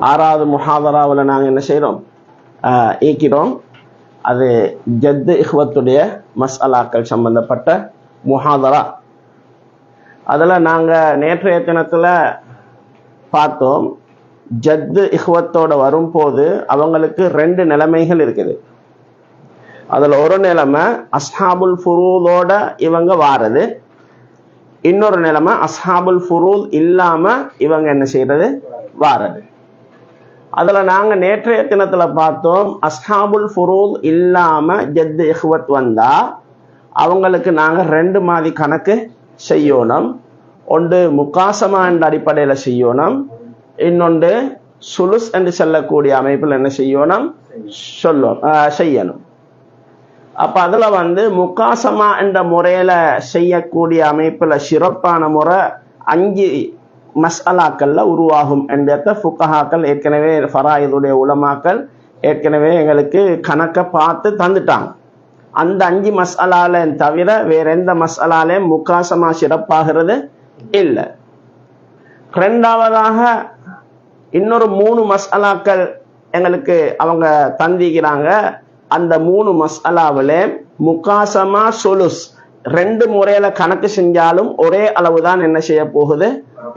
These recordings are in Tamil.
6வது முஹாதராவில் நாங்கள் என்ன செய்கிறோம், ஈக்கிறோம். அது ஜத்து இஹ்வத்துடைய மஸ்அலாக்கள் சம்பந்தப்பட்ட முஹாதரா. அதில் நாங்கள் நேற்றைய தினத்தில் பார்த்தோம், ஜத்து இஹ்வத்தோட வரும்போது அவங்களுக்கு 2 நிலைமைகள் இருக்குது. அதில் ஒரு நிலைமை அஸ்ஹாபுல் ஃபுரூதோட இவங்க வாரது, இன்னொரு நிலைமை அஸ்ஹாபுல் ஃபுரூத் இல்லாமல் இவங்க என்ன செய்கிறது, வாரது. அதில் நாங்கள் நேற்றைய தினத்தில் பார்த்தோம், அஸ்ஹாபுல் ஃபுரூத் இல்லாமல் ஜத்து இஹ்வத் வந்தால் அவங்களுக்கு நாங்கள் 2 மாதிரி கணக்கு செய்யணும். ஒன்று முகாசமா என்ற அடிப்படையில் செய்யணும், இன்னொன்று சுலுஸ் என்று சொல்லக்கூடிய அமைப்பில் என்ன செய்யணும், செய்யணும். அப்போ அதில் முகாசமா என்ற முறையில் செய்யக்கூடிய அமைப்பில் சிறப்பான முறை 5 மஸ்அலாக்கள்ல உருவாகும் என்ற ஃபுகஹாக்கள் ஏற்கனவே, ஃபராயிதுடைய உலமாக்கள் ஏற்கனவே எங்களுக்கு கணக்கை பார்த்து தந்துட்டாங்க. அந்த 5 மஸ்அலால தவிர வேற எந்த மஸ்அலாலையும் முகாசமா சிறப்பாகிறது இல்லை. 2வதாக இன்னொரு 3 மஸ்அலாக்கள் எங்களுக்கு அவங்க தந்திக்கிறாங்க. அந்த 3 மஸ்அலாவில் முகாசமா சுலுஸ் 2 முறையில கணக்கு செஞ்சாலும் ஒரே அளவுதான் என்ன செய்ய போகுது,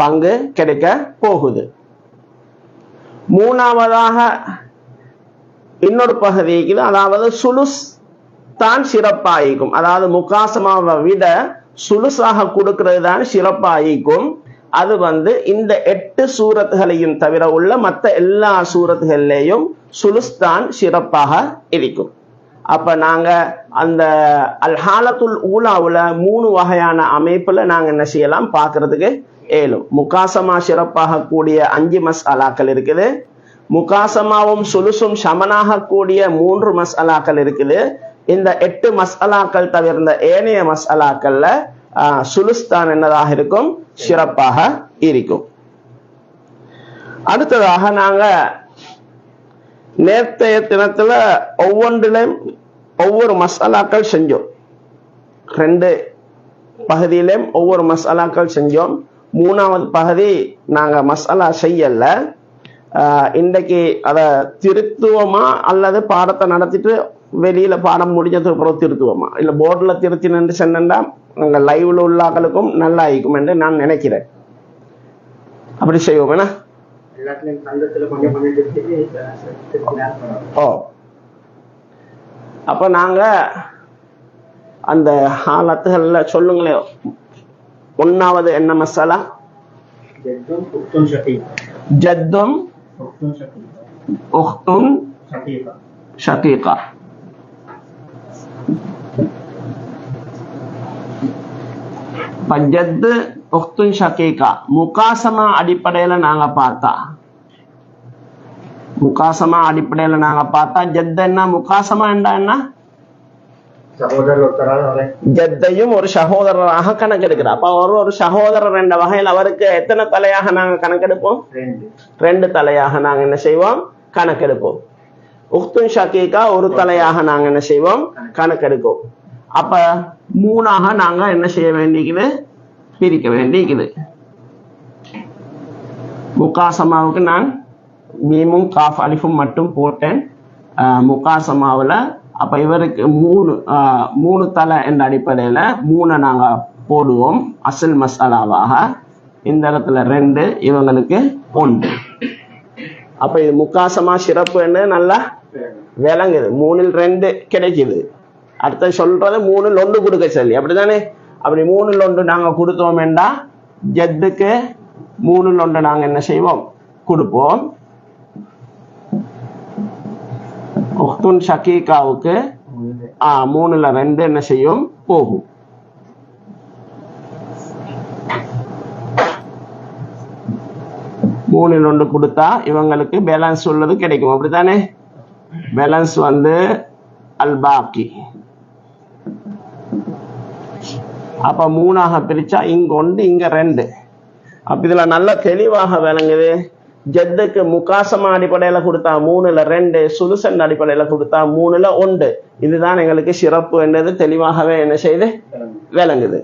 பங்கு கிடைக்க போகுது. 3வதாக இன்னொரு பகுதி இருக்குது, அதாவது சுலுஸ் தான் சிறப்பாயிக்கும். அதாவது முகாசமாவை விட சுலுசாக கொடுக்கிறது தான் சிறப்பாயிக்கும். அது இந்த 8 சூரத்துகளையும் தவிர உள்ள மற்ற எல்லா சூரத்துகள்லேயும் சுலுஸ் தான் சிறப்பாக இருக்கும். அப்ப நாங்க அந்த அல் ஹாலத்துல் ஊலாவுல 3 வகையான அமைப்புல நாங்க என்ன செய்யலாம் பார்க்கறதுக்கு ஏலும். முகாசமா சிறப்பாக கூடிய 5 மஸ்அலாக்கள் இருக்குது, முகாசமாவும் சுலுசும் சமனாக கூடிய 3 மஸ்அலாக்கள் இருக்குது. இந்த 8 மஸ்அலாக்கள் தவிர்ந்த ஏனைய மஸ்அலாக்கள்ல சுலுஸ்தான் என்னதாக இருக்கும், சிறப்பாக இருக்கும். அடுத்ததாக நாங்க நேற்றைய தினத்துல ஒவ்வொன்றிலும் ஒவ்வொரு மஸ்அலாக்கள் செஞ்சோம். 2 பகுதியிலும் ஒவ்வொரு மஸ்அலாக்கள் செஞ்சோம். 3வது பகுதி நாங்க மஸ்அலா செய்யல. இன்றைக்கு அதை திருத்துவோமா அல்லது பாடத்தை நடத்திட்டு வெளியில பாடம் முடிஞ்சதுக்கு அப்புறம் திருத்துவோமா, இல்ல போர்டில் திருத்தி நின்று சென்னா அங்க லைவ்ல உள்ளாக்களுக்கும் நல்லா இருக்கும் என்று நான் நினைக்கிறேன். அப்படி செய்வோம். ஓ, அப்ப நாங்க அந்த ஹாலத்துகள்ல சொல்லுங்களேன். 1வது என்ன மசாலா? ஜத்தும் உக்துன் ஷகீகா. ஜத்து உக்துன் ஷகீகா முகாசமா அடிப்படையில நாங்க பார்த்தா, முகாசமா அடிப்படையில நாங்க பார்த்தா ஜத் என்ன, முகாசமா என்ன, ஜத்தையும் ஒரு சகோதரராக கணக்கெடுக்கிறார். அப்ப ஒரு சகோதரர் என்ற வகையில் அவருக்கு எத்தனை தலையாக நாங்க கணக்கெடுப்போம்? 2 தலையாக நாங்க என்ன செய்வோம், கணக்கெடுப்போம். உக்துன் ஷகீகா ஒரு தலையாக நாங்க என்ன செய்வோம், கணக்கெடுப்போம். அப்ப 3ஆக நாங்க என்ன செய்ய வேண்டியது, பிரிக்க வேண்டியது. முகாசமாவுக்கு நான் மீமும் காஃப் அலிஃபும் மட்டும் போட்டேன் முகாசமாவில். அப்ப இவருக்கு 3 தலை என்ற அடிப்படையில 3 நாங்க போடுவோம் அசல் மசாலாவாக. இந்த இடத்துல 2, இவங்களுக்கு 1. அப்ப இது முகாசமா சிறப்பு என்று நல்லா விளங்குது. 3ல் 2 கிடைக்குது. அடுத்த சொல்றது 3ல் 1 கொடுக்க சொல்லி, அப்படித்தானே? அப்படி 3ல் 1 நாங்க கொடுத்தோம் என்றா ஜத்துக்கு 3ல் 1 நாங்க என்ன செய்வோம், கொடுப்போம். உக்துன் ஷகீகாவுக்கு 3ல் 2 என்ன செய்யும், போகும். மூணில் ஒன்று கொடுத்தா இவங்களுக்கு பேலன்ஸ் உள்ளது கிடைக்கும், அப்படித்தானே? பேலன்ஸ் அல் பாக்கி. அப்ப 3ஆக பிரிச்சா இங்க 1 இங்க 2. அப்ப இதுல நல்ல தெளிவாக விளங்குது. ஜத்துக்கு முகாசமா அடிப்படையில கொடுத்தா 3ல் 2, சுலுசன் அடிப்படையில கொடுத்தா 3ல் 1. இதுதான் எங்களுக்கு சிறப்பு என்றது தெளிவாகவே என்ன செய்து விளங்குது.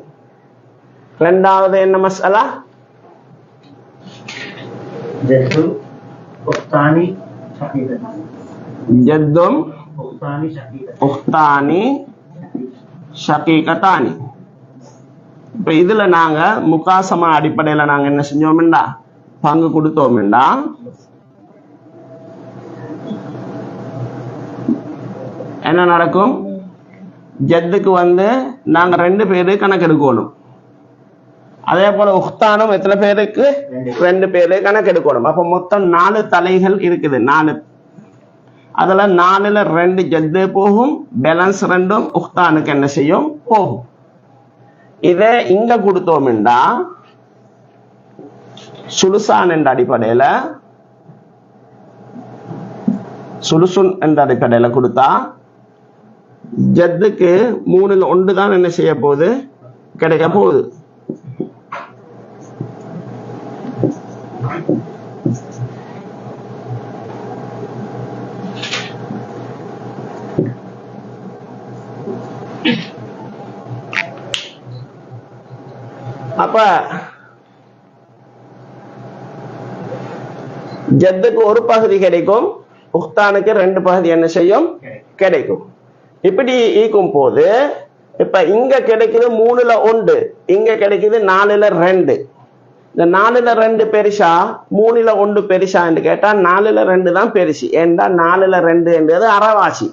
2வது என்ன மசாலா? உக்தானி ஷகீகத். ஜத்தும் உக்தானி ஷகீகத். உக்தானி ஷகீகத்தானி. இப்ப இதுல நாங்க முகாசமா அடிப்படையில நாங்க என்ன செஞ்சோம்டா, பங்கு கொடுத்தோம்டா, என்ன நடக்கும்? ஜத்துக்கு வந்து நாங்க 2 பேரு கணக்கெடுக்கணும். அதே போல உக்தானும் எத்தனை பேருக்கு? 2 பேரு கணக்கெடுக்கணும். அப்ப மொத்தம் 4 தலைகள் இருக்குது. 4, அதுல 4ல 2 ஜத்து போகும், பேலன்ஸ் 2ம் உக்தானுக்கு என்ன செய்யும்? போகும். இத இங்க கொடுத்தோம்டா சுலுசான் என்ற அடிப்படையில, சுலுசுன் என்ற அடிப்படையில கொடுத்தா ஜத்துக்கு 3ல் 1 தான் என்ன செய்ய போகுது? கிடைக்க போகுது. அப்ப ஜத்துக்கு 1 பகுதி கிடைக்கும், உக்தானுக்கு 2 பகுதி என்ன செய்யும்? கிடைக்கும். இப்படி ஈக்கும் போது இப்ப இங்க கிடைக்குது 3ல் 1, இங்க கிடைக்குது 4ல் 2. இந்த 4ல் 2 பெருசா 3ல் 1 பெருசா என்று கேட்டா 4ல் 2 தான் பெருசு. ஏண்டா 4ல் 2 என்றது அரைவாசி.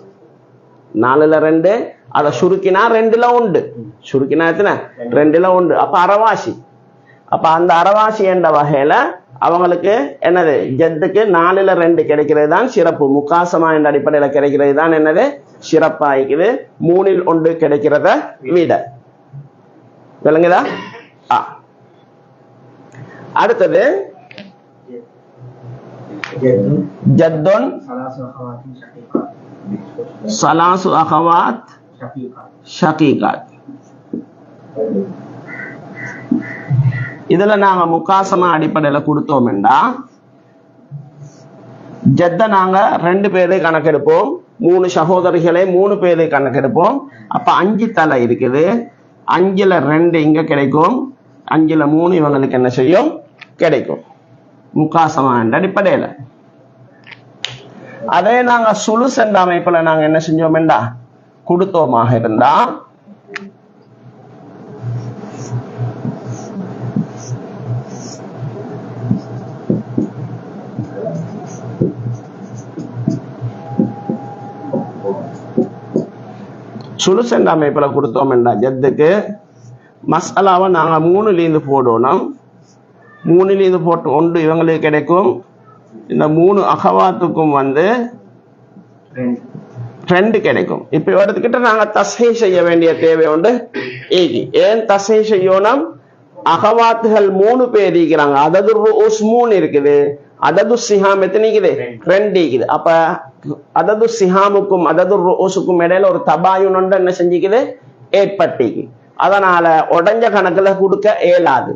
4ல் 2 அதை சுருக்கினா 2ல் 1, சுருக்கினா எத்தனை? 2ல் 1. அப்ப அரைவாசி. அப்ப அந்த அரைவாசி என்ற வகையில அவங்களுக்கு என்னது? ஜத்துக்கு 4ல் 2 கிடைக்கிறது தான் சிறப்பு. முகாசமா என்ற அடிப்படையில கிடைக்கிறது தான் என்னது? சிறப்பா இருக்குது, 3ல் 1 கிடைக்கிறத விட. விளங்குதா? அடுத்தது ஜத்துன் சலாசு அகவாத் ஷகீகாத். இதுல நாங்க முகாசமா அடிப்படையில கொடுத்தோம்டா ஜத்த நாங்க 2 பேரை கணக்கெடுப்போம், 3 சகோதரிகளை 3 பேரை கணக்கெடுப்போம். அப்ப 5 தலை இருக்குது, 5ல் 2 இங்க கிடைக்கும், 5ல் 3 இவங்களுக்கு என்ன செய்யும்? கிடைக்கும். முகாசமா என்ற அடிப்படையில. அதே நாங்க சுலுஸ் என்ற அமைப்புல நாங்க என்ன செஞ்சோம்டா கொடுத்தோமாக இருந்தா சுலுஸ் என்ற அமைப்புல கொடுத்தோம்டா ஜத்துக்கு மசாலாவை நாங்க 3லிருந்து போடணும். 3லிருந்து போட்டு 1 இவங்களுக்கு கிடைக்கும். இந்த 3 அகவாத்துக்கும் வந்து 2 கிடைக்கும். இப்ப இவர்கிட்ட நாங்க தஸ்ஹீ செய்ய வேண்டிய தேவை உண்டு. ஏன் தஸ்ஹீ செய்யணும்? அகவாத்துகள் 3 பேர் இருக்கிறாங்க, அதது ரூஸ் 3 இருக்குது, அதது சிஹாம் எத்தனை இருக்குது? 2 இருக்குது. அப்ப அதது சிஹாமுக்கும் அதது ரூஸுக்கும் இடையில ஒரு தபாயுன் ஒன்று என்ன செஞ்சுக்குது? ஏற்பட்டிக்கு. அதனால உடஞ்ச கணக்குல கொடுக்க இயலாது.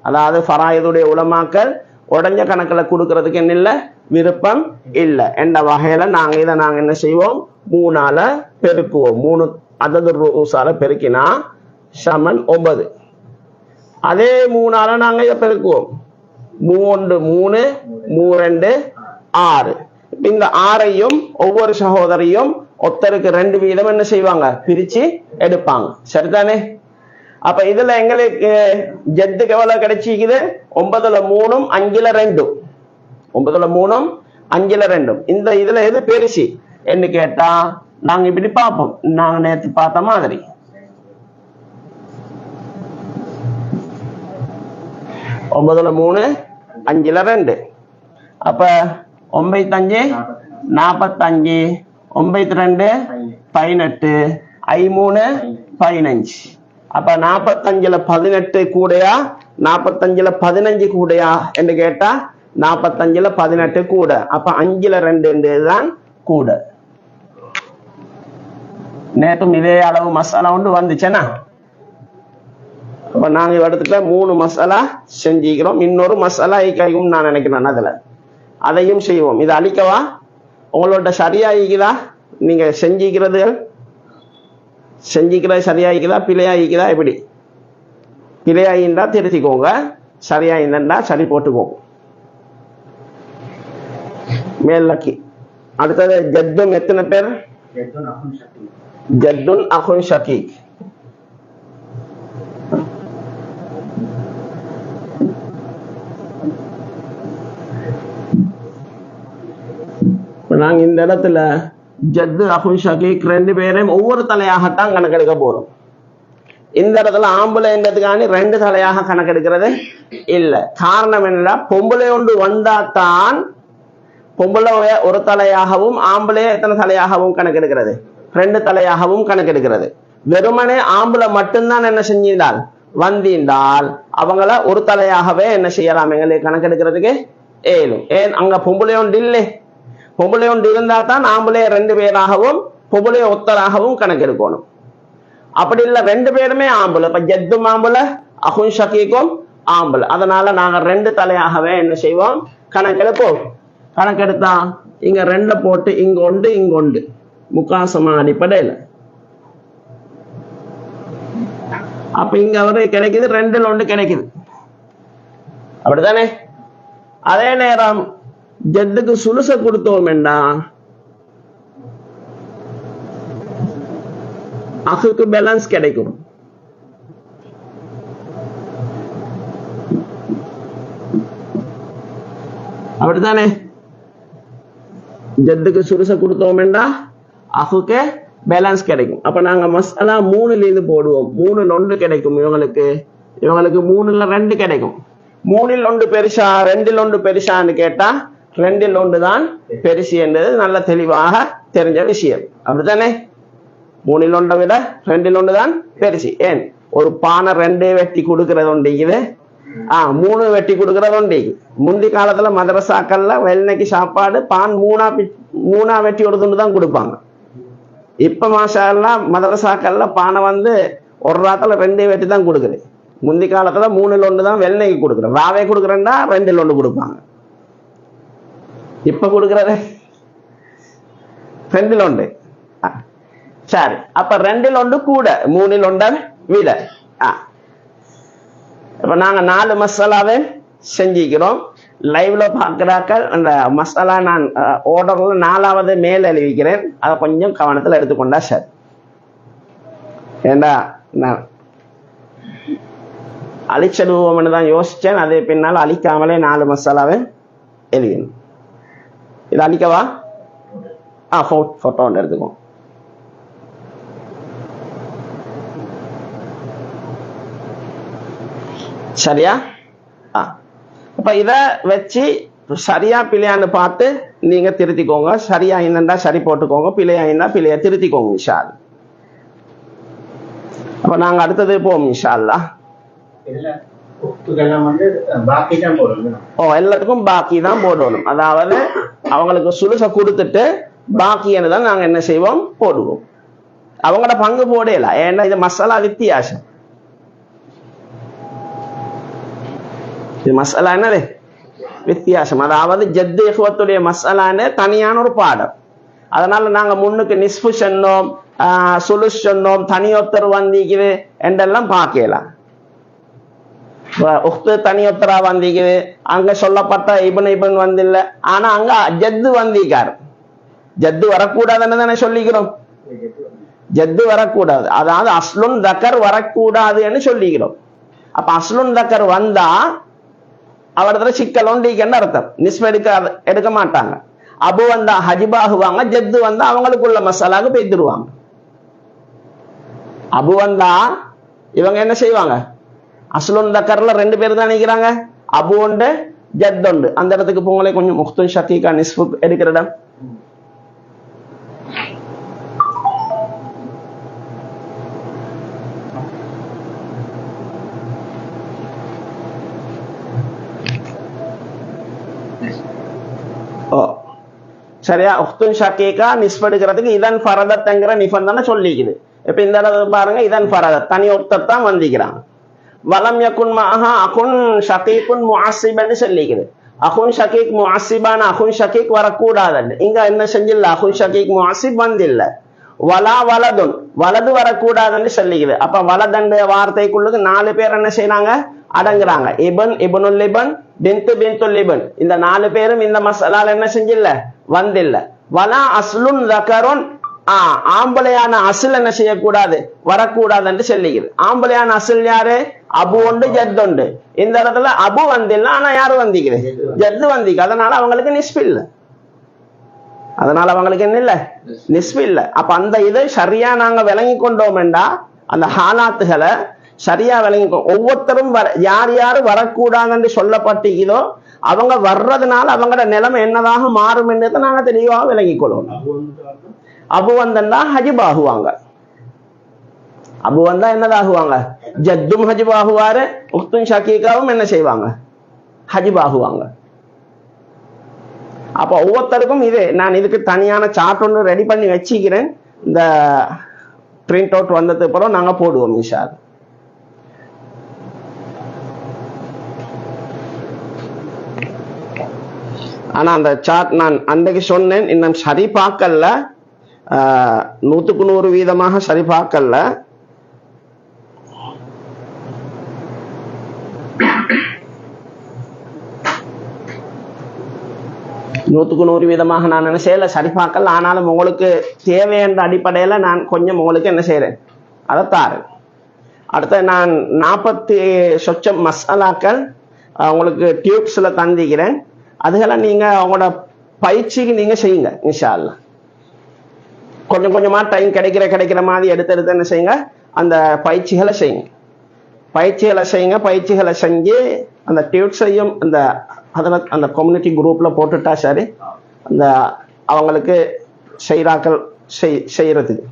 அதாவது ஃபராயிதுடைய உலமாக்கள் உடஞ்ச கணக்குல கொடுக்கறதுக்கு என்ன இல்ல, விருப்பம் இல்லை என்ற வகையில நாங்க இதை நாங்க என்ன செய்வோம்? 3ஆல பெருக்குவோம். 3 அதது ரூஸால பெருக்கினா சமன் 9. அதே 3ஆல நாங்க இதை பெருக்குவோம். 3 3 3 6. இந்த 6ஐயும் ஒவ்வொரு சகோதரியும் ஒருத்தருக்கு 2 வீதம் என்ன செய்வாங்க? பிரிச்சு எடுப்பாங்க. சரிதானே? அப்ப இதுல எங்களுக்கு ஜத்துக்கு எவ்வளவு கிடைச்சிக்குது? 9ல் 3ம் 5ல் 2. 9ல் 3ம் 5ல் 2. இந்த இதுல எது பெருசு என்று கேட்டா நாங்க இப்படி பார்ப்போம். நாங்க நேற்று பார்த்த மாதிரி 9ல் 3 5ல் 2. அப்ப 9 5 45, 9 2 18, 15. அப்ப 45ல் 18 கூடையா 45ல் 15 கூடையா என்று கேட்டா 45ல் 18 கூட. அப்ப 5ல் 2 தான் கூட. நேற்றும் இதே அளவு மசாலா ஒன்று வந்துச்சுன்னா அப்ப நாங்க இடத்துல 3 மசாலா செஞ்சுக்கிறோம். இன்னொரு மசாலா கைக்கும் நான் நினைக்கிறேன். அதுல அதையும் செய்வோம். இதை அழிக்கவா? உங்களோட சரியாயிக்குதா? நீங்க செஞ்சுக்கிறது சரியாயிக்குதா பிழையாயிக்குதா? எப்படி? பிழையாயிருந்தா திருத்திக்கோங்க, சரியாயிருந்தா சரி போட்டுக்கோங்க. மேல்லக்கி. அடுத்தது ஜத்தும் எத்தனை பேர்? ஜத்துன் அஹுன் ஷகீக். ஜத்துன் அஹுன் ஷகீக். நாங்க இந்த இடத்துல ஜத்து அஹுன் ஷகீக் ரெண்டு பேரையும் ஒவ்வொரு தலையாகத்தான் கணக்கெடுக்க போறோம். இந்த இடத்துல ஆம்புலைன்றதுக்கான ரெண்டு தலையாக கணக்கெடுக்கிறது இல்ல. காரணம் என்ன? பொம்பளை ஒன்று வந்தாத்தான் பொம்பளை ஒரு தலையாகவும் ஆம்பளை எத்தனை தலையாகவும் கணக்கெடுக்கிறது? ரெண்டு தலையாகவும் கணக்கெடுக்கிறது. வெறுமனே ஆம்பளை மட்டும்தான் என்ன செஞ்சிருந்தால் வந்திருந்தால் அவங்கள ஒரு தலையாகவே என்ன செய்யலாம், எங்களுக்கு கணக்கெடுக்கிறதுக்கு ஏழும். ஏன்? அங்க பொம்பளை ஒன்று இல்லை. பொம்பளை ஒன்று இருந்தா தான் ஆம்பளைய ரெண்டு பேராகவும் பொம்பளைய ஒத்தராகவும் கணக்கெடுக்கணும். அப்படி இல்லை, ரெண்டு பேருமே ஆம்பளை. இப்ப ஜத்தும் ஆம்பளை, அஹுன் ஷகீக்கும் ஆம்பளை. அதனால நாங்க ரெண்டு தலையாகவே என்ன செய்வோம், கணக்கெடுப்போம். கணக்கெடுத்தா இங்க ரெண்டை போட்டு இங்க ஒன்று இங்க ஒன்று முக்காசமா அடிப்படையில் அப்ப இங்க வரை கிடைக்குது, ரெண்டுல ஒன்று கிடைக்குது. அப்படித்தானே? அதே நேரம் ஜத்துக்கு சுலுச கொடுத்தோம் என்றா அஹுக்கு பேலன்ஸ் கிடைக்கும். அப்படித்தானே? ஜத்துக்கு சுருச கொடுத்தோம் என்றா அஹுக்கு பேலன்ஸ் கிடைக்கும். அப்ப நாங்க மசாலா 3ல இருந்து போடுவோம். 3ல் 1 கிடைக்கும் இவங்களுக்கு. இவங்களுக்கு 3ல் 2 கிடைக்கும். 3ல் 1 பெருசா 2ல் 1 பெருசான்னு கேட்டா 2ல் 1 தான் பெருசு என்றது நல்ல தெளிவாக தெரிஞ்ச விஷயம். அப்படித்தானே? 3ல் 1 விட 2ல் 1 தான் பெருசு. ஏன்? ஒரு பானை 2 வெட்டி கொடுக்கறது உண்டு, 3 வெட்டி கொடுக்கறது உண்டு. முந்தி காலத்துல மதரசாக்கள்ல வெள்ளனைக்கு சாப்பாடு பான் 3 வெட்டி கொடுத்துட்டு தான் கொடுப்பாங்க. இப்ப மாஷா அல்லாஹ் மதரசாக்கள்ல பானை ஒரு ராத்துல 2 வெட்டி தான் கொடுக்குது. முந்தி காலத்துல 3ல் 1 தான் வெள்ளனைக்கு கொடுக்குறேன். ராவே கொடுக்குறேன்டா 2ல் 1 கொடுப்பாங்க. இப்ப கொடுக்கறது 2ல் 1. சரி, அப்ப 2ல் 1 கூட 3ல் 1 விட. இப்ப நாங்க 4 மசாலாவை செஞ்சுக்கிறோம். லைவ்ல பாக்குறாக்கள் அந்த மசாலா நான் ஆர்டர்ல 4வது மேல எழுதிக்கிறேன். அதை கொஞ்சம் கவனத்துல எடுத்துக்கொண்டா சரி. ஏண்டா நான் அழிச்சடுவோம்னு தான் யோசிச்சேன். அதே பின்னால் அழிக்காமலே 4 மசாலாவை எழுதிக்கணும். இது அழிக்கவா? போட்டோ ஒன்று எடுத்துக்கோ. சரியா? அப்ப இத வச்சு சரியா பிழையான்னு பார்த்து நீங்க திருத்திக்கோங்க. சரியா இருந்தா சரி போட்டுக்கோங்க, பிழையா இருந்தா பிழைய திருத்திக்கோங்க இன்ஷா அல்லாஹ். அப்ப நாங்க அடுத்தது போவோம் இன்ஷா அல்லாஹ். எல்லாத்துக்கும் பாக்கி தான் போடணும். அதாவது அவங்களுக்கு சுலுச கொடுத்துட்டு பாக்கின்னு தான் நாங்க என்ன செய்வோம், போடுவோம். அவங்களோட பங்கு போடல. ஏன்னா இது மசாலா வித்தியாசம். இது மசாலா என்னது வித்தியாசம். அதாவது ஜத்து இஹ்வத்துடைய மசாலான்னு தனியான ஒரு பாடம். அதனால நாங்க முன்னுக்கு நிஸ்பு சொன்னோம், சுலுஸ் சொன்னோம், தனியொத்தர் வந்திக்குது என்றெல்லாம் பார்க்கலாம். தனியொத்தரா வந்திக்குது, அங்க சொல்லப்பட்ட இபன் வந்தில்ல. ஆனா அங்க ஜத்து வந்திக்காரு. ஜத்து வரக்கூடாதுன்னு தானே சொல்லிக்கிறோம். ஜத்து வரக்கூடாது, அதாவது அஸ்லுன் தக்கர் வரக்கூடாதுன்னு சொல்லிக்கிறோம். அப்ப அஸ்லுன் தக்கர் வந்தா அவரத்துல சிக்கல் ஒன்றிக்குன்னு அர்த்தம். நிஸ்ப எடுக்க மாட்டாங்க. அபு வந்தா ஹஜிபாகுவாங்க, ஜத்து வந்தா அவங்களுக்குள்ள மசாலாக்கு பெய்திருவாங்க. அபு வந்தா இவங்க என்ன செய்வாங்க, அஸ்லுன் தக்கர்ல 2 பேர் தான் நினைக்கிறாங்க. அபு உண்டு ஜத் உண்டு. அந்த இடத்துக்கு போங்களே கொஞ்சம் முக்துன் ஷகீகா நிஸ்பு எடுக்கிற இடம். சரியா? உக்துன் ஷகீகா நிஸ்பு எடுக்கிறதுக்கு இதன் ஃபரதத்ங்கிற நிபந்தனை சொல்லிக்குது. இப்ப இந்த இடத்துல பாருங்க, இதன் ஃபரதத் தனி ஒருத்தர் தான் வந்திக்கிறாங்க. வலம் யகுன் மஹா அகுன் ஷகீகுன் முஅஸ்ஸிபன்னு சொல்லிக்குது. அகுன் ஷகீக் முஅஸ்ஸிபான அகுன் ஷகீக் வரக்கூடாது. இங்க என்ன செஞ்சில்ல, அகுன் ஷகீக் முஅஸ்ஸிப் வந்தில்ல. வலா வலதுன் வலது வரக்கூடாதுன்னு சொல்லிக்குது. அப்ப வலதண்ட வார்த்தைக்குள்ளுக்கு 4 பேர் என்ன செய்யறாங்க, அடங்குறாங்க. இபனுல் லிபன், பின்துல் லிபன், இந்த 4 பேரும் இந்த மசாலால என்ன செஞ்சில்ல, வந்தில்ல. வலா அஸ்லுன் தகருன், ஆம்பளையான அசுல் என்ன செய்யக்கூடாது, வரக்கூடாது என்று சொல்லிக்குது. ஆம்பளையான அசுல் யாரு, அபு உண்டு ஜத் உண்டு. இந்த இடத்துல அபு வந்தில்ல, ஆனா யாரு வந்திக்குது, ஜத்து வந்திக்கு. அதனால அவங்களுக்கு நிஸ்பு இல்ல, அதனால அவங்களுக்கு என்ன இல்ல, நிஸ்பு இல்ல. அப்ப அந்த இதை சரியா நாங்க விளங்கி கொண்டோம்டா, அந்த ஹாலாத்துகளை சரியா விளங்கிக்கோ. ஒவ்வொருத்தரும் யார் யாரு வரக்கூடாதுன்னு சொல்லப்பட்டீங்களோ அவங்க வர்றதுனால அவங்களோட நிலைமை என்னதாக மாறும் என்றதை நாங்க தெளிவாக விளங்கிக் கொள்ளணும். அபு வந்தா ஹஜிப் ஆகுவாங்க, அபு வந்தா என்னதாகுவாங்க, ஜத்தும் ஹஜிப் ஆகுவாரு, உக்தும் ஷகீகாவும் என்ன செய்வாங்க, ஹஜிப் ஆகுவாங்க. அப்ப ஒவ்வொருத்தருக்கும் இது நான் இதுக்கு தனியான சார்ட் ஒன்று ரெடி பண்ணி வச்சுக்கிறேன். இந்த பிரிண்ட் அவுட் வந்ததுக்கு அப்புறம் நாங்க போடுவோம் இன்ஷா அல்லாஹ். ஆனா அந்த சார்ட் நான் அன்றைக்கு சொன்னேன், இன்னும் சரி பார்க்கல, 100% சரி பார்க்கல. நான் என்ன செய்யல, சரி பார்க்கல. ஆனாலும் உங்களுக்கு தேவை என்ற அடிப்படையில நான் கொஞ்சம் உங்களுக்கு என்ன செய்யறேன், அதை தாரேன். அடுத்த நான் 40 சொச்சம் மசாலாக்கள் உங்களுக்கு டியூப்ஸ்ல தந்திக்கிறேன். அதுகளை நீங்க அவங்களோட பயிற்சிக்கு நீங்க செய்யுங்க இன்ஷா அல்லாஹ். கொஞ்சம் கொஞ்சமா டைம் கிடைக்கிற மாதிரி எடுத்து என்ன செய்யுங்க, அந்த பயிற்சிகளை செய்யுங்க. பயிற்சிகளை செஞ்சு அந்த டியூப்ஸையும் அந்த கம்யூனிட்டி குரூப்ல போட்டுட்டா சரி, அந்த அவங்களுக்கு செய்றாக்கள் செய்யறதுக்கு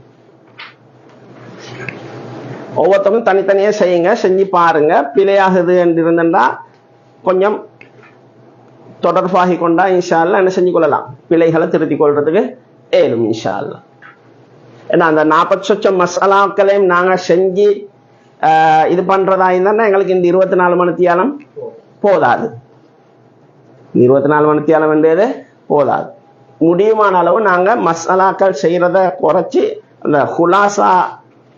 ஒவ்வொருத்தரும் தனித்தனியா செய்யுங்க, செஞ்சு பாருங்க. பிழையாகுது என்று இருந்தா கொஞ்சம் தொடர்பாகி கொண்டா இன்ஷா அல்லாஹ் என்ன செஞ்சு கொள்ளலாம், பிழைகளை திருத்திக் கொள்றதுக்கு ஏழும் இன்ஷா அல்லாஹ். ஏன்னா அந்த 40 சொச்சம் மசாலாக்களையும் நாங்க செஞ்சு இது பண்றதா இருந்தா எங்களுக்கு இந்த 24 மணித்தியாலம் போதாது. 24 மணித்தியாலம் என்றது போதாது. முடியுமான அளவு நாங்க மசாலாக்கள் செய்யறத குறைச்சி அந்த ஹுலாசா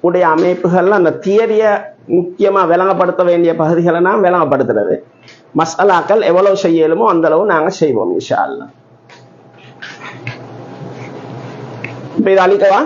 உடைய அமைப்புகள்ல அந்த தியரிய முக்கியமா விளங்கப்படுத்த வேண்டிய பகுதிகளை நான் விளங்கப்படுத்துறது. மசாலாக்கள் எவ்வளவு செய்யலுமோ அந்த அளவு நாங்க செய்வோம் இன்ஷா அல்லாஹ். இப்ப இது அழிக்கவா?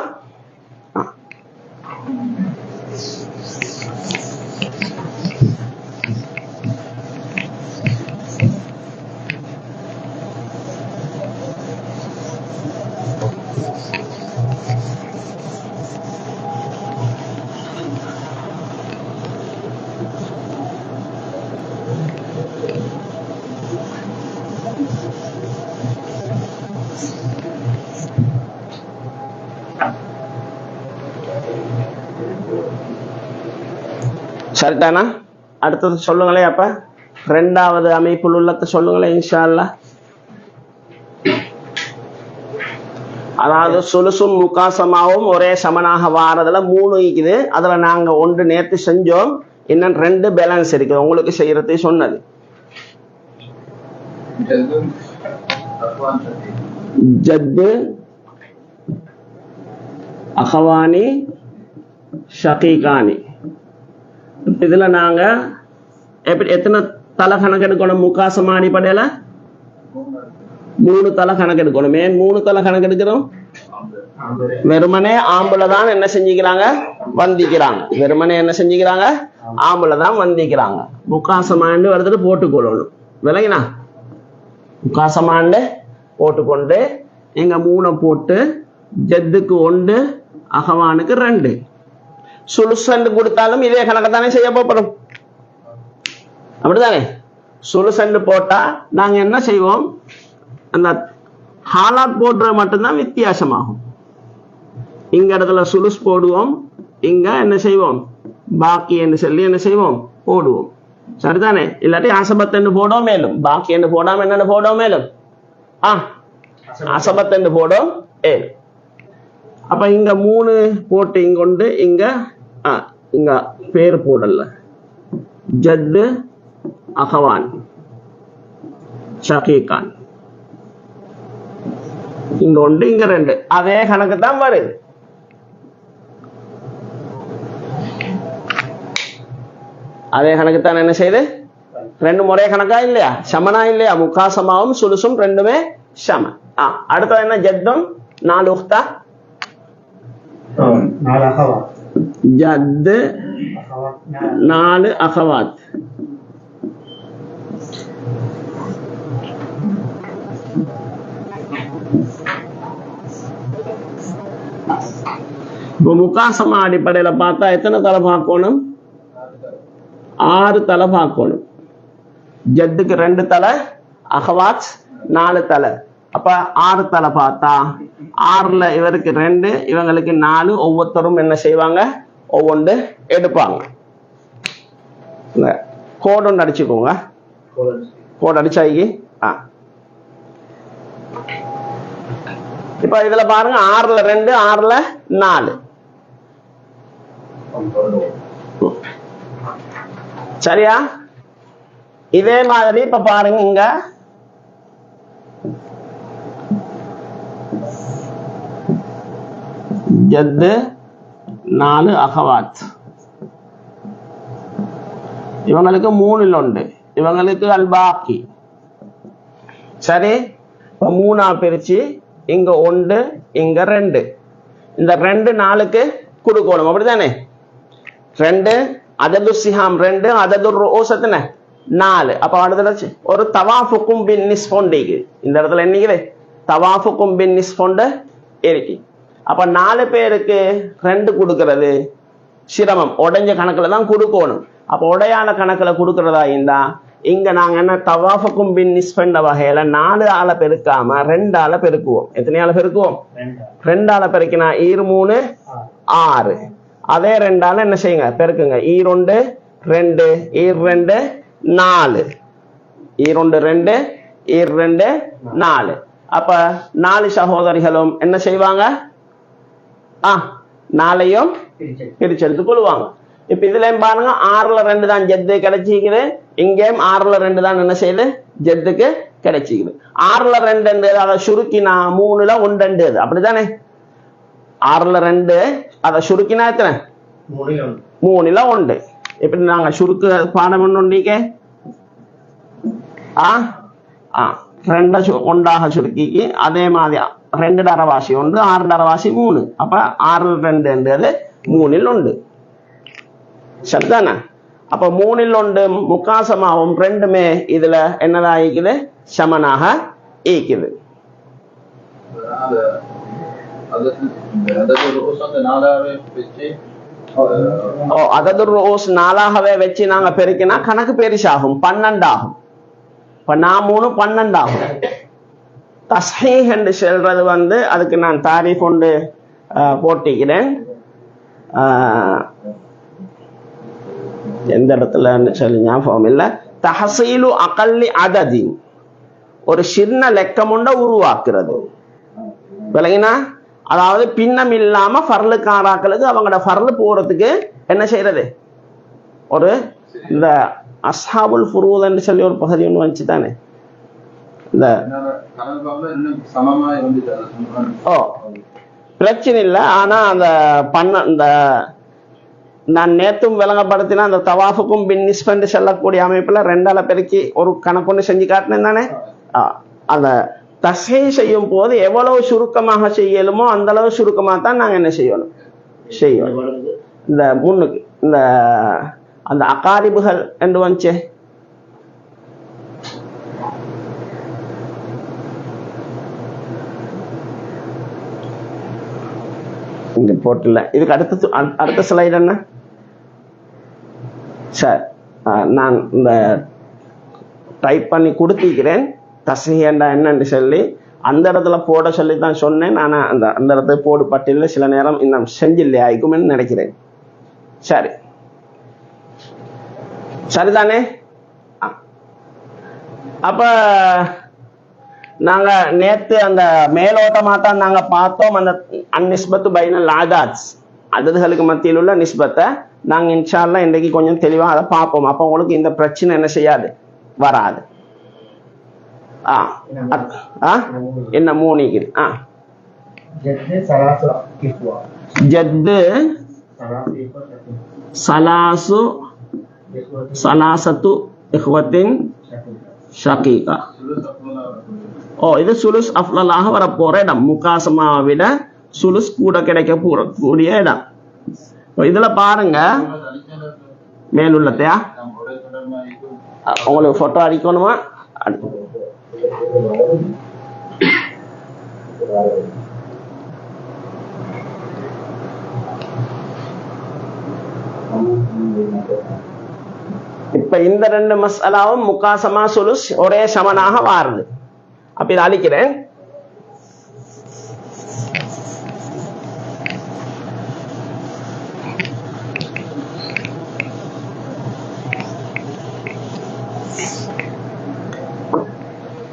சரிதானா? அடுத்தது சொல்லுங்களே. அப்ப 2வது அமைப்பில் உள்ளத சொல்லுங்களேன் இன்ஷா அல்லாஹ். அதாவது சுலுசும் முகாசமாவும் ஒரே சமனாக வாரதுல 3 இருக்குது. அதுல நாங்க 1 நேற்று செஞ்சோம், இன்னும் 2 பேலன்ஸ் இருக்குது உங்களுக்கு செய்யறது சொன்னது. ஜத்து அகவானி ஷகீகானி. இதுல நாங்க எத்தனை தலை கணக்கெடுக்கணும்? முகாசமா அடிப்படையில 3 தலை கணக்கெடுக்கணும். ஏன் 3 தலை கணக்கெடுக்கிறோம்? வெறுமனே ஆம்பளை தான் என்ன செஞ்சுக்கிறாங்க, வந்திக்கிறாங்க. வெறுமனே என்ன செஞ்சுக்கிறாங்க, ஆம்பளை தான் வந்திக்கிறாங்க. முகாசமாண்டு வருதுட்டு போட்டுக்கொள்ளணும். விளங்கினா? முகாசமாண்டு போட்டுக்கொண்டு எங்க 3 போட்டு ஜத்துக்கு 1 அகவானுக்கு 2 சுலுசண்டு கொடுத்தாலும் இதே கணக்கு தானே செய்ய போறோம். அப்படித்தானே? சுலுசண்டு போட்டா நாங்க என்ன செய்வோம், அந்த ஹாலாத் போடுற மட்டும்தான் வித்தியாசமாகும். இங்க இடத்துல சுலுஸ் போடுவோம், இங்க என்ன செய்வோம், பாக்கி என்று சொல்லி என்ன செய்வோம், போடுவோம். சரிதானே? இல்லாட்டி அசபத்தண்டு போடும் மேலும், பாக்கி என்று போடாம என்னென்ன போடும் மேலும், அசபத்தண்டு போடும் ஏழு. அப்ப இங்க 3 போட்டு இங்கொண்டு இங்க பேர் போடல, ஜத்து அகவான் ஷகீகான், இங்க 1 இங்க 2 அதே கணக்கு தான் வருது. அதே கணக்கு தான் என்ன செய்யுது, ரெண்டு முறை கணக்கா இல்லையா, சமனா இல்லையா, முக்காசமாவும் சுலுசும் ரெண்டுமே சம. அடுத்தது என்ன, ஜத்தும் 4 உக்தா, 4 அகவாத். ஜத்து 4 அகவாத். இப்போ முக்காசமா அடிப்படையில பார்த்தா எத்தனை தலை பார்க்கணும், 6 தலை பார்க்கணும். ஜத்துக்கு 2 தலை, அகவாத் 4 தலை, அப்ப 6 தலை பார்த்தா 6ல இவருக்கு 2, இவங்களுக்கு 4, ஒவ்வொருத்தரும் என்ன செய்வாங்க, ஒவ்வொன்று எடுப்பாங்க. கோடு ஒன்று அடிச்சுக்கோங்க, கோடு அடிச்சாக்கி. இப்ப இதுல பாருங்க, 6ல 2, 6ல 4. சரியா? இதே மாதிரி இப்ப பாருங்க, இங்க ஜத்து 4 அகவாத், இவங்களுக்கு 3ல் 1, இவங்களுக்கு அல்பாக்கி. சரி, இப்ப 3ஆ பிரிச்சு இங்க 1, இங்க 2, இந்த 2 4க்கு கொடுக்கணும், அப்படித்தானே? 2 அதது சிஹாம் 2, அதது ருஊஸ் எத்தனை 4. அப்ப அடுத்த ஒரு தவாஃபுக்கும் பின் நிஸ்பொண்டு, இந்த இடத்துல என்னைக்குது தவாஃபுக்கும் பின் நிஸ்பொண்டு இருக்கு. அப்ப 4 பேருக்கு 2 கொடுக்கறது சிரமம், உடைஞ்ச கணக்குல தான் கொடுக்கணும். அப்ப உடையான கணக்குல கொடுக்கறதா இருந்தா இங்க நாங்க என்ன, தவாஃபுக்கும் பின் நிஸ்பெண்ட வகையில 4 ஆளை பெருக்காம 2 ஆளை பெருக்குவோம். எத்தனை ஆளை பெருக்குவோம், 2 ஆளை பெருக்கினா 3 6. அதே 2 ஆளை என்ன செய்யுங்க, பெருக்குங்க. 2 2 2 4, 2 2 2 4. அப்ப 4 சகோதரிகளும் என்ன செய்வாங்க, 4ஐயும் பிரிச்செடுத்து கொள்வாங்க. இப்ப இதுலயும் பாருங்க, 6ல 2 தான் ஜெத்து கிடைச்சிக்குது, இங்கேயும் 6ல 2 தான் என்ன செய்யுது, ஜெத்துக்கு கிடைச்சிக்குது. 6ல 2 அதை சுருக்கினா 3ல 1 அப்படித்தானே? 6ல 2 அதை சுருக்கினா எத்தனை, 3ல 1. இப்படி நாங்க சுருக்கு பாடம் ஒன்றிக்க 2 ஒன்றாக சுருக்கிக்கு அதே மாதிரி 2 அரைவாசி 1, 6 அரைவாசி 3. அப்ப 6ல் 2 3ல் 1. சரிதானே? அப்ப 3ல் 1 முக்காசமாவும் ரெண்டுமே இதுல என்னதா ஈக்குது, சமனாக ஈக்குது. அதது ருஊஸ் 4ஆகவே வச்சு நாங்க பெருக்கினா கணக்கு பெருசாகும், 12 ஆகும். இப்ப 3 12 ஆகும். தஸ்ஹீஹ் என்று சொல்றது அதுக்கு நான் தாரீஃப் கொண்டு போட்டிக்கிறேன். எந்த இடத்துல சொல்லி ஞாபகம் இல்ல. தஹசீலு அகல்லி அததின், ஒரு சின்ன லெக்கமுண்ட உருவாக்குறது. விளங்கினா? அதாவது பின்னம் இல்லாம ஃபர்லுக்காராக்களுக்கு அவங்களோட ஃபர்லு போறதுக்கு என்ன செய்யறது, ஒரு இந்த அஸ்ஹாபுல் ஃபுரூத்னு சொல்லி ஒரு பகுதி ஒன்று வந்துச்சு தானே, இந்த பிரச்சனை இல்லை. ஆனா அந்த இந்த நான் நேத்தும் விளங்கப்படுத்தினா அந்த தவாஃபுக்கும் பின் நிஸ்பெண்டு செல்லக்கூடிய அமைப்புல 2ஆல பெருக்கி ஒரு கணக்கொண்டு செஞ்சு காட்டினேன் தானே. அந்த தஸ்ஹீ செய்யும் போது எவ்வளவு சுருக்கமாக செய்யலுமோ அந்த அளவு சுருக்கமாக தான் நாங்க என்ன செய்யணும், செய்யணும். இந்த முன்னுக்கு இந்த அந்த அகாரிபுகள் என்று வந்துச்சு, இங்க போட்டுல. இதுக்கு அடுத்த ஸ்லைடு என்ன சார், நான் இந்த டைப் பண்ணி கொடுத்திருக்கிறேன். தஸ்ஹீஹ் என்னன்னு சொல்லி அந்த இடத்துல போட சொல்லி தான் சொன்னேன். ஆனா அந்த இடத்துல போடு பட்டியல சில நேரம் இன்னும் செஞ்சில்லை ஆயிக்கும்னு நினைக்கிறேன். சரி, சரிதானே? அப்ப நாங்க நேத்து அந்த மேலோட்டமா தான் நாங்க பார்த்தோம், அந்த அந்நிஸ்பத்து பைனல் ஆதாத், அததுகளுக்கு மத்தியில் உள்ள நிஸ்பத்தை நாங்க இன்ஷா அல்லாஹ் இன்றைக்கு கொஞ்சம் தெளிவா அதை பார்ப்போம். அப்ப உங்களுக்கு இந்த பிரச்சனை என்ன செய்யாது, வராது. என்ன 3 ஜத்து சலாசு சலாசத்து இஹ்வத்தின் ஷகீகா. இது சுலுஸ் அஃலலாக வரப்போற இடம். முகாசமாவை விட சுலுஸ் கூட கிடைக்க கூடிய இடம். இதுல பாருங்க மேலுள்ளத்தையா உங்களுக்கு போட்டோ அடிக்கணுமா? இப்ப இந்த ரெண்டு மஸ்அலாவும் முகாசமா சுலுஸ் ஒரே சமனாக வாருது. அப்ப இதை அழிக்கிறேன்.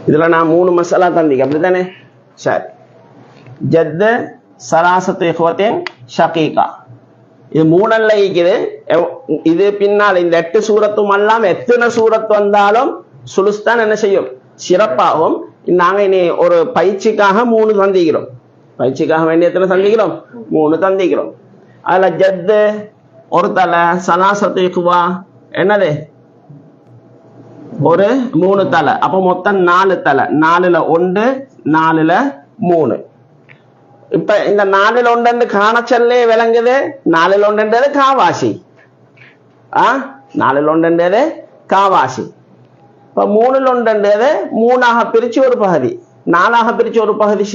இதுல நான் 3 மசாலா தந்திக்க அப்படித்தானே? சரி. ஜத்து சராசத்து இஹ்வத்தின் ஷகீகா இது 3 இருக்குது. இது பின்னால் இந்த 8 சூரத்தும் அல்லாம எத்தனை சூரத்து வந்தாலும் சுலுஸ் தான் என்ன செய்யும்? சிறப்பாகும். நாங்க இனி ஒரு பயிற்சிக்காக 3 தந்திக்கிறோம். பயிற்சிக்காக வேண்டிய எத்தனை தந்திக்கிறோம்? 3 தந்திக்கிறோம். அதுல ஜத்து ஒரு தலை, சலாசத்து இஹ்வா என்னது ஒரு 3 தலை. அப்ப மொத்தம் 4 தலை. 4ல 1 4ல 3. இப்ப இந்த 4ல் 1 காணச்சல்லே விளங்குது. 4ல் 1 காவாசி. 4ல் 1 காவாசி. இப்ப 3ல் 1 3ஆக பிரிச்சு ஒரு பகுதி, 4ஆக பிரிச்சு ஒரு பகுதி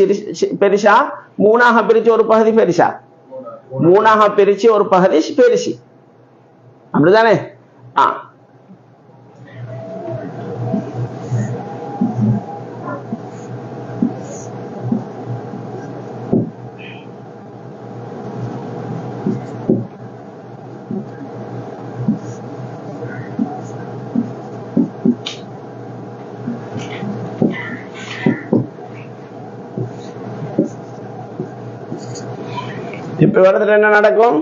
பெருசா, 3ஆக பிரிச்சு ஒரு பகுதி பெருசா? 3ஆக பிரிச்சு ஒரு பகுதி பெருசி. அப்படிதானே? இப்ப இடத்துல என்ன நடக்கும்?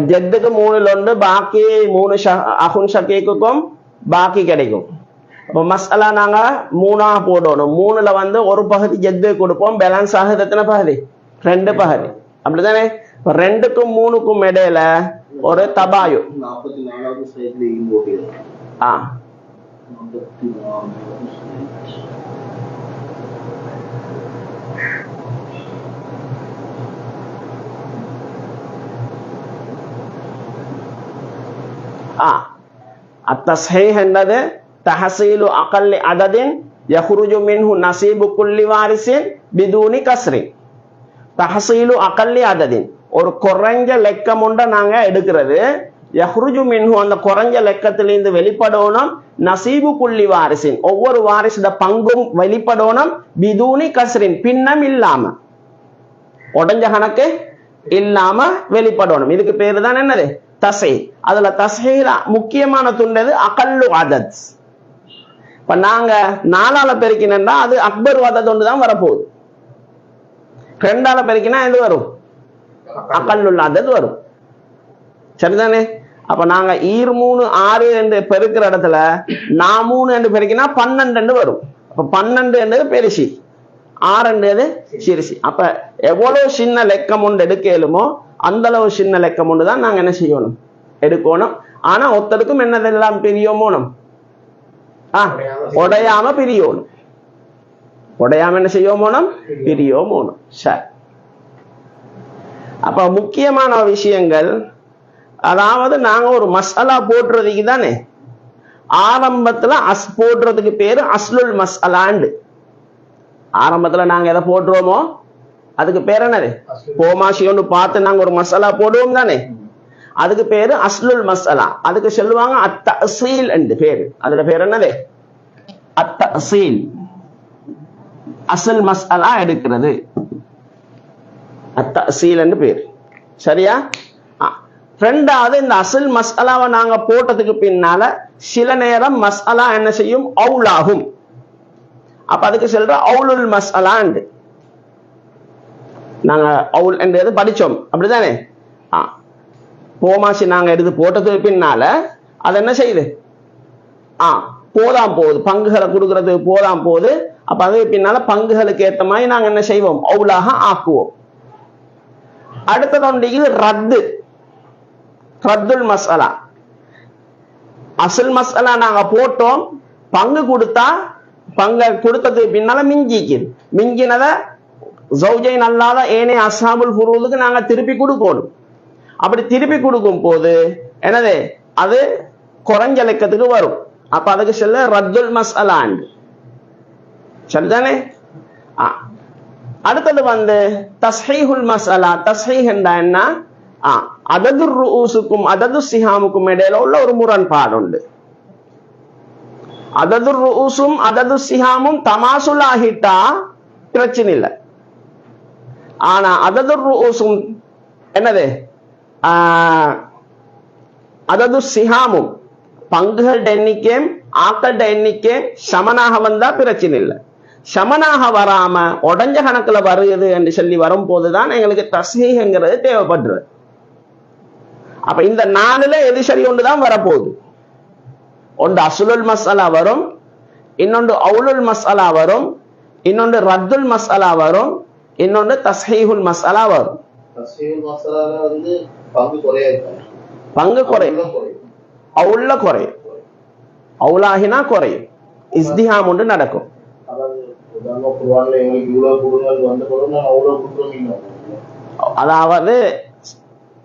ஜத்துக்கு 3ல் 1 பாக்கி 3 அஹுன் ஷகீக்குக்கும் பாக்கி கிடைக்கும். அப்ப மஸ்அலா நாங்க 3ஆ போடணும். 3ல ஒரு பகுதி ஜத்து கொடுப்போம். பேலன்ஸ் ஆகுது எத்தனை பகுதி? 2 பகுதி. அப்படிதானே? 2க்கும் 3க்கும் இடையில ஒரு தபாயு. 44வது ஸ்லைட்லயும் போடுறோம். التصحيح என்னது? தஹசீலு அகல்லி அததின் யஹ்ருஜு மின்ஹு நஸீபு குல்லி வாரிசின் பிதூனி கஸ்ரி. தஹசீலு அகல்லி அததின் ஒரு குறைஞ்ச லெக்கம் ஒன்றை நாங்க எடுக்கிறது. யஹ்ருஜு மின்ஹு அந்த குறைஞ்ச லெக்கத்திலிருந்து வெளிப்படணும். நஸீபு குல்லி வாரிசின் ஒவ்வொரு வாரிசுட பங்கும் வெளிப்படணும். பிதூனி கஸ்ரின் பின்னம் இல்லாம, உடஞ்ச கணக்கு இல்லாம வெளிப்படணும். இதுக்கு பேரு தான் என்னது? தசை. அதுல தசையில முக்கியமான துண்டது அகல்லு அதத். இப்ப நாங்க 4ஆல பெருக்கினா அது அக்பர் அதத் ஒன்று தான் வரப்போகுது. 2ஆல பெருக்கினா எது வரும்? அகல்லுல் அதத் வரும். சரிதானே? அப்ப நாங்க 3 6 என்று பெருக்கிற இடத்துல 3 என்று பெருக்கினா 12 வரும். அப்ப 12 பெருசி, 6 சிறுசி. அப்ப எவ்வளவு சின்ன லெக்கம் ஒன்று எடுக்க இயலுமோ அந்த அளவு சின்ன லெக்கம் ஒன்று தான் நாங்க என்ன செய்யணும்? எடுக்கணும். ஆனா ஒருத்தருக்கும் என்னதெல்லாம் பிரியோமோனும் உடையாம பிரியோனும். உடையாம என்ன செய்யோமோனும்? பிரியோமோனும். சரி. அப்ப முக்கியமான விஷயங்கள், அதாவது நாங்க ஒரு மசாலா போடுறதுக்கு தானே ஆரம்பத்துல போடுறதுக்கு பேரு அஸ்லுல் மஸ்அலாண்டு. ஆரம்பத்துல நாங்க எதை போடுறோமோ அதுக்கு பேர் என்னது? போமாசி ஒன்று பார்த்து நாங்க ஒரு மசாலா போடுவோம் தானே, அதுக்கு பேரு அஸ்லுல் மஸ்அலா. அதுக்கு சொல்லுவாங்க அத்தஅசீல் என்று பேரு. அதுல பேர் என்னது? அத்தஅசீல். அசல் மஸ்அலா எடுக்கிறது அத்தஅசீல் என்று பேர். சரியா? ரெண்டாவது, இந்த அசல் மஸ்அலாவை நாங்க போட்டதுக்கு பின்னால சில நேரம் மஸ்அலா என்ன செய்யும்? அவுலாகும். அப்ப அதுக்கு சொல்ற அவுலுல் மஸ்அலா. நாங்க அவுல் என்றது படிச்சோம். அப்படிதானே? போமாசி நாங்க எடுத்து போட்டதுக்கு பின்னால அது என்ன செய்யுது? போதாம் போகுது, பங்குகளை கொடுக்கறது போதாம் போகுது. அப்ப அதுக்கு பின்னால பங்குகளுக்கு ஏற்ற மாதிரி நாங்க என்ன செய்வோம்? அவுலாக ஆக்குவோம். அடுத்தது ரத்து, ரத்துல் மஸ்அலா. அசல் மசாலா நாங்க போட்டோம், பங்கு கொடுத்தா பங்கு கொடுத்ததுக்கு பின்னால மிஞ்சினத ஜௌஜைன் அல்லாத ஏனைய அஸ்ஹாபுல் ஃபுரூதுக்கு நாங்க திருப்பி கொடுக்கணும். அப்படி திருப்பி கொடுக்கும் போது என்னது அது குறைஞ்ச லெக்கத்துக்கு வரும். அப்ப அதுக்கு சொல்ல ரத்துல் மஸ்அலான் சரிதானே. அடுத்தது வந்து தஸ்ஹீஹுல் மஸ்அலா. தஸ்ஹீஹ் என்ன? அதது ரூஸுக்கும் அதது சிஹாமுக்கும் இடையில உள்ள ஒரு முரண்பாடு உண்டு. அதது ரூஸும் அதது சிஹாமும் தமாசுல் ஆகிட்டா பிரச்சனை இல்லை. ஆனா அதது ரூஸும் என்னது அதது சிஹாமும் பங்குகள எண்ணிக்கையும் ஆக்கள எண்ணிக்கையும் சமனாக வந்தா பிரச்சனை இல்லை. சமனாக வராம உடஞ்ச கணக்குல வருது என்று சொல்லி வரும்போதுதான் எங்களுக்கு தஸ்ஹீஹ்ங்கிறது தேவைப்படுறது. அப்ப இந்த 4ல எது சரி ஒன்றுதான் வரப்போகுது. ஒன்று அஸ்லுல் மஸ்அலா வரும், இன்னொன்று அவுலுல் மஸ்அலா வரும், இன்னொன்று ரத்துல் மஸ்அலா வரும், இன்னொன்று தஸ்ஹீஹுல் மஸ்அலா வரும். தஸ்ஹீஹுல் மஸ்அலால வந்து பங்கு குறையாது, பங்கு குறையும், அவுல்ல குறையும், அவுலாகினா குறையும், இஸ்திஹாம் ஒன்று நடக்கும். அதாவது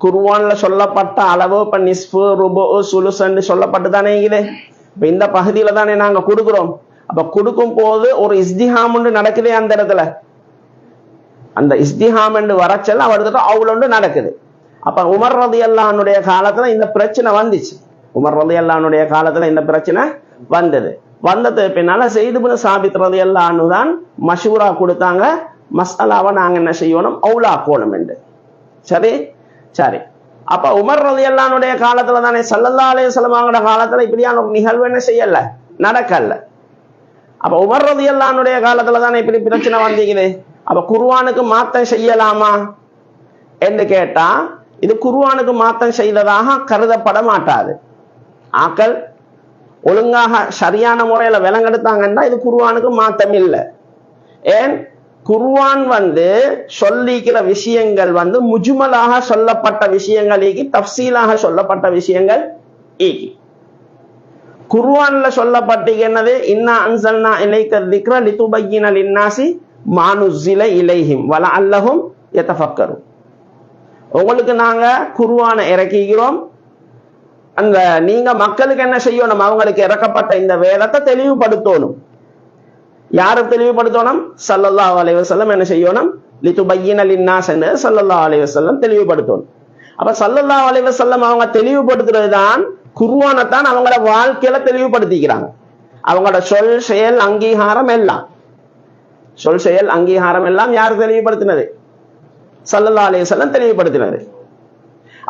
குர்ஆன்ல சொல்லப்பட்ட அளவு இப்ப நிஸ்ஃபு ருபு சுலுஸ்ன்னு சொல்லப்பட்டு தானே இருக்குது. இப்ப இந்த பகுதியில தானே நாங்க கொடுக்கிறோம். அப்ப கொடுக்கும் போது ஒரு இஸ்திஹாம் ஒன்று நடக்குதே அந்த இடத்துல. அந்த இஸ்திஹாம் என்று வரச்சல் அவர்கிட்ட அவ்வளோ நடக்குது. அப்ப உமர் ரலியல்லாஹு அன்ஹுடைய காலத்துல இந்த பிரச்சனை வந்துச்சு. உமர் ரலியல்லாஹு அன்ஹுடைய காலத்துல இந்த பிரச்சனை வந்தது. வந்தது பின்னால ஸைத் இப்னு சாபித் ரலியல்லாஹு அன்ஹு தான் மஷூரா கொடுத்தாங்க, மஸ்அலாவை நாங்க என்ன செய்யணும், அவுலாக்கணும் என்று. சரி சரி. அப்ப உமர் ரலியல்லாஹு அன்ஹுடைய காலத்துல தானே ஸல்லல்லாஹு அலைஹி வஸல்லம் அவங்களோட காலத்துல இப்படியான ஒரு நிகழ்வு என்ன செய்யல, நடக்கல. அப்ப உமர் ரலியல்லாஹு அன்ஹுடைய காலத்துல தானே இப்படி பிரச்சனை வந்தீங்க. அப்ப குர்ஆனுக்கு மாத்தம் செய்யலாமா என்று கேட்டா இது குர்ஆனுக்கு மாத்தம் செய்ததாக கருதப்பட மாட்டாது. ஆக்கள் ஒழுங்காக சரியான முறையில விலங்கெடுத்தாங்கன்னா இது குர்ஆனுக்கு மாத்தம் இல்லை. ஏன் குர்ஆன் வந்து சொல்லிக்கிற விஷயங்கள் வந்து முஜ்மலாக சொல்லப்பட்ட விஷயங்கள் ஈகி, தஃசீலாக சொல்லப்பட்ட விஷயங்கள் ஈகி. குர்ஆன்ல சொல்லப்பட்டது என்னது, இன்னா அன்ஸல்னா இலைக்க ذிக்ர லிதுபய்யின லின்னாஸி மா நுஸில இலைஹிம் வலஅல்லஹும் யதஃபக்கரும். உங்களுக்கு நாங்க குர்ஆனை இறக்கிக்கிறோம், அந்த நீங்க மக்களுக்கு என்ன செய்யணும், அவங்களுக்கு இறக்கப்பட்ட இந்த வேதத்தை தெளிவுபடுத்தணும். யாரை தெளிவுபடுத்தணும்? ஸல்லல்லாஹு அலைஹி வஸல்லம் என்ன செய்யணும், லிதுபய்யின லின்னாஸ் என்று ஸல்லல்லாஹு அலைஹி வஸல்லம் தெளிவுபடுத்தணும். அப்ப ஸல்லல்லாஹு அலைஹி வஸல்லம் அவங்க தெளிவுபடுத்துறது தான் குர்ஆனை தான் அவங்களோட வாழ்க்கையில தெளிவுபடுத்திக்கிறாங்க. அவங்களோட சொல் செயல் அங்கீகாரம் எல்லாம், சொல் செயல் அங்கீகாரம் எல்லாம் யார் தெளிவுபடுத்தினது? ஸல்லல்லாஹு அலைஹி வஸல்லம் தெளிவுபடுத்தினது.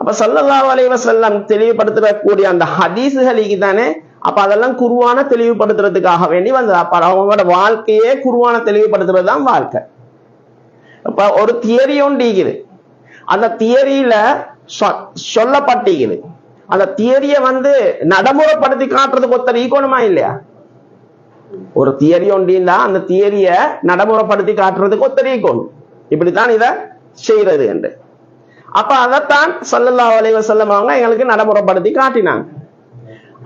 அப்ப ஸல்லல்லாஹு அலைஹி வஸல்லம் தெளிவுபடுத்தக்கூடிய அந்த ஹதீஸ்களுக்கு தானே அப்ப அதெல்லாம் குர்ஆனை தெளிவுபடுத்துறதுக்காக வேண்டி வந்தது. அப்ப அவங்களோட வாழ்க்கையே குர்ஆனை தெளிவுபடுத்துறது தான் வாழ்க்கை. அப்ப ஒரு தியரி ஒன்று இருக்குது, அந்த தியரியில சொல்லப்பட்டிருக்குது, அந்த தியரிய வந்து நடைமுறைப்படுத்தி காட்டுறதுக்கு ஒருத்தர் ஈக்கணுமா இல்லையா? ஒரு தியரி ஒன்றின்னா அந்த தியரிய நடைமுறைப்படுத்தி காட்டுறதுக்கு ஒருத்தர் ஈக்கணும். இப்படித்தான் இதை செய்யறது என்று. அப்ப அதைத்தான் ஸல்லல்லாஹு அலைஹி வஸல்லம் அவங்க எங்களுக்கு நடைமுறைப்படுத்தி காட்டினாங்க.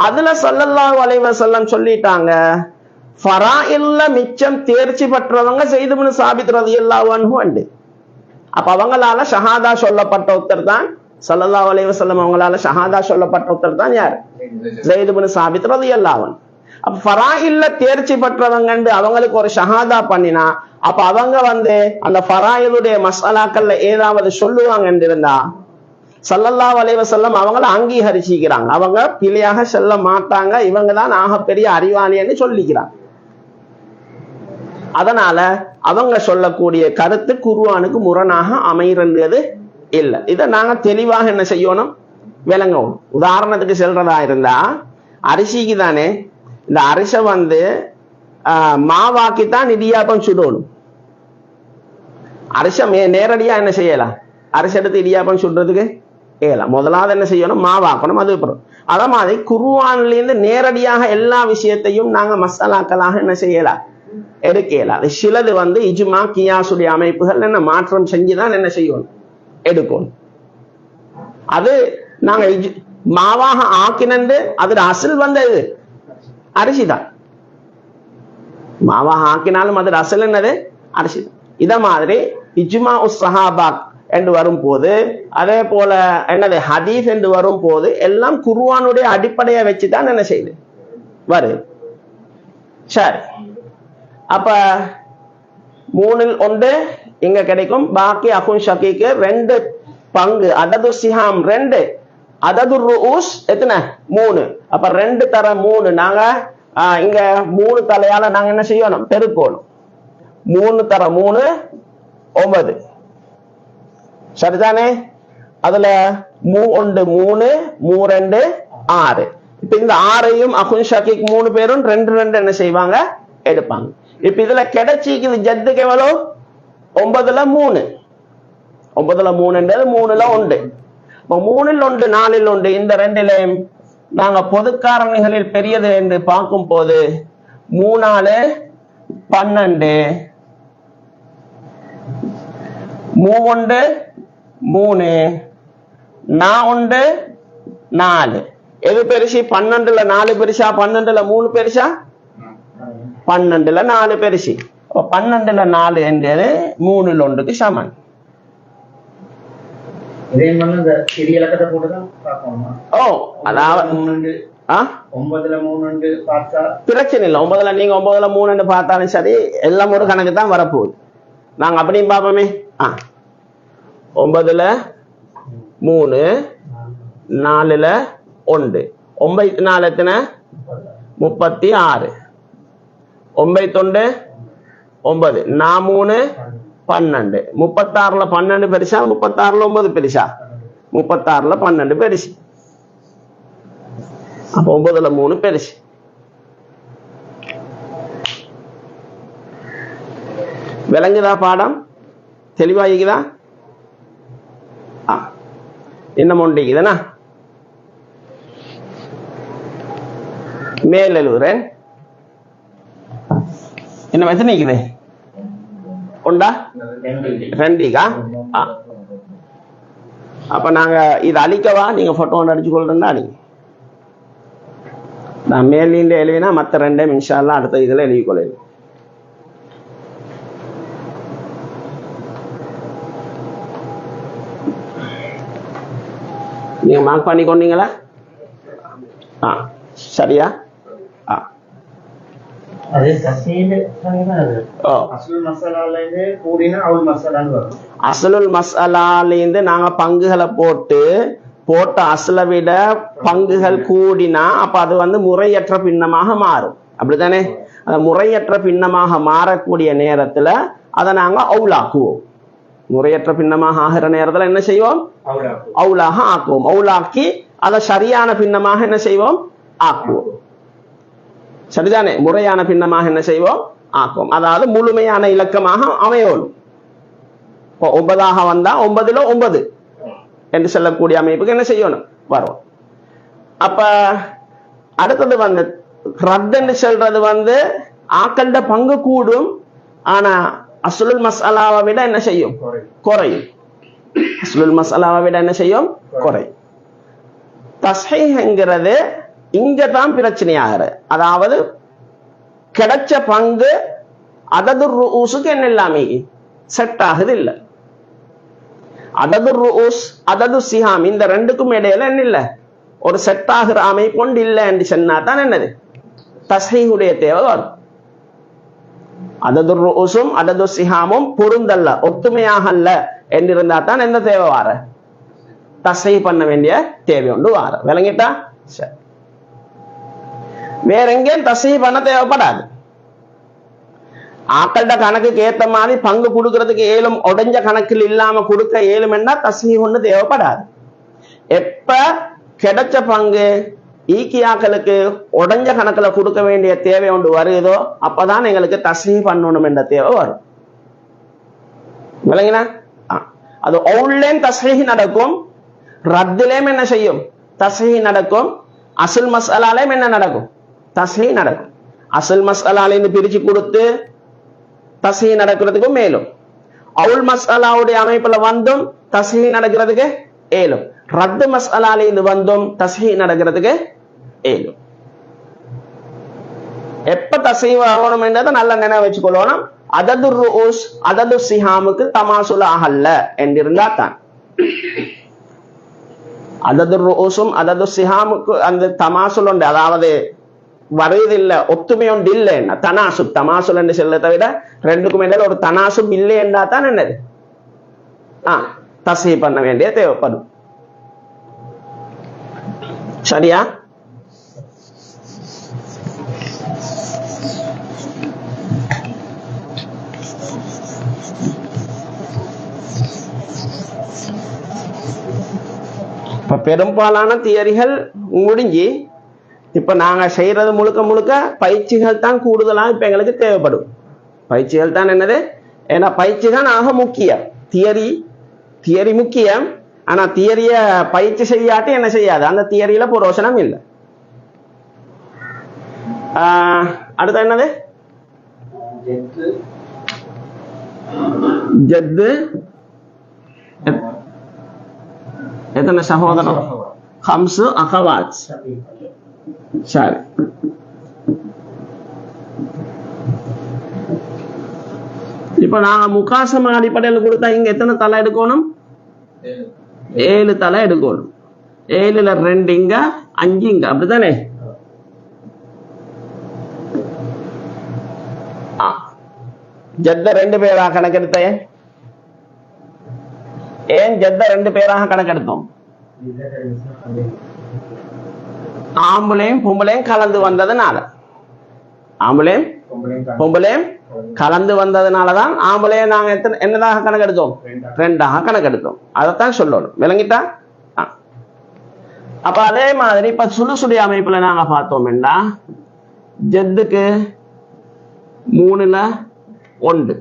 அதுல ஸல்லல்லாஹு அலைஹி வஸல்லம் சொல்லிட்டாங்க, ஃபராயில்ல மிச்சம் தேர்ச்சி பெற்றவங்க ஸைத் இப்னு சாபித் ரலியல்லாஹு அன்ஹு அண்டு. அப்ப அவங்களால ஷஹாதா சொல்லப்பட்ட ஒருத்தர் தான் ஸல்லல்லாஹு அலைஹி வஸல்லம் அவங்களால ஷஹாதா சொல்லப்பட்ட ஒருத்தர் தான் யார்? ஸைத் இப்னு சாபித் ரலியல்லாஹு அன்ஹு. அப்ப ஃபராயில்ல தேர்ச்சி பெற்றவங்க அவங்களுக்கு ஒரு ஷஹாதா பண்ணினா அப்ப அவங்க வந்து அந்த ஃபராயிலுடைய மஸ்அலாக்கள்ல ஏதாவது சொல்லுவாங்க இருந்தா ஸல்லல்லாஹு அலைஹி வஸல்லம் அவங்கள அங்கீகரிச்சிக்கிறாங்க. அவங்க பிழையாக சொல்ல மாட்டாங்க, இவங்க தான் ஆகப்பெரிய அறிவாளின்னு சொல்லிக்கிறாங்க. அதனால அவங்க சொல்லக்கூடிய கருத்து குர்ஆனுக்கு முரணாக அமைகிறது இல்லை. இதை நாங்க தெளிவாக என்ன செய்யணும், விளங்கவும். உதாரணத்துக்கு சொல்றதா இருந்தா அரிசிக்கு தானே, இந்த அரிசை வந்து மாவாக்கித்தான் இடியாப்பம் சுடணும். அரிசை நேரடியா என்ன செய்யலாம், அரிசி எடுத்து இடியாப்பம் சுடுறதுக்கு ஏலாம். முதலாவது என்ன செய்யணும், மாவாக்கணும். அது அத மாதிரி குர்ஆன்ல இருந்து நேரடியாக எல்லா விஷயத்தையும் நாங்க மசாலாக்களாக என்ன செய்யலாம், எடுக்கலாம். அது சிலது வந்து இஜ்மா கியாசுடைய அமைப்புகள் என்ன மாற்றம் செஞ்சுதான் என்ன செய்யணும், எடுக்கணும். அது நாங்க மாவாக ஆக்கினண்டு அதுல அசல் வந்தது அரிசி தான். மாவாக ஆக்கினாலும் அதுல அசல் என்னது அரிசி தான். இத மாதிரி இஜ்மா உஸ் சஹாபாக் என்று வரும்போது, அதே போல என்னது ஹதீஸ் என்று வரும்போது எல்லாம் குர்ஆனுடைய அடிப்படையை வச்சுதான் என்ன செய்யுது வருது. சரி, அப்ப 3ல் 1 இங்க கிடைக்கும். பாக்கி அகுன் ஷகீக்கு 2 பங்கு, அதது சிஹாம் 2, அதது ரூஸ் எத்தனை 3. அப்ப 2 தர 3 நாங்க இங்க 3 தலையால நாங்க என்ன செய்யணும் பெருக்கணும். 3 தர 3 9. சரிதானே? அதுல 3 3 3 6. இப்ப இந்த 6ஐயும் அகுன் ஷகீக் 3 பேரும் 2 2 என்ன செய்வாங்க எடுப்பாங்க. இப்ப இதுல கிடைச்சிக்குது ஜத்துக்கு எவ்வளவு 9ல 3. 9ல 3 3ல 1. 3ல் 1 4ல் 1 இந்த 2லையும் நாங்க பொதுக்காரணிகளில் பெரியது என்று பார்க்கும் போது 3 12 3 3 1 4. எது பெருசு? 12ல 4 பெருசா 12ல 3 பெருசா? 12ல 4 பெருசு. 12ல 4 என்றது 3ல் 1க்கு சமன். பிரச்சனை இல்லை. 9ல நீங்க 9ல 3 பார்த்தாலும் சரி, எல்லாம் ஒரு கணக்கு தான் வரப்போகுது. நாங்க அப்படியும் பார்ப்போமே. 9ல 3 4ல 1 9 4 எத்தனை 36 9 9 9 3 12 36ல 12 பெருசா 36ல 9 பெருசா? 36ல 12 பெருசு. அப்ப 9ல 3 பெருசு. விளங்குதா? பாடம் தெளிவாகிக்குதா? என்ன மொண்டிக்குதுன்னா மேல் எழுதுறேன். என்ன மெத்தனை நிக்குது உண்டா? 2க்கா? அப்ப நாங்க இது அழிக்கவா? நீங்க போட்டோ ஒன்று அடிச்சு கொள்றா. நீங்க நான் மேல் நீண்ட எழுதினா மற்ற 2 இன்ஷா அல்லாஹ் அடுத்த இதுல எழுதி கொள்ளுங்க. நீங்க மார்க் பண்ணி கொண்டீங்களா? சரியா? அஸ்லுல் மஸ்அலாலிருந்து நாங்க பங்குகளை போட்ட அஸ்லை விட பங்குகள் கூடினா அப்ப அது வந்து முறையற்ற பின்னமாக மாறும். அப்படித்தானே? அந்த முறையற்ற பின்னமாக மாறக்கூடிய நேரத்துல அதை நாங்க அவுலாக்குவோம். முறையற்ற பின்னமாக ஆகிற நேரத்துல என்ன செய்வோம்? அவுலாக ஆக்குவோம். அவுலாக்கி அதை சரியான பின்னமாக என்ன செய்வோம்? ஆக்குவோம். சரிதானே? முறையான பின்னமாக என்ன செய்வோம்? ஆக்குவோம். அதாவது முழுமையான இலக்கமாக அமையணும். 9ஆக வந்தா 9ல 9 என்று சொல்லக்கூடிய அமைப்புக்கு என்ன செய்யணும்? வரும். அப்ப அடுத்தது வந்து ரத் என்று சொல்றது வந்து ஆக்கண்ட பங்கு கூடும், ஆனா அஸ்லுல் மஸ்அலாவை விட என்ன செய்யும்? குறையும். அஸ்லுல் மஸ்அலாவை விட என்ன செய்யும்? குறையும். தஸ்ஹீஹ்ங்கிறது இங்கதான் பிரச்சனையாகிற. அதாவது கிடைச்ச பங்கு அதது ரூஸுக்கு என்ன இல்லாம செட் ஆகுது இல்ல. அதது ரூஸ் அதது சிஹாம் இந்த 2க்கும் இடையில என்ன இல்ல ஒரு செட் ஆகிற அமைப்பு கொண்டு இல்ல என்று சொன்னா தான் என்னது தஸ்ஹீஹுடைய தேவை வரும். அதது ரூஸும் அதது சிஹாமும் பொருந்தல்ல, ஒத்துமையாக அல்ல என்றிருந்தா தான் என்ன தேவை வார? தஸ்ஹீஹ் பண்ண வேண்டிய தேவை ஒன்று வார. விளங்கிட்டா? சரி. வேற எங்கேயும் தஸ்ஹீஹ் பண்ண தேவைப்படாது. ஆக்கள்ட கணக்குக்கு ஏத்த மாதிரி பங்கு கொடுக்கறதுக்கு ஏலும், உடைஞ்ச கணக்கில் இல்லாம கொடுக்க ஏலும் என்ன தஸ்ஹீஹ் ஒண்ணு தேவைப்படாது. எப்ப கிடைச்ச பங்கு ஈக்கியாக்களுக்கு உடைஞ்ச கணக்குல கொடுக்க வேண்டிய தேவை ஒன்று வருதோ அப்பதான் எங்களுக்கு தஸ்ஹீஹ் பண்ணணும் என்ற தேவை வரும். விளங்கினா? அது அவுல்லேயும் தஸ்ஹீஹ் நடக்கும், ரத்திலேயும் என்ன செய்யும்? தஸ்ஹீஹ் நடக்கும். அசுல் மஸ்அலாலையும் என்ன நடக்கும்? தஸ்ஹீஹ் நடக்கும். அசுல் மஸ்அலாலிருந்து பிரிச்சு கொடுத்து தஸ்ஹீஹ் நடக்கிறதுக்கும் மேலும், அவுல் மஸ்அலாவுடைய அமைப்புல வந்தும் தஸ்ஹீஹ் நடக்கிறதுக்கு ஏலும், ரத்து மஸ்அலால இது வந்தும் தஸ்ஹீஹ் நடக்கிறதுக்கு ஏழும். எப்ப தஸ்ஹீஹ் வரணும்ன்றதை நல்ல நினைவு வச்சுக்கொள்ளணும். அதது ருஊஸ் அதது சிஹாமுக்கு தமாசுல அகல்ல என்றிருந்தா தான் அதது ருஊஸும் அதது சிஹாமுக்கு அந்த தமாசுல் உண்டு, அதாவது வருவதில்லை, ஒத்துமை ஒன்று இல்லை. என்ன தனாசுப் தமாசுல் என்று சொல்றதை விட ரெண்டுக்கும் இடையில ஒரு தனாசுப் இல்லை என்றா தான் என்னது தஸ்ஹீஹ் பண்ண வேண்டிய தேவைப்படும். சரியா? இப்ப பெரும்பாலான தியரிகள் முடிஞ்சு இப்ப நாங்க செய்யறது முழுக்க முழுக்க பயிற்சிகள் தான் கூடுதலா இப்ப எங்களுக்கு தேவைப்படும். பயிற்சிகள் தான் என்னது, ஏன்னா பயிற்சி தான் ஆக முக்கியம். தியரி முக்கியம், ஆனா தியரிய பயிற்சி செய்யாட்டி என்ன செய்யாது, அந்த தியரியில புரோசனம் இல்லை. அடுத்து என்னது, ஜத்து எத்தனை சகோதரம்? ஹம்சு அகவாத். சரி, இப்ப நாங்க முகாசமா அடிப்படையில் கொடுத்தா இங்க எத்தனை தலை எடுக்கணும்? 7 தலை எடுக்கணும். 7ல 2 இங்க 5 இங்க, அப்படித்தானே? ஜத்த 2 பேராக கணக்கெடுத்த. ஏன் ஜத்த 2 பேராக கணக்கெடுத்தோம்? ஆம்பளையும் பொம்பளையும் கலந்து வந்ததுனால, ஆம்பளையும் பொம்பளையும் கலந்து வந்ததுனாலதான் ஆம்பளைய நாங்க என்னதாக கணக்கெடுத்தோம்? 2ஆக கணக்கெடுத்தோம். அதைத்தான் சொல்லணும், விளங்கிட்டா? அப்ப அதே மாதிரி இப்ப சுடுசுடி அமைப்புல நாங்க பார்த்தோம்னா ஜத்துக்கு 3ல 1,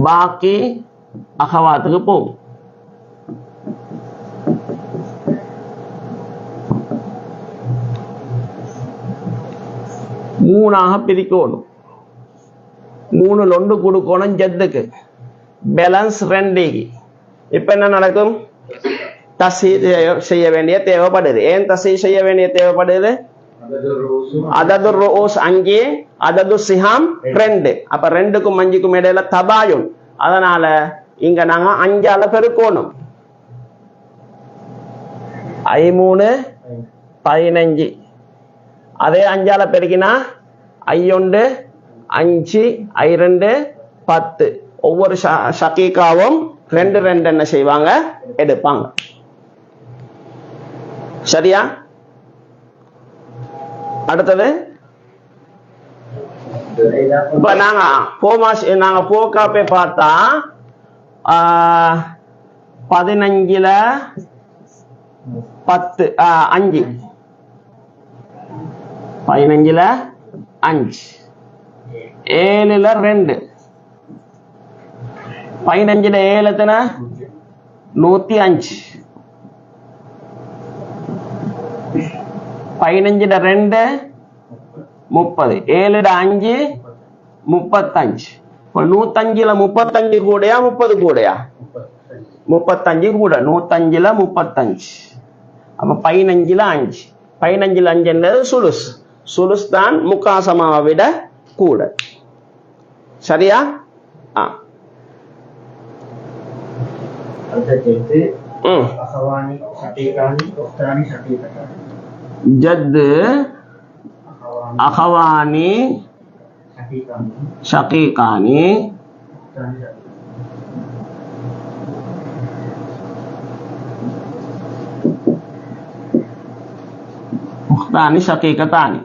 பாக்கி அகவாத்துக்கு போகும். மூணாக பிரிக்கணும். 3ல் 1 கொடுக்கணும் ஜத்துக்கு, பேலன்ஸ் 2. இப்ப என்ன நடக்கும்? தஸ்ஹீஹ் செய்ய வேண்டிய தேவைப்படுது. ஏன் தஸ்ஹீஹ் செய்ய வேண்டிய தேவைப்படுது? அதது ருஊஸ் 5, அதது சிஹாம் 2. அப்ப 2க்கும் 5க்கும் இடையில தபாயுன். அதனால இங்க நாங்க 5ஆல பெருக்கணும். 3 15. அதே 5ஆல பெருக்கினா 1 5 2 10. ஒவ்வொரு ஷகீகாவும் 2 2 என்ன செய்வாங்க? எடுப்பாங்க. சரியா? அடுத்தது இப்ப நாங்க போக்காப்பே பார்த்தா 15ல 10 5 15ல 5 7ல 2 15ல 7 எத்தனை? 105. 15ல 2 30. 7ல 5 35. இப்ப 105ல 35 கூடயா 30 கூடயா? 35 கூட. 105ல 35. அப்ப 15ல 5. 15ல 5 என்னது? சுலுஸ். சுலுஸ் தான் முகாசமாவை விட கூட. சரியா? ஜத்து அகவானி ஷகீகானி உக்தானி ஷகீகதானி.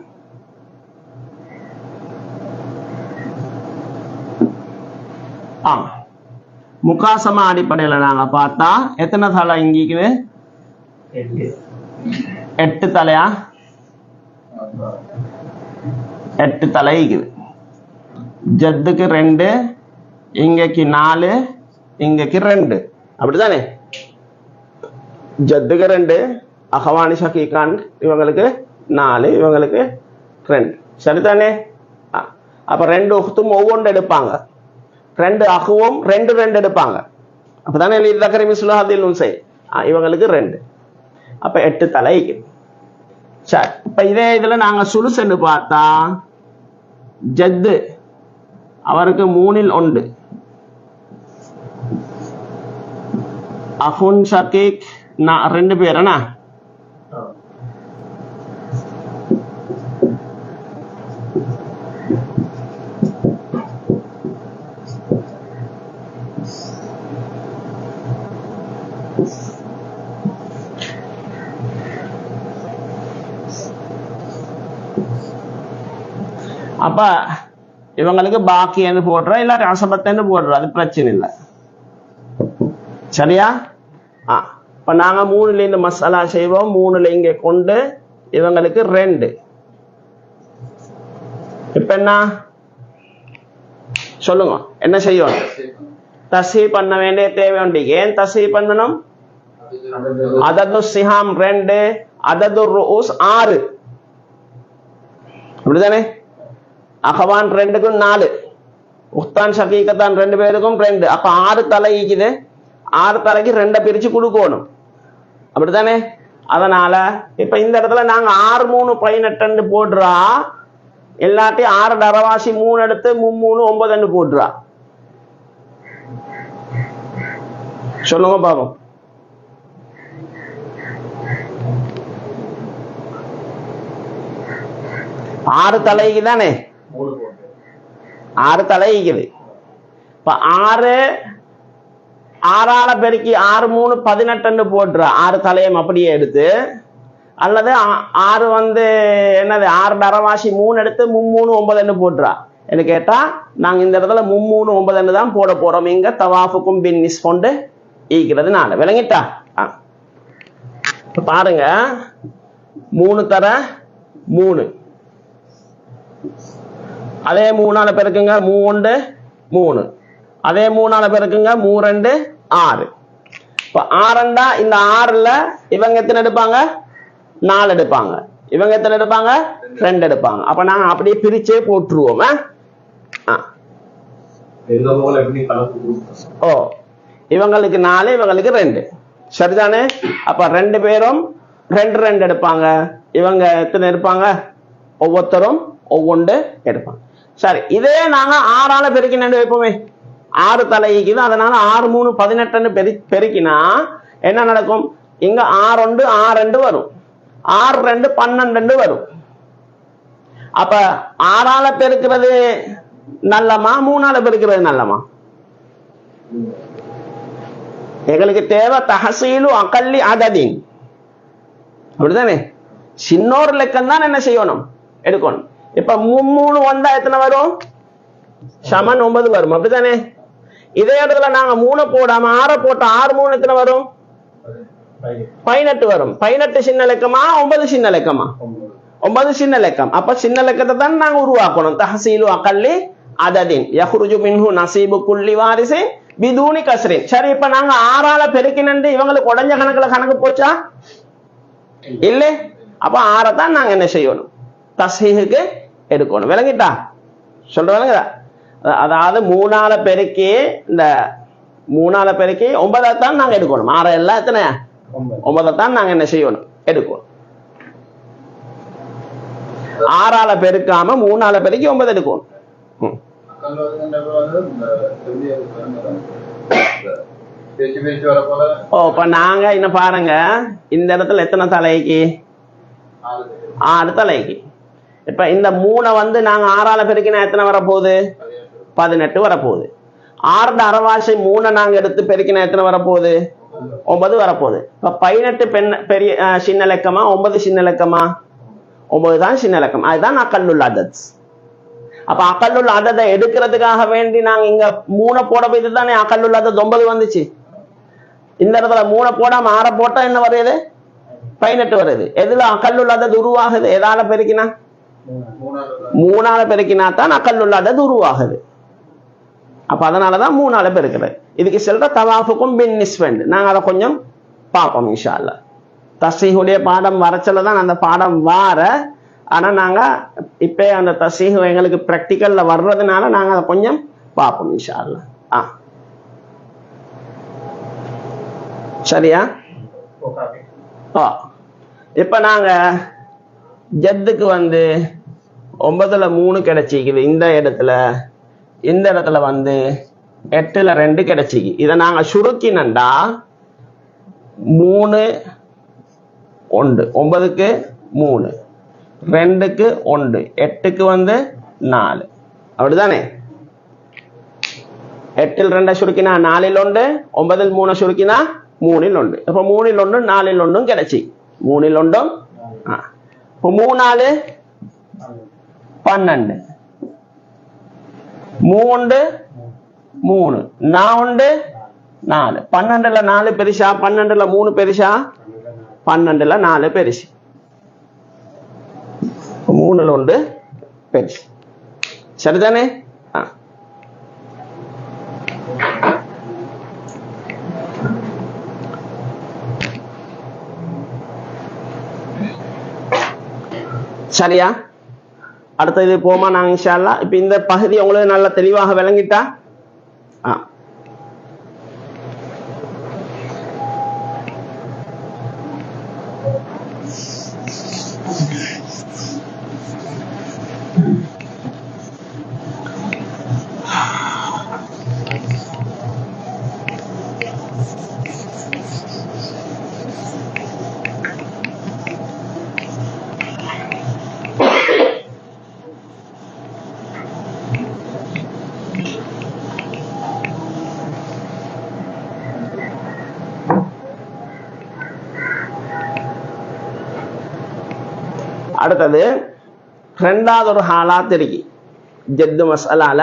முகாசமா அடிப்படையில நாங்க பார்த்தா எத்தனை தலை இங்கிக்குது? 8 தலையா? 8 தலை இருக்குது. ஜத்துக்கு 2, இங்கக்கு 4, இங்கக்கு 2, அப்படித்தானே? ஜத்துக்கு 2, அகவானி ஷகீகான் இவங்களுக்கு 4, இவங்களுக்கு 2. சரிதானே? அப்ப 2 உக்தும் ஒவ்வொன்று எடுப்பாங்க. 2 அகுவும் 2 2 எடுப்பாங்க. அப்பதானே லிதக்கரி மிஸ்லு ஹாதில் உன்சை. இவங்களுக்கு 2. அப்ப 8 தலைக்கு. சரி, இப்ப இதே இதுல நாங்க சுலுசன்னு பார்த்தா ஜத்து அவருக்கு 3ல் 1, அஹுன் ஷகீக் 2 பேரனா, அப்ப இவங்களுக்கு பாக்கி என்று போடுற இல்லாட்டி அசபத்தன்னு போடுற, அது பிரச்சனை இல்லை. சரியா? இப்ப நாங்க 3ல இந்த மசாலா செய்வோம். 3ல இங்க கொண்டு இவங்களுக்கு 2. இப்ப என்ன சொல்லுங்க, என்ன செய்யணும்? தஸ்ஹீ பண்ண வேண்டிய தேவை உண்டு. ஏன் தஸ்ஹீ பண்ணணும்? அதது சிஹாம் 2, அதது ருஊஸ் 6. அப்படிதானே? அகவான் 2க்கும் 4, உக்தான் ஷகீகத்தான் 2 பேருக்கும் 2. அப்ப 6 தலை இருக்குது. 6 தலைக்கு 2 பிரிச்சு கொடுக்கணும். அப்படித்தானே? அதனால இப்ப இந்த இடத்துல நாங்க 6 3 18 போடுறா, இல்லாட்டி 6 தரவாசி 3 எடுத்து 3 9 போடுறா. சொல்லுங்க பாப்போம். ஆறு தலைக்கு தானே, 6 தலைக்குது. இப்ப 6 6ஆல பெருக்கி 6 3 18 போட்டுற 6 தலையம் அப்படியே எடுத்து, அல்லது 6 வந்து என்னது 6 தரவாசி 3 எடுத்து 3 9 போட்டுறா. என்ன கேட்டா நாங்க இந்த இடத்துல 3 9 தான் போட போறோம். இங்க தவாஃபுக்கும் பின் நிஸ்பொண்டு ஈக்கிறதுனால. விளங்கிட்டா? பாருங்க, 3 தர 3, அதே 3ஆல பெருக்குங்க 3 3, அதே 3ஆல பெருக்குங்க 3 6. இப்ப 6 இந்த 6ல இவங்க எத்தனை எடுப்பாங்க? 4 எடுப்பாங்க. இவங்க எத்தனை எடுப்பாங்க? 2 எடுப்பாங்க. அப்ப நாங்க அப்படியே பிரிச்சே போட்டுருவோம். ஓ, இவங்களுக்கு 4, இவங்களுக்கு 2. சரிதானே? அப்ப 2 பேரும் 2 2 எடுப்பாங்க. இவங்க எத்தனை எடுப்பாங்க? ஒவ்வொருத்தரும் ஒவ்வொன்று எடுப்பாங்க. சரி, இதே நாங்க 6ஆல பெருக்கினு வைப்போமே. 6 தலைக்குது. அதனால 6 3 18 பெருக்கினா என்ன நடக்கும்? இங்க 6 1 6 2 வரும், 6 2 12 வரும். அப்ப 6ஆல பெருக்கிறது நல்லமா, 3ஆல பெருக்கிறது நல்லமா? எங்களுக்கு தேவை தஹசீலு அகல்லி அததின். அப்படிதானே? சின்னோர் லெக்கம் தான் என்ன செய்யணும்? எடுக்கணும். இப்ப 3 வந்தா எத்தனை வரும்? சமன் 9 வரும். அப்படித்தானே? இதே இடத்துல நாங்க 3 போடாம 6 போட்டா 6 3 எத்தனை வரும்? 18 வரும். 18 சின்ன லெக்கமா 9 சின்ன லெக்கமா? 9 சின்ன லெக்கம். அப்ப சின்ன லெக்கத்தை தான் நாங்க உருவாக்கணும். தஹசீலு அகல்லி அததின் யஹ்ருஜு மின்ஹு நஸீபு குல்லி வாரிஸின் பிதூனி கஸ்ரின். சரி, இப்ப நாங்க 6ஆல பெருக்கினண்டு இவங்களுக்கு உடஞ்ச கணக்குல கணக்கு போச்சா? இல்ல. அப்ப 6 தான் நாங்க என்ன செய்யணும்? தஸ்ஹீஹுக்கு எடுக்கணும். விளங்கிட்டா? சொல்ற விளங்குதா? அதாவது 3ஆல பெருக்கி இந்த 3ஆல பெருக்கி 9 தான் நாங்க எடுக்கணும். 6 எல்லாம் எத்தனை? 9 தான் நாங்க என்ன செய்யணும்? எடுக்கணும். 6ஆல பெருக்காம 3ஆல பெருக்கி 9 எடுக்கணும். ஓ, இப்ப நாங்க என்ன பாருங்க, இந்த இடத்துல எத்தனை தலைக்கு? 6 தலைக்கு. இப்ப இந்த 3 வந்து நாங்க 6ஆல பெருக்கினா எத்தனை வரப்போகுது? 18 வரப்போகுது. 6 அரைவாசி 3 நாங்க எடுத்து பெருக்கினா எத்தனை வரப்போகுது? 9 வரப்போகுது. இப்ப 18 பெரிய சின்ன லெக்கமா 9 சின்ன லெக்கமா? 9 தான் சின்ன லெக்கம். அதுதான் அகல்லுல் அதத். அப்ப அகல்லுல் அததை எடுக்கிறதுக்காக வேண்டி நாங்க இங்க 3 போட போய் தானே அகல்லுல் அதத் 9 வந்துச்சு. இந்த இடத்துல 3 போடாம 6 போட்டா என்ன வருது? 18 வருது. எதுல அகல்லுல் அதத் உருவாகுது? எதால பெருக்கினா? 3ஆல பெருக்கினா தான் அகல்லுல் அதத் உருவாகுது. அப்ப அதனாலதான் 3ஆல பெருக்கிறது. இதுக்கு செல்ற தவாஃபுக்கும் பின் நிஸ்பண்ட். நாங்க அதை கொஞ்சம் பார்ப்போம் இன்ஷா அல்லாஹ். தஸ்ஹீஹுடைய பாடம் வரச்சலதான் அந்த பாடம் வார. ஆனா நாங்க இப்ப அந்த தஸ்ஹீஹ் எங்களுக்கு பிராக்டிக்கல்ல வர்றதுனால நாங்க அதை கொஞ்சம் பார்ப்போம் இன்ஷா அல்லாஹ். சரியா? இப்ப நாங்க ஜத்துக்கு 9ல 3 கிடைச்சிக்குது. இந்த இடத்துல 8ல 2 கிடைச்சிக்கு. இதை நாங்க சுருக்கினண்டா 3 1 9க்கு 3 2க்கு 1 8க்கு 4 அப்படிதானே. 8ல் 2 சுருக்கினா 4ல் 1, 9ல் 3 சுருக்கினா 3ல் 1. இப்ப 3ல் 1 4ல் 1 கிடைச்சி. 3ல் 1 இப்போ 3 4 12 3 3 4 4 12ல 4 பெருசா 12ல 3 பெருசா 12ல 4 பெருசு. 3ல் 1 பெருசு. சரிதானே. சரியா. அடுத்தது போமா நாங்க இன்ஷா அல்லாஹ். இப்ப இந்த பகுதி உங்களுக்கு நல்ல தெளிவாக விளங்கிட்டா அடுத்தது ரெண்டாவது ஒரு ஹாலாத் இருக்கு ஜத்து மஸ்அலால.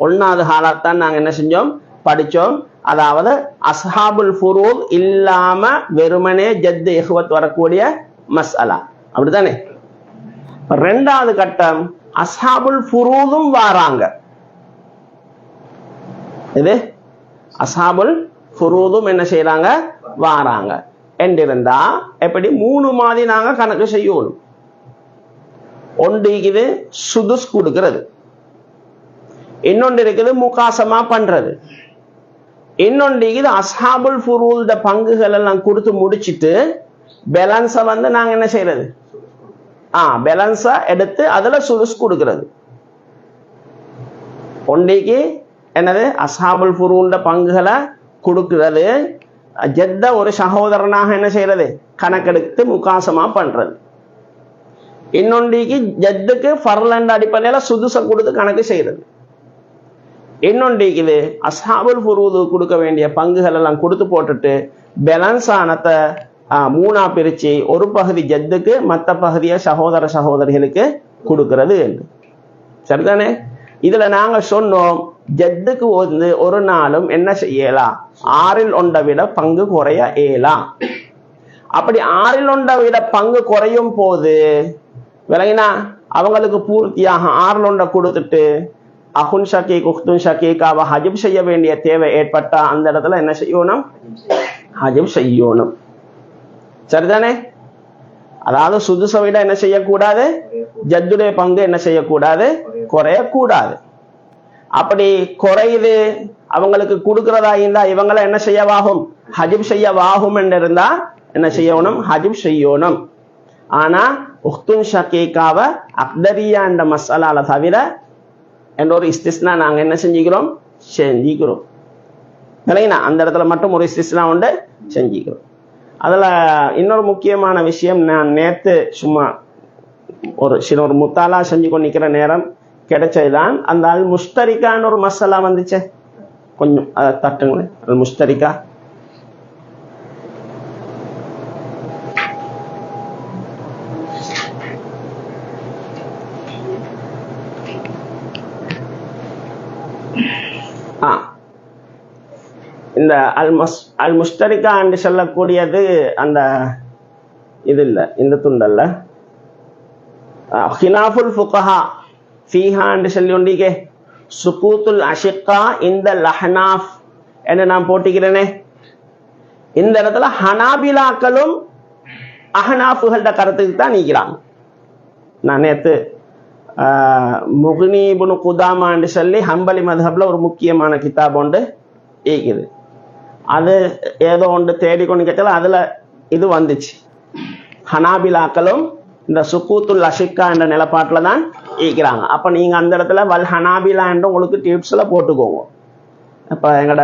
1வது ஹாலாத் தான் நாங்க என்ன செஞ்சோம் படிச்சோம். அதாவது அஸ்ஹாபுல் ஃபுரூத் இல்லாம வெறுமனே ஜத்து இஹ்வத் வரக்கூடிய மஸ்அலா அப்படித்தானே. 2வது கட்டம் அஸ்ஹாபுல் ஃபுரூதும் வாராங்க. இது அஸ்ஹாபுல் ஃபுரூதும் என்ன செய்யறாங்க வாராங்க என்றிருந்தா எப்படி 3 மாதிரி நாங்க கணக்கு செய்யணும். ஒன்று இருக்குது சுதுஸ் கொடுக்கிறது, இன்னொன்று இருக்குது முகாசமா பண்றது, இன்னொன்று இருக்குது அஸ்ஹாபுல் ஃபுரூத பங்குகள் எல்லாம் கொடுத்து முடிச்சிட்டு பேலன்ஸை நாங்க என்ன செய்யறது பேலன்ஸா எடுத்து அதுல சுதுஸ் கொடுக்கிறது. ஒன்றைக்கு என்னது அஸ்ஹாபுல் ஃபுரூத பங்குகளை கொடுக்கிறது, ஜத்த ஒரு சகோதரனாக என்ன செய்யறது கணக்கெடுத்து முகாசமா பண்றது. இன்னொன்றைக்கு ஜத்துக்கு ஃபர்லண்ட் அடிப்படையில சுதுச கொடுத்து கணக்கு செய்யறது. இன்னொன்றைக்கு அஸ்ஹாபுல் ஃபுரூது கொடுக்க வேண்டிய பங்குகள் எல்லாம் கொடுத்து போட்டுட்டு பேலன்ஸ் ஆனத்தை 3ஆ பிரிச்சு ஒரு பகுதி ஜத்துக்கு மற்ற பகுதியை சகோதர சகோதரிகளுக்கு கொடுக்கிறது என்று. சரிதானே. இதுல நாங்க சொன்னோம் ஜத்துக்கு ஒரு நாளும் என்ன செய்யலாம் 6ல் 1 விட பங்கு குறைய இயலாம். அப்படி 6ல் 1 விட பங்கு குறையும் போது விளங்கினா அவங்களுக்கு பூர்த்தியாக 6ல் 1 கொடுத்துட்டு அஹுன் ஷகீக் உக்துன் ஷகீக்காவை ஹஜப் செய்ய வேண்டிய தேவை ஏற்பட்டா அந்த இடத்துல என்ன செய்யணும் ஹஜப் செய்யணும். சரிதானே. அதாவது சுதுச விட என்ன செய்யக்கூடாது ஜத்துடைய பங்கு என்ன செய்யக்கூடாது குறையக்கூடாது. அப்படி குறையுது அவங்களுக்கு கொடுக்கிறதா இருந்தா இவங்களை என்ன செய்யவாகும் ஹஜப் செய்யவாகும் என்று இருந்தா என்ன செய்யணும் ஹஜப் செய்யணும். ஆனா உக்துன் ஷகீக்காவை அக்தரியா என்ற மசாலால தவிர என்ற ஒரு இஸ்திஸ்னா நாங்க என்ன செஞ்சுக்கிறோம் இல்லைங்களா. அந்த இடத்துல மட்டும் ஒரு இஸ்திஸ்னா உண்டு செஞ்சுக்கிறோம். அதுல இன்னொரு முக்கியமான விஷயம், நான் நேத்து சும்மா ஒரு முத்தாலா செஞ்சு கொண்டு நிக்கிற நேரம் கிடைச்சதுதான் அந்த அல் முஸ்தரிக்கான்னு ஒரு மசாலா வந்துச்சு. கொஞ்சம் அதை தட்டுங்களேன். அல் முஸ்தரிக்கா இந்த அல் முஸ்தரிகா என்று சொல்லக்கூடியது அந்த இது இல்ல இந்த துண்டல்ல ஹிலாஃபுல் ஃபுகஹா ஃபீஹா என்று சொல்லி ஒண்டிக்கே சுகூத்துல் அஷிகா இந்த லஹ்னாஃப் என்று நான் போட்டிக்கிறேனே. இந்த இடத்துல ஹனாபிலாக்களும் அஹ்னாஃபுகளோட கருத்துக்கு தான் நீக்கிறாங்க. நான் நேற்று முக்னி இப்னு குதாமா என்று சொல்லி ஹம்பலி மத்ஹப்ல ஒரு முக்கியமான கிதாப் ஒன்று இருக்குது. அது ஏதோ ஒன்று தேடிக்கொண்டு கேட்டாலும் அதுல இது வந்துச்சு. ஹனாபிலாக்களும் இந்த சுக்கூத்துல் அஷிக்கா என்ற நிலப்பாட்டில் தான் ஈக்கிறாங்க. அப்போ நீங்கள் அந்த இடத்துல வல் ஹனாபிலா என்று உங்களுக்கு டிப்ஸில் போட்டுக்கோங்க. இப்போ எங்களோட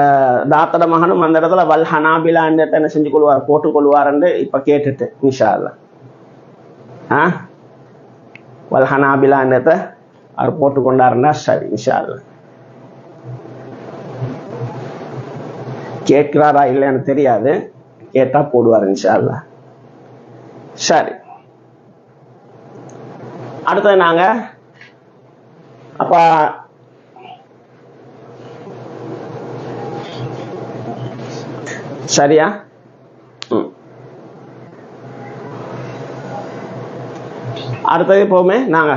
தாத்தட மகனும் அந்த இடத்துல வல் ஹனாபிலா என்ற என்ன செஞ்சு கொள்வார், போட்டுக்கொள்வார்ன்னு இப்போ கேட்டுட்டு இன்ஷா அல்லாஹ் வல் ஹனாபிலா என்றதை அவர் போட்டுக்கொண்டாருன்னா சரி இன்ஷா அல்லாஹ். கேட்கிறாரா இல்லைன்னு தெரியாது, கேட்டா போடுவார் இன்ஷா அல்லாஹ். சரி, அடுத்தது நாங்க அப்ப சரியா அடுத்தது எப்பவுமே நாங்க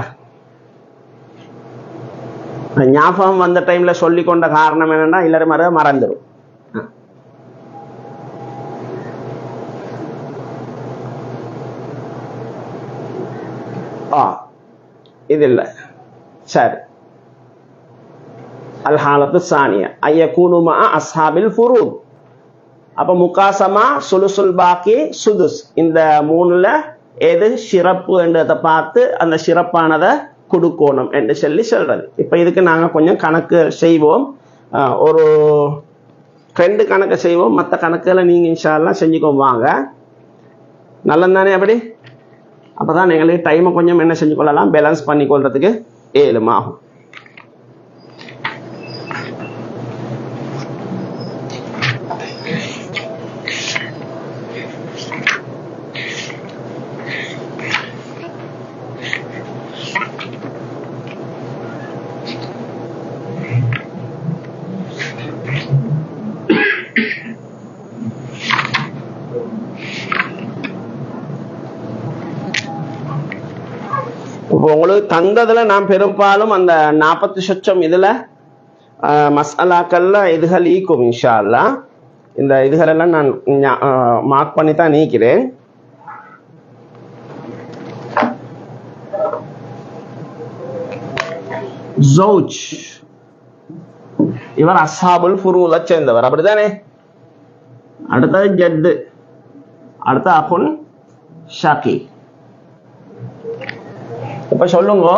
ஞாபகம் வந்த டைம்ல சொல்லி கொண்ட காரணம் என்னன்னா எல்லாரும் மறந்துடும். இது இல்லை. சரி, அல் ஹாலத்து சானியா ஐயகூனு மஅ அஸ்ஹாபில் ஃபுரூத். அப்ப முகாசமா சுலுசுல் பாக்கி சுதுஸ் இந்த மூணுல எது சிறப்பு என்றதை பார்த்து அந்த சிறப்பானதை கொடுக்கணும் என்று சொல்லி சொல்றது. இப்ப இதுக்கு நாங்க கொஞ்சம் கணக்கு செய்வோம், ஒரு 2 கணக்கு செய்வோம். மற்ற கணக்குகளை நீங்க இன்ஷா அல்லாஹ் செஞ்சுக்கோங்க வாங்க. நல்லதானே? அப்படி அப்பதான் எங்களுக்கு டைமை கொஞ்சம் என்ன செஞ்சு கொள்ளலாம், பேலன்ஸ் பண்ணி கொள்றதுக்கு ஏழுமாகும். உங்களுக்கு தந்ததுல நான் பெரும்பாலும் அந்த 40 சொச்சம் இதுல மசாலாக்கள்ல இதுகள் ஈக்கும் இன்ஷா அல்லாஹ். இந்த இதுகளெல்லாம் நான் மார்க் பண்ணி தான் நீக்கிறேன். ஜௌஜ் இவர் அஸ்ஹாபுல் ஃபுரூத சேர்ந்தவர், அப்படித்தானே? அடுத்தது ஜத்து, அடுத்த அகுன் ஷாக்கி. இப்ப சொல்லுங்க,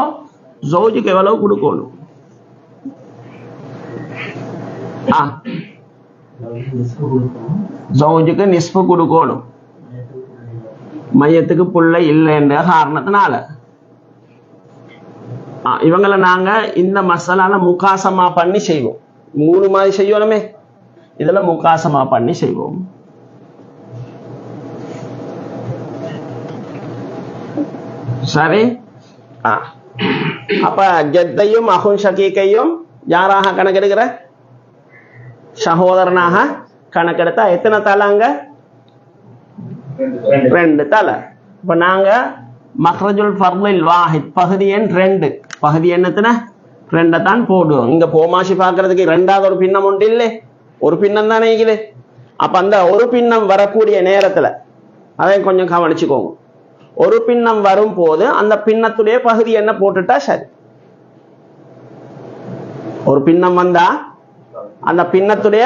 ஜௌஜுக்கு எவ்வளவு கொடுக்கணும்? ஜௌஜுக்கு நிஸ்பு கொடுக்கணும், மையத்துக்கு புள்ள இல்லைன்ற காரணத்தினால. இவங்களை நாங்க இந்த மசாலால முகாசமா பண்ணி செய்வோம். 3 மாதிரி செய்யணுமே, இதுல முகாசமா பண்ணி செய்வோம். சரி, அப்ப ஜத்தையும் அஹுன் ஷகீக்கையும் யாராக கணக்கெடுக்கிற? சகோதரனாக கணக்கெடுத்தா எத்தனை தலை அங்க? 2 தலை. இப்ப நாங்க மக்ரஜுல் ஃபர்லில் வாஹித் பகுதி எண் 2, பகுதி எண்ணத்தின 2 தான் போடுவோம். இங்க போமாசி பாக்குறதுக்கு 2வது ஒரு பின்னம் உண்டு இல்லை, ஒரு பின்னம் தானே இருக்குது. அப்ப அந்த ஒரு பின்னம் வரக்கூடிய நேரத்துல அதை கொஞ்சம் கவனிச்சுக்கோங்க. ஒரு பின்னம் வரும் போது அந்த பின்னத்துடைய பகுதி என்ன போட்டுட்டா சரி. ஒரு பின்னம் வந்தா அந்த பின்னத்துடைய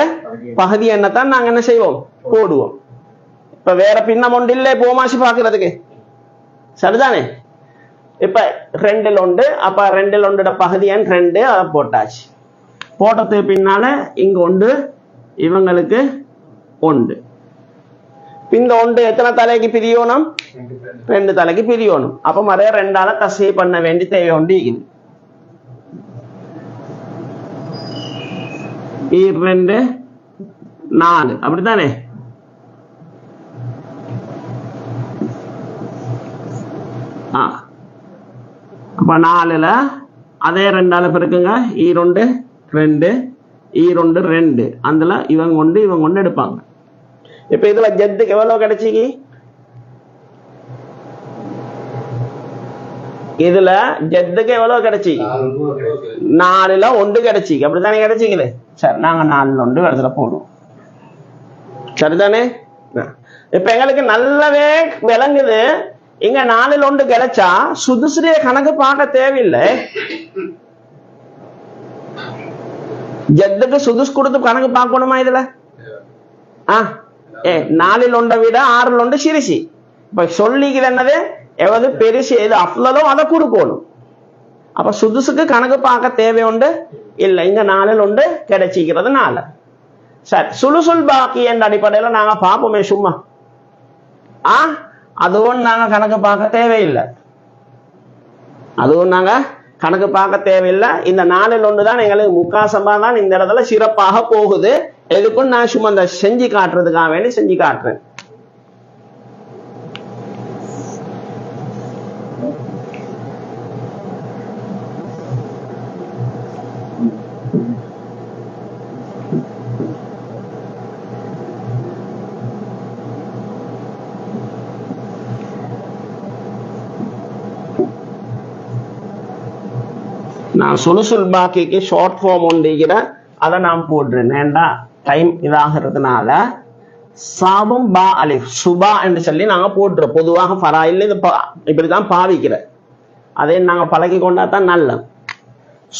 பகுதி என்னத்தான் நாங்க என்ன செய்வோம், போடுவோம். இப்ப வேற பின்னம் ஒன்று இல்லை போமாசி பாக்குறதுக்கு, சரிதானே? இப்ப 2ல் 1, அப்ப 2ல் 1 பகுதி எண் 2 அதை போட்டாச்சு. போட்டதுக்கு பின்னால இங்க 1, இவங்களுக்கு 1. இந்த 1 எத்தனை தலைக்கு பிரியணும்? 2 தலைக்கு பிரியணும். அப்ப மறைய 2ஆல தசை பண்ண வேண்டி தேவை உண்டு. 2 4, அப்படித்தானே? அப்ப 4ல அதே 2ஆல பெருக்குங்க. 2 2 2 2, அதுல இவங்க 1 இவங்க 1 எடுப்பாங்க. இப்ப இதுல ஜத்துக்கு எவ்வளவு கிடைச்சிக்கு? இதுல ஜத்துக்கு எவ்வளவு கிடைச்சி? 4ல 1 கிடைச்சி, அப்படித்தானே கிடைச்சிக்குது. சரி, நாங்க 4ல் 1 இடத்துல போடுவோம், சரிதானே? இப்ப எங்களுக்கு நல்லாவே விளங்குது, இங்க 4ல் 1 கிடைச்சா சுதுசுரிய கணக்கு பார்க்க தேவையில்லை. ஜத்துக்கு சுதுஸ் கொடுத்து கணக்கு பார்க்கணுமா இதுல? நாலில் ஒன்றை விட ஆறில் ஒன்று சிரிசி. இப்ப சொல்லிக்கிற என்னது எவது பெருசு எது அஃலலும் அதை கொடுக்கணும். அப்ப சுதுசுக்கு கணக்கு பார்க்க தேவை உண்டு இல்லை. இங்க நாலில் ஒன்று கிடைச்சிக்கிறது 4. சரி, சுலுசுல் பாக்கி என்ற அடிப்படையில நாங்க பார்ப்போமே சும்மா. அதுவும் நாங்க கணக்கு பார்க்க தேவையில்லை. அதுவும் நாங்க கணக்கு பார்க்க தேவையில்லை. இந்த 4இல் ஒன்று தான் எங்களுக்கு முக்காசமா தான் இந்த இடத்துல சிறப்பாக போகுது. எதுக்கும் நான் சும்மா இந்த செஞ்சு காட்டுறதுக்காக வேண்டி செஞ்சு காட்டுறேன். நான் சுலுசுல் பாக்கிக்கு ஷார்ட் ஃபார்ம் ஒன்றுகிற அதை நான் போடுறேன். ஏண்டா டைம் இதாகிறதுனால சாபம் பா அலிஃப் சுபா என்று சொல்லி நாங்க போட்டுறோம். பொதுவாக ஃபராயில் இது இப்படிதான் பாவிக்கிற. அதே நாங்க பழகி கொண்டா தான் நல்ல.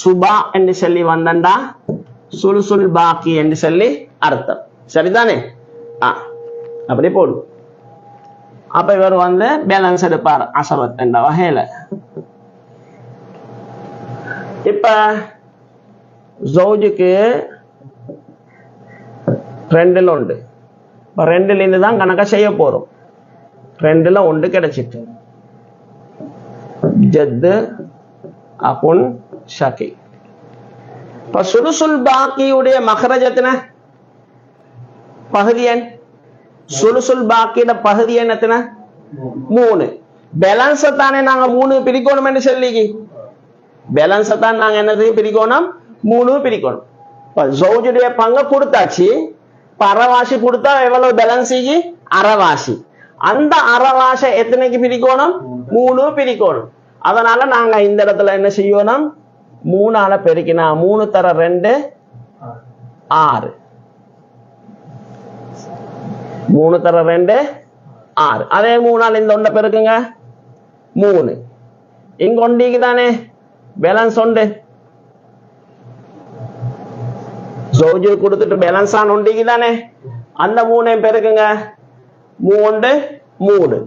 சுபா என்று சொல்லி வந்தண்டா சுலுசுல் பாக்கி என்று சொல்லி அர்த்தம். சரிதானே? அப்படி போடும். அப்ப இவர் வந்து பேலன்ஸ் எடுப்பார் அசபத் என்ற வகையில. இப்ப ஜௌஜுக்கு 2இல் ஒன்று. இப்ப 2இல் இருந்து தான் கணக்கா செய்ய போறோம். 2இல் ஒன்று கிடைச்சிட்டு ஜத்து அகுன் ஷகி. இப்ப சுலுசுல் பாக்கியுடைய மகரஜத்தின பகுதி எண் சுலுசுல் பாக்கியோட பகுதி எண் எத்தனை? 3. பேலன்ஸ் தானே நாங்க 3 பிரிக்கணும் என்று சொல்லி பேலன்ஸ் தான் நாங்க என்னது பிரிக்கணும்? 3 பிரிக்கணும். ஜௌஜுடைய பங்கு கொடுத்தாச்சு. அரைவாசி கொடுத்தா எவ்வளவு பேலன்ஸுக்கு? அரைவாசி. அந்த அரைவாசை எத்தனைக்கு பிரிக்கணும்? 3 பிரிக்கணும். அதனால நாங்க இந்த இடத்துல என்ன செய்யணும்? 3ஆல பெருக்கினா 3 தர 2 6. 3 தர 2 6. அதே 3ஆல இந்த ஒன்றை பெருக்குங்க 3. இங்க ஒண்டிக்கு தானே பேலன்ஸ் உண்டு. ஜௌஜு கொடுத்துட்டு பேலன்ஸ் ஆன் ஒண்டிக்கு தானே. அந்த 3ஐயும் பெருக்குங்க 3 3.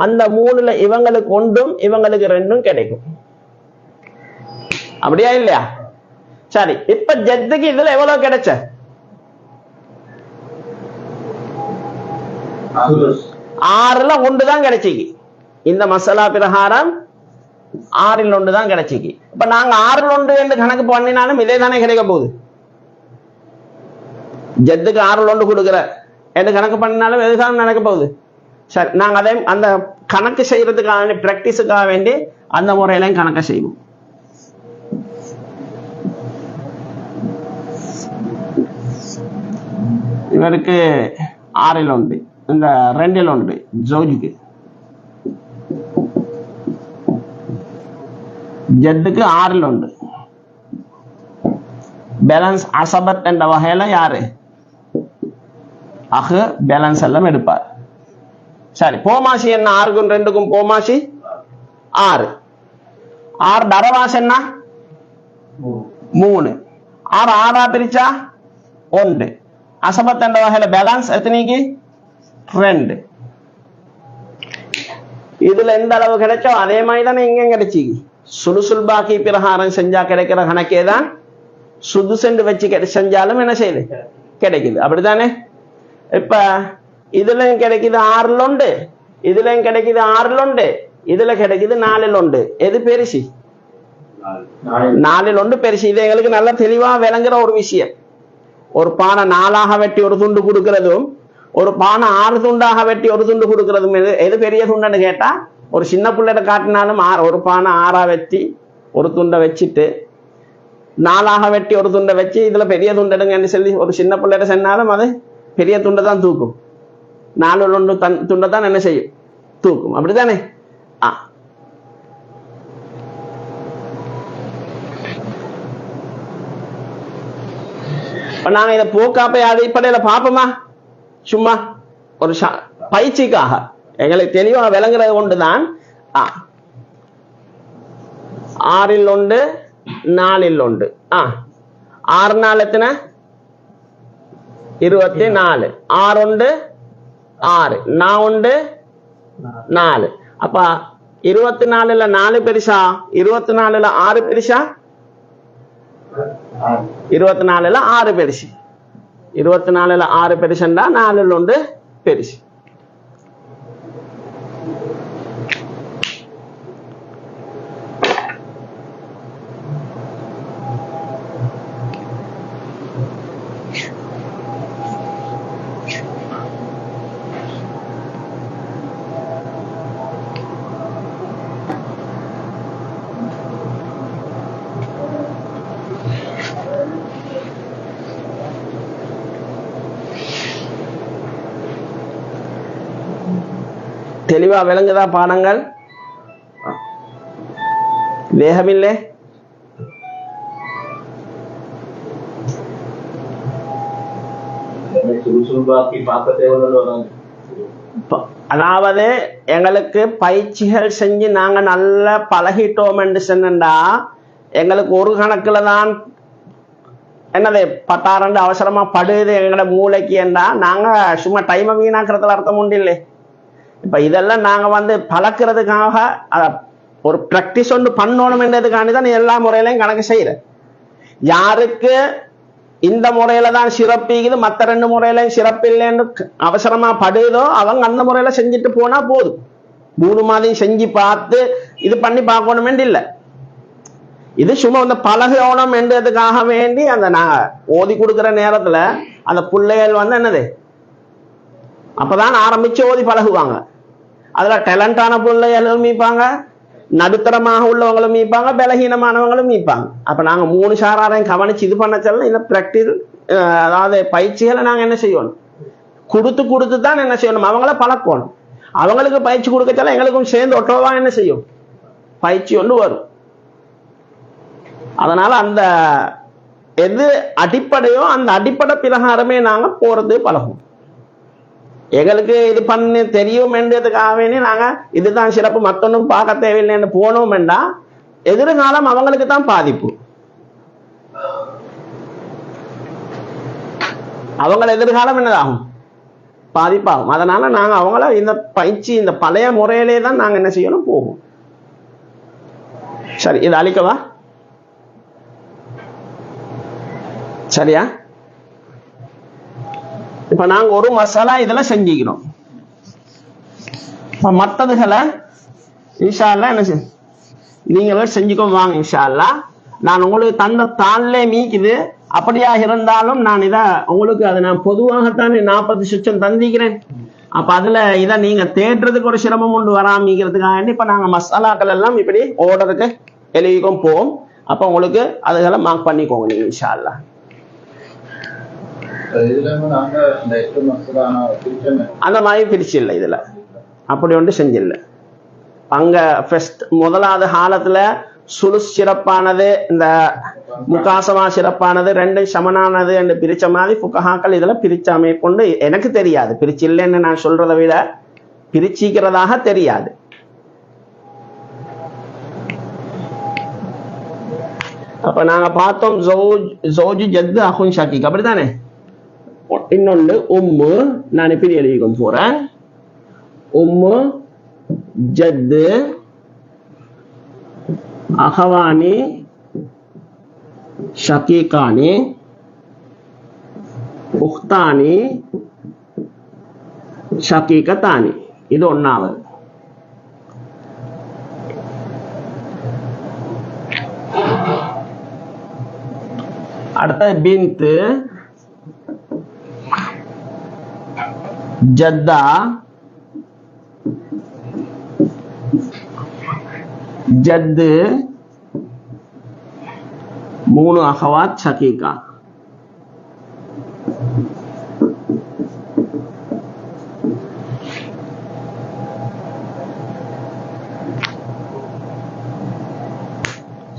அந்த 3ல இவங்களுக்கு 1ம் இவங்களுக்கு 2ம் கிடைக்கும். அப்படியா இல்லையா? சரி, இப்ப ஜத்துக்கு இதுல எவ்வளவு கிடைச்ச? 6ல் 1 தான் கிடைச்சிக்கு. இந்த மசாலா பிரகாரம் 6ல் 1 தான் கிடைச்சிக்கு. இப்ப நாங்க 6ல் 1 என்று கணக்கு பண்ணினாலும் இதே தானே கிடைக்க போகுது. ஜத்துக்கு 6ல் 1 கொடுக்குற என்று கணக்கு பண்ணினாலும் எதுதான் நடக்க போகுது. சரி, நாங்க அதே அந்த கணக்கு செய்யறதுக்காக பிராக்டிஸுக்காக வேண்டி அந்த முறையிலையும் கணக்கு செய்வோம். இவருக்கு 6ல் 1, இந்த 2ல் 1 ஜோஜுக்கு. ஜத்துக்கு 6ல் 1. பேலன்ஸ் அசபத் என்ற வகையில யாரு? அஹ் பேலன்ஸ் எல்லாம் எடுப்பார். சரி, போமாசி என்ன? 6க்கும் 2க்கும் போமாசி 6. 6 தரவாசி என்ன? 3. 6 6ஆ பிரிச்சா 1. அசபத் என்ற வகையில பேலன்ஸ் எத்தனைக்கு? 2. இதுல எந்த அளவு கிடைச்சோ அதே மாதிரி தானே இங்க கிடைச்சி. சுலுசுல் பாக்கி பிரகாரம் செஞ்சா கிடைக்கிற கணக்கே தான் சுதுசென்று வச்சு செஞ்சாலும் என்ன செய்யுது? கிடைக்குது. அப்படித்தானே? இப்ப இதுலயும் கிடைக்குது 6ல் 1, இதுலயும் கிடைக்குது 6ல் 1, இதுல கிடைக்குது 4ல் 1. எது பெருசி? 4ல் 1 பெருசி. இது எங்களுக்கு நல்லா தெளிவா விளங்குற ஒரு விஷயம். ஒரு பானை 4ஆக வெட்டி ஒரு துண்டு கொடுக்கறதும், ஒரு பானை 6 துண்டாக வெட்டி ஒரு துண்டு கொடுக்கறதும் எது பெரிய துண்டுன்னு கேட்டா, ஒரு சின்ன பிள்ளைகிட்ட காட்டினாலும் ஒரு பானை 6ஆ வெட்டி ஒரு துண்டை வச்சுட்டு 4ஆக வெட்டி ஒரு துண்டை வச்சு இதுல பெரிய துண்டெடுங்கன்னு சொல்லி ஒரு சின்ன பிள்ளைகிட்ட சொன்னாலும் அது பெரிய துண்டை தான் தூக்கும். 4ல் 1 துண்டை தான் என்ன செய்யும்? தூக்கும். அப்படித்தானே? நாங்க இதை போக்காப்ப அடிப்படையில பாப்போமா? சும்மா ஒரு பயிற்சிக்காக எங்களுக்கு தெளிவாக விளங்குறது கொண்டுதான். 6ல் 1, 4ல் 1. 6 4 எத்தனை? 24. 6 1 6 நான் உண்டு 4 அப்ப 24ல 4 பெருசா 24ல 6 பெருசா 24ல 6 பெருசு 24ல 6 பெருசுண்டா 4ல உண்டு பெருசு தெளிவா விளங்குதா பாடங்கள் வேகமில்லை அதாவது எங்களுக்கு பயிற்சிகள் செஞ்சு நாங்க நல்லா பழகிட்டோம் என்று சொன்னா எங்களுக்கு ஒரு கணக்குல தான் என்னது பட்டாரண்டு அவசரமா படுது எங்களோட மூளைக்கு என்றா நாங்க சும்மா டைமை வீணாக்குறதுல அர்த்தம் உண்டு இல்லை இப்ப இதெல்லாம் நாங்க வந்து பழக்கிறதுக்காக ஒரு பிராக்டிஸ் ஒன்று பண்ணணும் என்றதுக்காண்டி தான் எல்லா முறையிலையும் கணக்கு செய்யறேன் யாருக்கு இந்த முறையில தான் சிறப்பிக்குது மற்ற 2 முறையிலையும் சிறப்பு இல்லைன்னு அவசரமா படுதோ அவங்க அந்த முறையில செஞ்சுட்டு போனா போதும் 3 மாதிரி செஞ்சு பார்த்து இது பண்ணி பார்க்கணும் இல்லை இது சும்மா வந்து பழகணும் என்றதுக்காக வேண்டி அந்த நான் ஓதி கொடுக்குற நேரத்துல அந்த பிள்ளைகள் வந்து என்னது அப்பதான் ஆரம்பிச்சு ஓதி பழகுவாங்க அதுல டேலண்டான பிள்ளைகளும் மீப்பாங்க நடுத்தரமாக உள்ளவங்களும் மீப்பாங்க பலகீனமானவங்களும் மீப்பாங்க அப்ப நாங்க 3 சாராரையும் கவனிச்சு இது பண்ண சொல்ல இந்த பிராக்டிஸ் அதாவது பயிற்சிகளை நாங்க என்ன செய்யணும் கொடுத்து தான் என்ன செய்யணும் அவங்கள பழக்கணும் அவங்களுக்கு பயிற்சி கொடுக்க சொல்ல எங்களுக்கும் சேர்ந்து ஒட்டோவா என்ன செய்யும் பயிற்சி ஒன்று வரும் அதனால அந்த எது அடிப்படையோ அந்த அடிப்படை பிரகாரமே நாங்க போறது பழகும் எங்களுக்கு இது பண்ண தெரியும் என்றதுக்காக வேண்டி நாங்க இதுதான் சிறப்பு மத்தொன்னும் பார்க்க தேவையில்லைன்னு போனோம் என்றா எதிர்காலம் அவங்களுக்கு தான் பாதிப்பு அவங்கள எதிர்காலம் என்னதாகும் பாதிப்பாகும் அதனால நாங்க அவங்கள இந்த பயிற்சி இந்த பழைய முறையிலே தான் நாங்க என்ன செய்யணும் போகும் சரி இது அழிக்கவா சரியா இப்ப நாங்க ஒரு மசாலா இதுல செஞ்சுக்கிறோம் மற்றதுகளை இன்ஷா அல்லாஹ் என்ன நீங்களும் செஞ்சுக்கோ வாங்க இன்ஷா அல்லாஹ் நான் உங்களுக்கு தந்த தாள்லே மீக்குது அப்படியா இருந்தாலும் நான் இதை உங்களுக்கு அதை நான் பொதுவாகத்தான் 40 சுற்றம் தந்திக்கிறேன் அப்ப அதுல இதை நீங்க தேடுறதுக்கு ஒரு சிரமம் உண்டு வராமிக்கிறதுக்காக இப்ப நாங்க மசாலாக்கள் எல்லாம் இப்படி ஓர்டருக்கு எழுதிக்கும் போவோம் அப்ப உங்களுக்கு அதுகளை மார்க் பண்ணிக்கோங்க நீங்க இன்ஷா அல்லாஹ் அந்த மாதிரி பிரிச்சு இல்லை இதுல அப்படி ஒன்று செஞ்சில்லை அங்க ஃபர்ஸ்ட் முதலாவது காலத்துல சுலுஸ் சிறப்பானது இந்த முகாசமா சிறப்பானது 2 சமனானது என்று பிரிச்ச மாதிரி புகஹாக்கள் இதுல பிரிச்சு அமைக்கொண்டு எனக்கு தெரியாது பிரிச்சு இல்லைன்னு நான் சொல்றதை விட பிரிச்சிக்கிறதாக தெரியாது அப்ப நாங்க பார்த்தோம் ஜௌஜ் ஜத்து அஹுன் ஷகீக் அப்படித்தானே இன்னொன்று உம்மு நான் இப்படி எழுதிக்கும் போறேன் உம்மு ஜத்து அஹவானி ஷகீகானி உக்தானி ஷகீகத்தானி இது ஒன்னாவது அடுத்த பின்த் ஜத்தா ஜத்து 3 அகவாத் ஷகீகா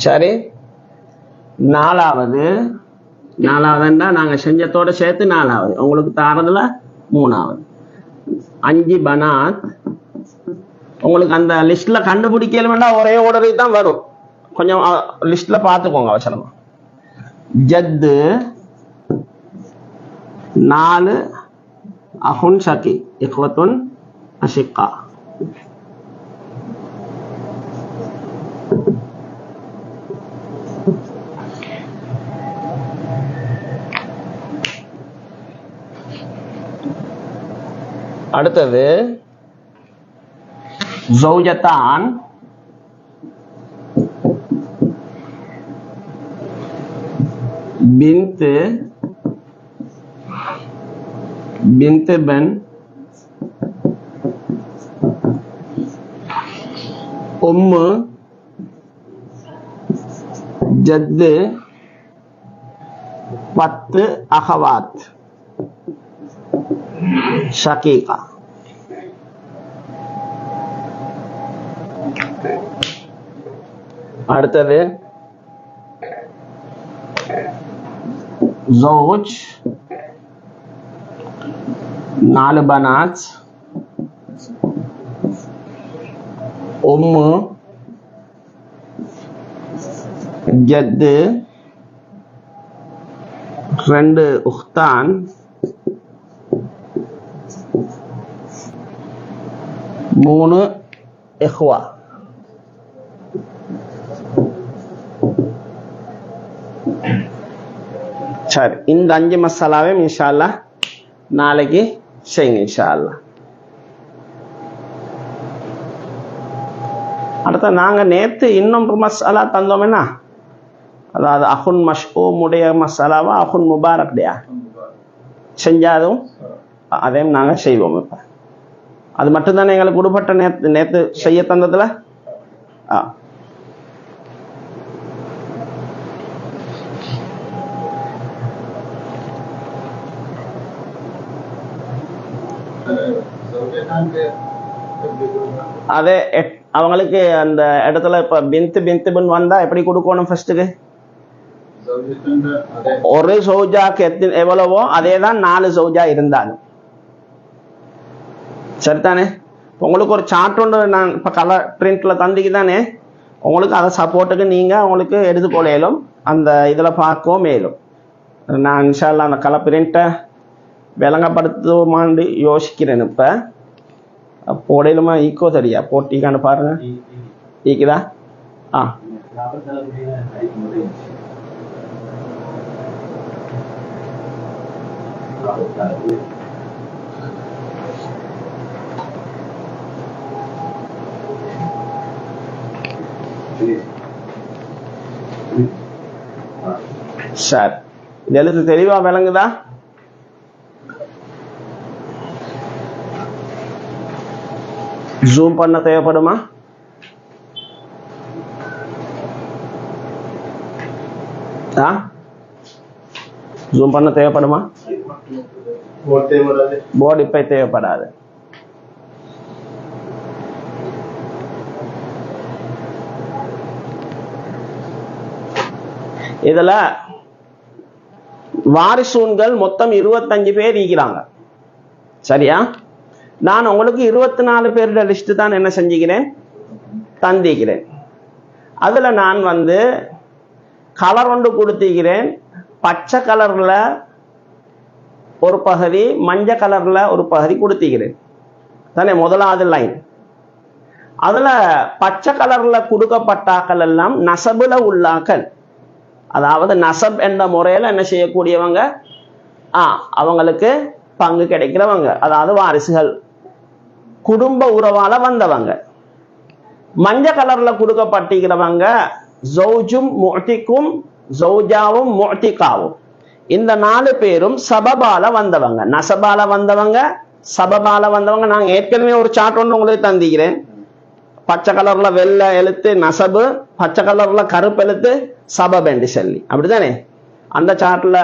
சரி நாலாவதுன்னா நாங்க செஞ்சத்தோட சேர்த்து 4வது உங்களுக்கு தாரதுல 3வது 5 பனாத் உங்களுக்கு அந்த லிஸ்ட்ல கண்டுபிடிக்கலன்னா ஒரே ஆர்டருக்கு தான் வரும் கொஞ்சம் லிஸ்ட்ல பார்த்துக்கோங்க அவசரமா ஜத்து 4 அஹுன் ஷகி, இஹ்வத்துன் அஷிக்கா. அடுத்தது ஜௌஜத்தான், பின்த், பின்த் பென், உம்மு, ஜத்து, 10 அகவாத், ஷகீகா. அடுத்தது ஜௌஜ், 4 பனாத், உம்மு, ஜத்து, 2 உக்தான், 3 இஹ்வா. சரி, இந்த 5 மசாலாவையும் இன்ஷா அல்லாஹ் நாளைக்கு செய்யுங்க இன்ஷா அல்லாஹ். அடுத்த நாங்க நேத்து இன்னொரு மசாலா தந்தோம்னா, அதாவது அஹுன் மஷ்ஊம் உடைய மசாலாவா அஹுன் முபாரக் டேயா செஞ்சாலும் அதையும் நாங்க செய்வோம். இப்ப அது மட்டும்தானே எங்களுக்கு விடுபட்ட நேத்து செய்ய தந்ததுல. அதே அவங்களுக்கு அந்த இடத்துல இப்ப பின்த் வந்தா எப்படி கொடுக்கணும்? ஃபர்ஸ்ட்டுக்கு ஒரு சௌஜாக்கு எவ்வளவோ அதே தான் 4 சௌஜா இருந்தாலும் சரிதானே. உங்களுக்கு ஒரு சார்ட் ஒன்று நான் இப்போ கலர் பிரிண்ட்ல தந்திக்கு தானே, உங்களுக்கு அதை சப்போர்ட்டுக்கு நீங்கள் உங்களுக்கு எடுத்து கொள்ளையிலும் அந்த இதில் பார்க்கவும் மேலும். நான் இன்ஷா அல்லாஹ் அந்த கலர் பிரிண்ட்டை விளங்கப்படுத்துமான்னு யோசிக்கிறேன். இப்போ போடையிலுமா ஈக்கோ சரியா போட்டிக்கான்னு பாருங்க. ஈக்குதா? சரி, இது எழுத்து தெளிவா விளங்குதா? ஜூம் பண்ண தேவைப்படுமா? ஜூம் பண்ண தேவைப்படுமா? போர்டு இப்ப தேவைப்படாது. இதுல வாரிசூன்கள் மொத்தம் 25 பேர் இருக்கிறாங்க. சரியா? நான் உங்களுக்கு 24 பேருடைய லிஸ்ட் தான் என்ன செஞ்சுக்கிறேன், தந்திக்கிறேன். அதுல நான் கலர் ஒன்று கொடுத்திக்கிறேன். பச்சை கலர்ல ஒரு பகுதி, மஞ்சள் கலர்ல ஒரு பகுதி கொடுத்திக்கிறேன் தானே, முதலாவது லைன். அதுல பச்சை கலர்ல கொடுக்கப்பட்டாக்கள் எல்லாம் நசபுல உள்ளாக்கள், அதாவது நசப் என்ற முறையில என்ன செய்யக்கூடியவங்க, அவங்களுக்கு பங்கு கிடைக்கிறவங்க, அதாவது வாரிசுகள், குடும்ப உறவால வந்தவங்க. மஞ்சள் கலர்ல கொடுக்கப்பட்டிருக்கிறவங்க ஜௌஜும் முஅ்திக்கும், ஜௌஜாவும் முஅ்திகாவும். இந்த 4 பேரும் சபபால வந்தவங்க, நசபால வந்தவங்க, சபபால வந்தவங்க. நான் ஏற்கனவே ஒரு சார்ட் ஒன்று உங்களுக்கு தந்திக்கிறேன். பச்சை கலர்ல வெள்ளை எழுத்து நசபு, பச்சை கலர்ல கருப்பு எழுத்து சபப் என்று சொல்லி, அப்படித்தானே? அந்த சார்ட்ல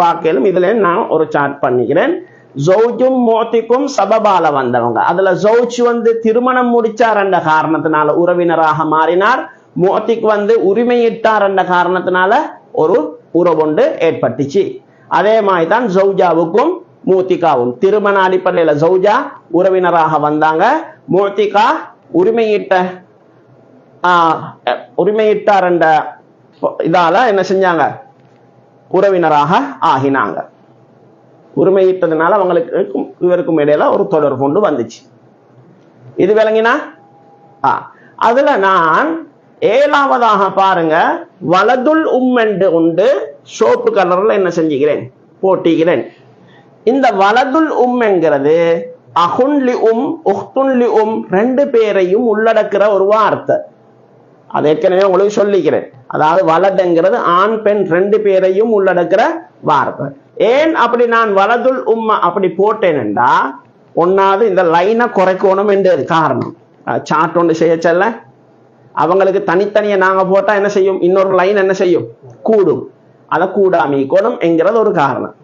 பார்க்கலும் இதுல நான் ஒரு சார்ட் பண்ணிக்கிறேன். ஜௌஜும் முஅ்திக்கும் சபபால வந்தவங்க. அதுல ஜௌஜ் திருமணம் முடிச்சார் என்ற காரணத்தினால உறவினராக மாறினார். முஅ்திக் உரிமையிட்டார் என்ற காரணத்தினால ஒரு உறவுண்டு ஏற்பட்டுச்சு. அதே மாதிரி தான் ஜௌஜாவுக்கும் முஅ்திகாவும் திருமண அடிப்படையில ஜௌஜா உறவினராக வந்தாங்க, முஅ்திகா உரிமையிட்டார் என்ற இதால என்ன செஞ்சாங்க, உறவினராக ஆகினாங்க. உரிமையிட்டதுனால அவங்களுக்கும் இவருக்கும் இடையில ஒரு தொடர்பு கொண்டு வந்துச்சு. இது விளங்கினா? அதுல நான் 7வதாக பாருங்க, வலதுல் என்று உண்டு சோப்பு கலர்ல என்ன செஞ்சுக்கிறேன், போட்டிக்கிறேன். இந்த வலதுல் என்கிறது அஹுன்லி உஹ்துன்லி ரெண்டு பேரையும் உள்ளடக்கிற ஒரு வார்த்தை. அது ஏற்கனவே உங்களுக்கு சொல்லிக்கிறேன். அதாவது வலதுங்கிறது ஆண் பெண் ரெண்டு பேரையும் உள்ளடக்கிற வார்த்தை. ஏன் அப்படி நான் வலதுல் அப்படி போட்டேன்டா, ஒன்னாவது இந்த லைனை குறைக்கணும் என்று காரணம். சார்ட் ஒன்று செய்ய செல்ல அவங்களுக்கு தனித்தனியை நாங்க போட்டா என்ன செய்யும், இன்னொரு லைன் என்ன செய்யும், கூடும். அதை கூடாமிக்கணும் என்கிறது ஒரு காரணம்.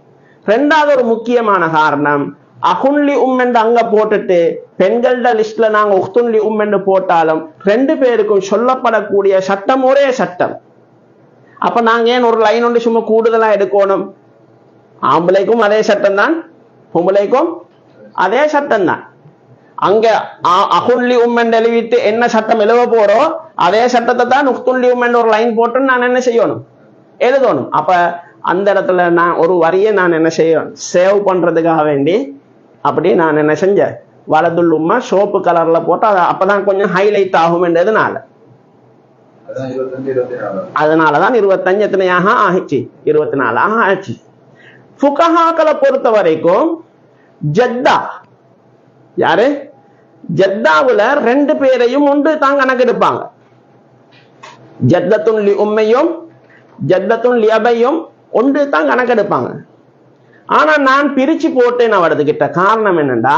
ரெண்டாவது ஒரு முக்கியமான காரணம், அஹுன்லி என்று அங்க போட்டுட்டு பெண்களோட லிஸ்ட்ல நாங்க உஹ்துன்லி என்று போட்டாலும் ரெண்டு பேருக்கும் சொல்லப்படக்கூடிய சட்டம் ஒரே சட்டம். அப்ப நாங்க ஏன் ஒரு லைன் ஒன்று சும்மா கூடுதலா எடுக்கணும்? ஆம்பளைக்கும் அதே சட்டம் தான், பொம்பளைக்கும் அதே சட்டம் தான். அங்க அஹுன்லி என்று எழுதிட்டு என்ன சட்டம் எழுத போறோம் அதே சட்டத்தை தான் உஹ்துன்லி என்று ஒரு லைன் போட்டு நான் என்ன செய்யணும், எழுதணும். அப்ப அந்த இடத்துல நான் ஒரு வரியை நான் என்ன செய்யணும், சேவ் பண்றதுக்காக வேண்டி அப்படி நான் என்ன செஞ்சேன், வலதுல் சோப்பு கலர்ல போட்டு அப்பதான் கொஞ்சம் ஹைலைட் ஆகும் என்றதுனால. அதனாலதான் 25 எத்தனையாக ஆகிச்சு, 24 ஆச்சு. ஃபுகஹாக்களை பொறுத்த வரைக்கும் ஜத்தா யாரு, ஜத்தாவுல ரெண்டு பேரையும் ஒன்று தான் கணக்கெடுப்பாங்க. ஜத்தத்துன் லி உம்மையும் ஜத்தத்துன் லி அபையும் ஒன்று தான் கணக்கெடுப்பாங்க. ஆனா நான் பிரிச்சு போட்டேன் அவரதுகிட்ட. காரணம் என்னன்னா,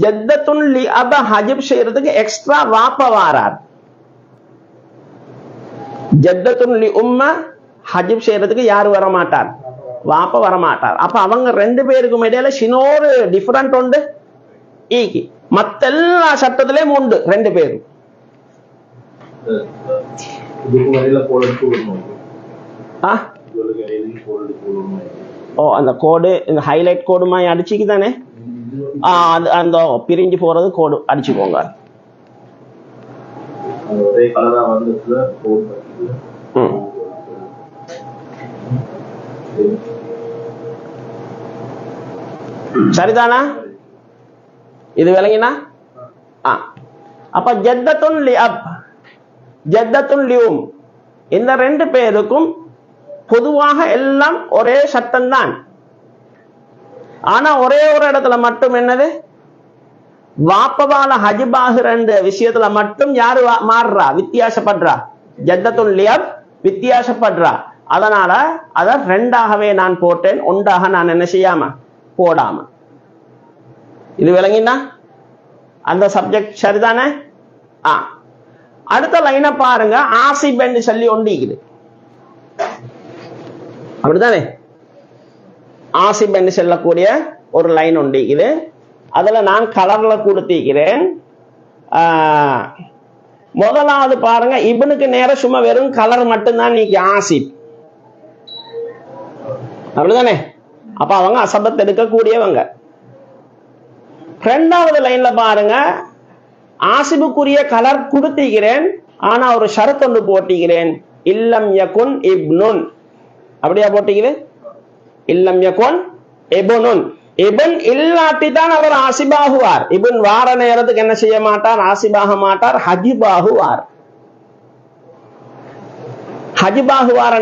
ஜத்தத்துன் லி அப ஹஜிப் செய்யறதுக்கு எக்ஸ்ட்ரா வாப்ப வாரார், ஜத்தத்துன் லி உம்ம ஹஜிப் செய்யறதுக்கு யாரு வரமாட்டார், வாப்ப வரமாட்டார். அப்ப அவங்க ரெண்டு பேருக்கும் இடையில சின்னோரு டிஃபரண்ட் உண்டு. ஈக்கி மத்த எல்லா சட்டத்திலயும் உண்டு ரெண்டு பேரும். அந்த கோடு இந்த ஹைலைட் கோடு மாதிரி அடிச்சுக்கு தானே, அந்த பிரிஞ்சு போறது கோடு அடிச்சுக்கோங்க. சரிதானா? இது விளங்கினா? அப்ப ஜத்தத்துன் லி அப் ஜத்தத்துன் லி உம் இந்த ரெண்டு பேருக்கும் பொதுவாக எல்லாம் ஒரே சட்டம் தான். ஆனா ஒரே ஒரு இடத்துல மட்டும் என்னது, வாப்பவால ஹஜிபாகிற விஷயத்துல மட்டும் யாரு மாறுறா, வித்தியாசப்படுறா. ஜத்தத்துன் லி அப் வித்தியாசப்படுறா. அதனால அத ரெண்டாகவே நான் போட்டேன், ஒன்றாக நான் என்ன செய்யாம போடாம. இது விளங்கினா? அந்த சப்ஜெக்ட் சரிதானே? அடுத்த லைனை பாருங்க, ஆசிப் என்று சொல்லி ஒண்டிக்குது. அப்படித்தானே? ஆசிப் என்று சொல்லக்கூடிய ஒரு லைன் ஒண்டிக்குது. அதுல நான் கலர்ல கொடுத்திருக்கிறேன். முதலாவது பாருங்க, இவனுக்கு நேரம் சும்மா வெறும் கலர் மட்டும்தான் நீக்கி ஆசிப். அப்படிதானே? அப்ப அவங்க அசபத் எடுக்கக்கூடியவங்க. ரெண்டாவது லைன்ல பாருங்க, ஆசிபுக்குரிய கலர் கொடுத்திருக்கிறேன். ஆனா ஒரு ஷரத் ஒன்று போட்டிக்கிறேன், இல்லம் யகுன் இப்னுன். அப்படியா போட்டிக்கிறேன்? இல்லம் யகுன் இப்னுன். இபன் இல்லாட்டி தான் அவர் ஆசிபாகுவார். இபன் வார நேரத்துக்கு என்ன செய்ய மாட்டார், ஆசிபாக மாட்டார், ஹஜிபாகுவார். ஹஜிபாகுவார்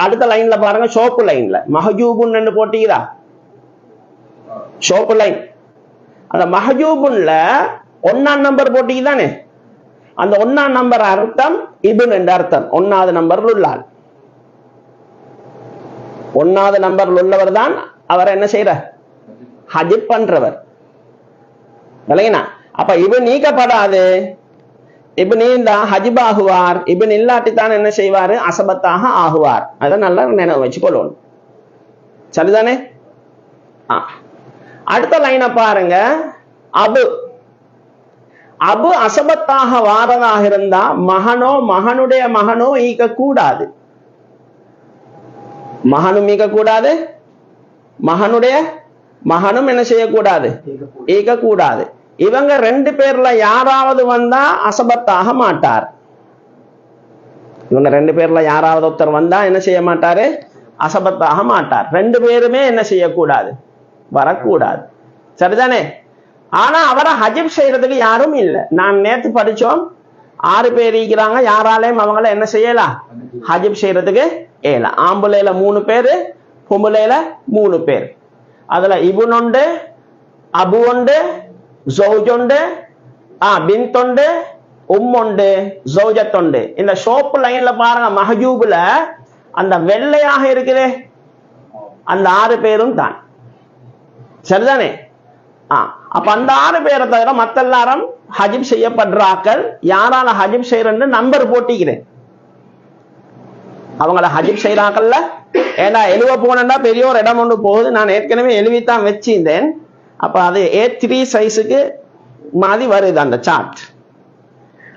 அடுத்த லைன்ல பாருங்க, சோப்பு லைன்ல மஹஜூபுன் போட்டிக்கிறா. சோப்பு லைன் அந்த மஹஜூபுன்ல 1ஆம் நம்பர் போட்டிக்குதானே. அந்த 1ஆம் நம்பர் அர்த்தம் இபன் என்ற அர்த்தம். 1வது நம்பர்ல உள்ளார், 1வது நம்பர்ல உள்ளவர் தான் அவர் என்ன செய்யற, ஹஜிப் பண்றவர். விளங்கினா? அப்ப இவன் நீக்கப்படாது, இவன் நீந்தா ஹஜிப் ஆகுவார். இவன் இல்லாட்டித்தான் என்ன செய்வாரு, அசபத்தாக ஆகுவார். அதை நல்லா நினைவு வச்சு கொள்ளணும். சரிதானே? அடுத்த லைனை பாருங்க, அபு. அபு அசபத்தாக வாரதாக இருந்தா மகனோ மகனுடைய மகனோ ஈக்க கூடாது. மகனும் ஈக்க கூடாது, மகனுடைய மகனும் என்ன செய்யக்கூடாது, ஈக்க கூடாது. இவங்க ரெண்டு பேர்ல யாராவது வந்தா அசபத்தாக மாட்டார். இவங்க ரெண்டு பேர்ல யாராவது ஒருத்தர் வந்தா என்ன செய்ய மாட்டாரு, அசபத்தாக மாட்டார். ரெண்டு பேருமே என்ன செய்யக்கூடாது, வரக்கூடாது. சரிதானே? ஆனா அவரை ஹஜிப் செய்யறதுக்கு யாரும் இல்லை. நான் நேத்து படிச்சோம், 6 பேர் இருக்கிறாங்க. யாராலையும் அவங்கள என்ன செய்யலாம்? ஹஜிப் செய்யறதுக்கு ஏல. ஆம்புலையில 3 பேரு, பொம்புலையில 3 பேர். அதுல இபுன் உண்டு, அபு உண்டு, ஜௌஜ் உண்டு, பின்த் உண்டு, உண்டு, ஜௌஜத் உண்டு. இந்த ஷோப் லைன்ல பாருங்க, மஹஜூப்ல அந்த வெள்ளையாக இருக்குதே, அந்த 6 பேரும் தான். சரிதானே? அப்ப அந்த 6 பேரை தவிர மத்த எல்லாரும் ஹஜிப் செய்யப்படுறாக்கள். யாரால ஹஜிப் செய்யறன்னு நம்பர் போட்டிக்கிறேன். அவங்கள ஹஜிப் செய்யறாக்கல்ல. ஏன்னா எழுவ போனா பெரிய ஒரு இடம் ஒன்று போகுது. நான் ஏற்கனவே எழுவித்தான் வச்சிருந்தேன். அப்ப அது A3 சைஸுக்கு மாதிரி வருது அந்த சார்ட்.